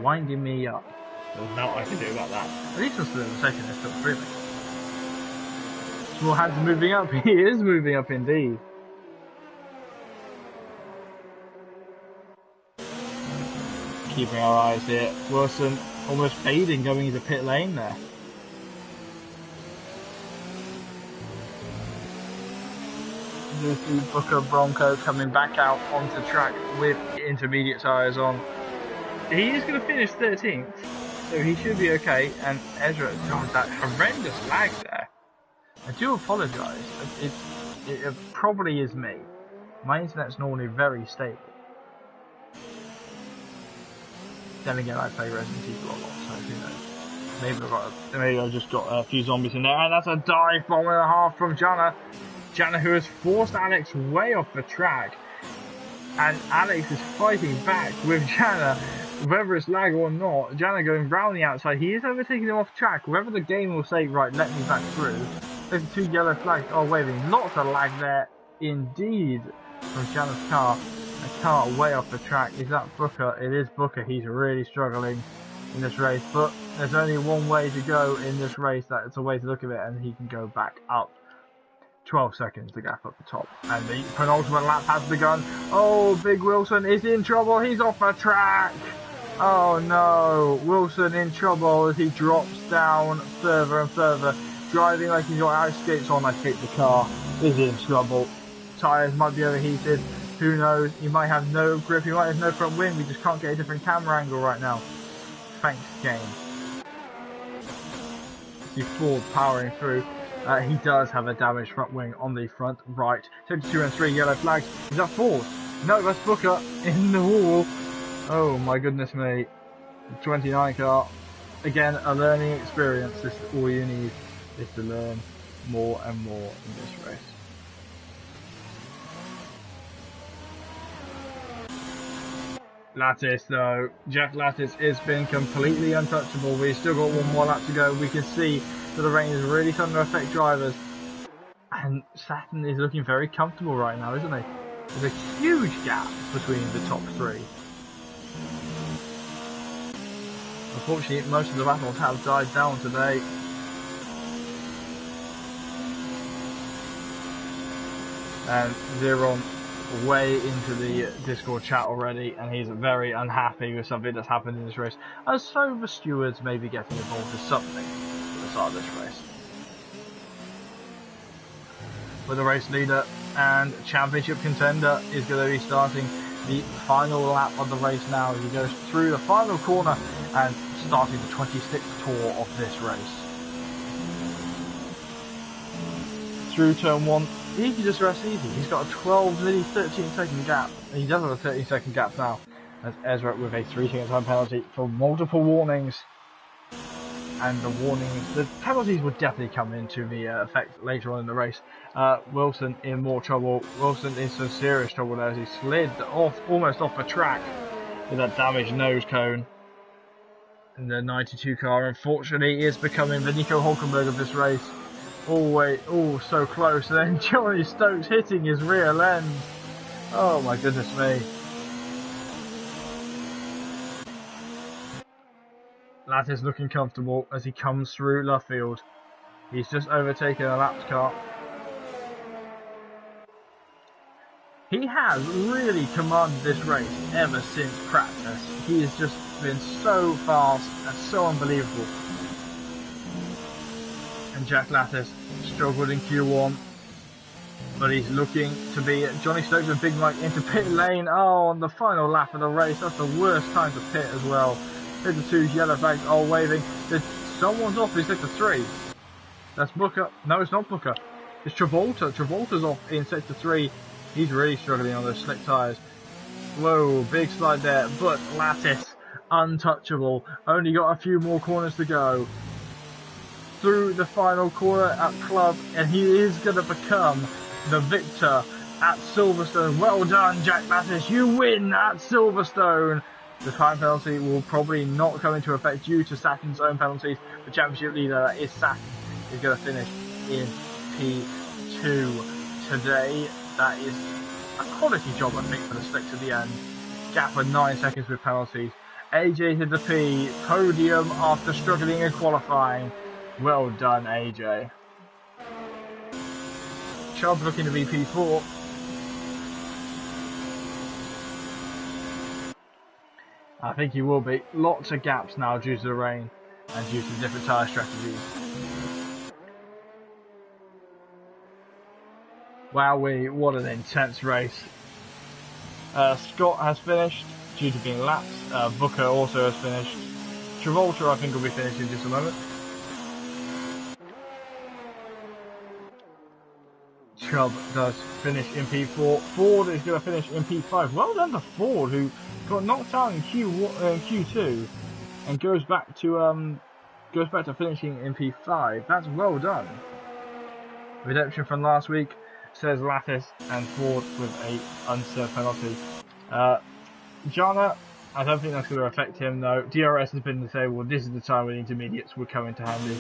Speaker 1: winding me up. There's nothing I can do about that. At least I'm still in the second, it's still really. Small hands moving up. He is moving up indeed. Keeping our eyes here. Wilson almost fading going into pit lane there. There's the Booker Bronco coming back out onto track with intermediate tyres on. He is going to finish 13th, so he should be okay. And Ezra has that horrendous lag there. I do apologise. It probably is me. My internet's normally very stable. Then again, I play Resident Evil a lot, so who knows? Maybe I've just got a few zombies in there. And that's a dive bomb and a half from Jana. Jana, who has forced Alex way off the track. And Alex is fighting back with Jana, whether it's lag or not. Jana going round the outside. He is overtaking him off track. Whether the game will say, right, let me back through. There's two yellow flags are waving. Lots of lag there indeed from Jana's car. A car way off the track. Is that Booker? It is Booker. He's really struggling in this race, but there's only one way to go in this race. That's a way to look at it, and he can go back up. 12 seconds to gap up the top, and the penultimate lap has begun. Oh, Big Wilson is in trouble. He's off the track. Oh no, Wilson in trouble as he drops down further and further, driving like he's got ice skates on. I think the car is in trouble. Tyres might be overheated. Who knows? He might have no grip. He might have no front wing. We just can't get a different camera angle right now. Thanks, game. See Ford powering through. He does have a damaged front wing on the front right. 72 and 3 yellow flags. Is that Ford? No, that's Booker in the wall. Oh my goodness me. The 29 car. Again, a learning experience. This is all you need is to learn more and more in this race. Lattice though, Jack Lattice has been completely untouchable. We've still got one more lap to go. We can see that the rain is really starting to affect drivers. And Saturn is looking very comfortable right now, isn't he? There's a huge gap between the top three. Unfortunately, most of the battles have died down today. And Zeron way into the Discord chat already, and he's very unhappy with something that's happened in this race, and so the stewards may be getting involved in something at the start of this race. With the race leader and championship contender is going to be starting the final lap of the race now as he goes through the final corner and starting the 26th tour of this race. Through turn 1, he can just rest easy. He's got a 12, nearly 13 second gap. He does have a 13 second gap now. As Ezra with a 3-second time penalty for multiple warnings. And the penalties would definitely come into the effect later on in the race. Wilson in more trouble. Wilson in some serious trouble there as he slid off, almost off the track with that damaged nose cone. And the 92 car, unfortunately, is becoming the Nico Hulkenberg of this race. Oh, so close. And then Johnny Stokes hitting his rear lens. Oh my goodness me. Lattice looking comfortable as he comes through Luffield. He's just overtaken a lapped car. He has really commanded this race ever since practice. He has just been so fast and so unbelievable. And Jack Lattice struggled in Q1, but he's looking to be Johnny Stokes and Big Mike into pit lane. Oh, on the final lap of the race, that's the worst time to pit as well. Sector 2's yellow flags are waving. Someone's off in sector 3. That's Booker. No, it's not Booker. It's Travolta. Travolta's off in sector 3. He's really struggling on those slick tyres. Whoa, big slide there, but Lattice untouchable. Only got a few more corners to go. Through the final corner at Club, and he is going to become the victor at Silverstone. Well done, Jack Lattice. You win at Silverstone. The time penalty will probably not come into effect due to Saturn's own penalties. The championship leader, that is Saturn, is going to finish in P2 today. That is a quality job, I think, for the slicks at the end. Gap of 9 seconds with penalties. AJ hit the P, podium after struggling in qualifying. Well done, AJ. Chubb looking to be P4. I think he will be. Lots of gaps now due to the rain and due to the different tyre strategies. Wowee, what an intense race. Scott has finished due to being lapped. Booker also has finished. Travolta, I think, will be finished in just a moment. Chubb does finish in P4. Ford is going to finish in P5. Well done to Ford, who got knocked out in Q2 and goes back to finishing in P5. That's well done. Redemption from last week, says Lattice, and Ford with a unserved penalty. Jana, I don't think that's going to affect him though. DRS has been to say, well, this is the time when intermediates will come into handy,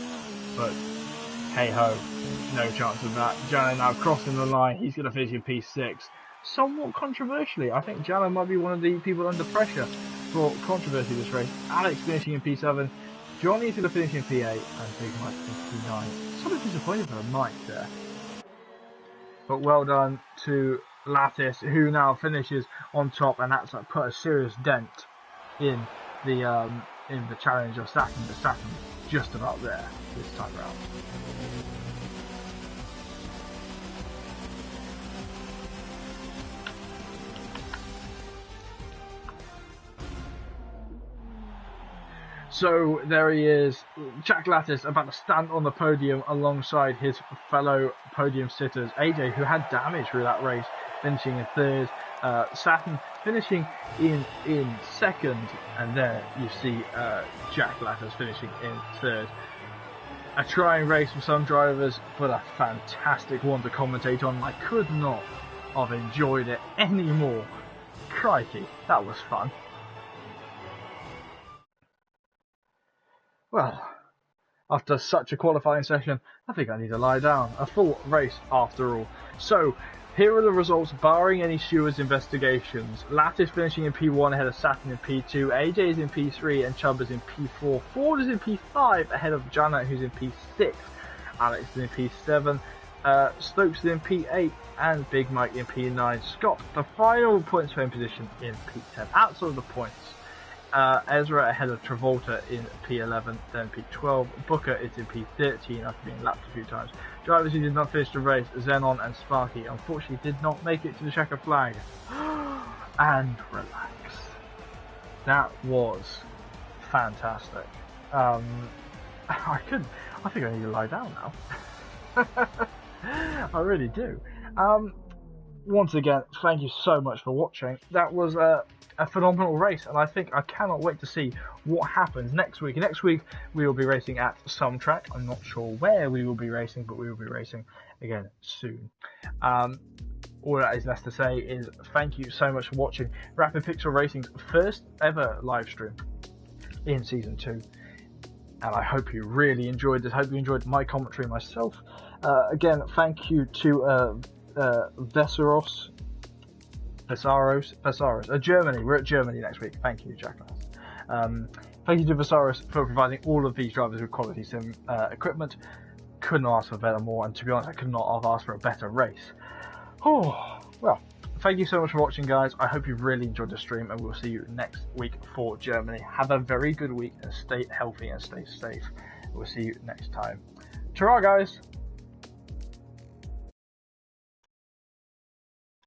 Speaker 1: but hey ho, no chance of that. Jana now crossing the line. He's going to finish in P6. Somewhat controversially, I think Jana might be one of the people under pressure for controversy this race. Alex finishing in P7. Johnny's going to finish in P8, and Big Mike in P9. Sort of disappointed for Mike there. But well done to Lattice, who now finishes on top, and that's put a serious dent in the challenge of Saturn. The Saturn just about there this time around. So there he is, Jack Lattice, about to stand on the podium alongside his fellow podium sitters. AJ, who had damage through that race, finishing in third. Saturn finishing in second, and there you see Jack Lattice finishing in third. A trying race for some drivers, but a fantastic one to commentate on. I could not have enjoyed it any more. Crikey, that was fun. Well, after such a qualifying session, I think I need to lie down. A full race after all. So, here are the results barring any stewards' investigations. Lattice finishing in P1 ahead of Saturn in P2, AJ is in P3 and Chubb is in P4, Ford is in P5 ahead of Jana, who's in P6, Alex is in P7, Stokes is in P8 and Big Mike in P9. Scott, the final points fame position in P10. Outside of the points, Ezra ahead of Travolta in P11, then P12. Booker is in P13 after being lapped a few times. Drivers who did not finish the race, Xenon and Sparky, unfortunately did not make it to the checker flag. And relax. That was fantastic. I think I need to lie down now. I really do. Once again, thank you so much for watching. That was a phenomenal race, and I think I cannot wait to see what happens next week. Next week we will be racing at some track. I'm not sure where we will be racing, but we will be racing again soon. All that is left to say is thank you so much for watching Rapid Pixel Racing's first ever live stream in season 2, and I hope you really enjoyed this. I hope you enjoyed my commentary myself. Again, thank you to Vesaros, Germany. We're at Germany next week. Thank you, Jack. Thank you to Vesaros for providing all of these drivers with quality sim equipment. Could not ask for better more, and to be honest, I could not have asked for a better race. Oh, well, thank you so much for watching, guys. I hope you've really enjoyed the stream, and we'll see you next week for Germany. Have a very good week, and stay healthy and stay safe. We'll see you next time. Ta-ra, guys!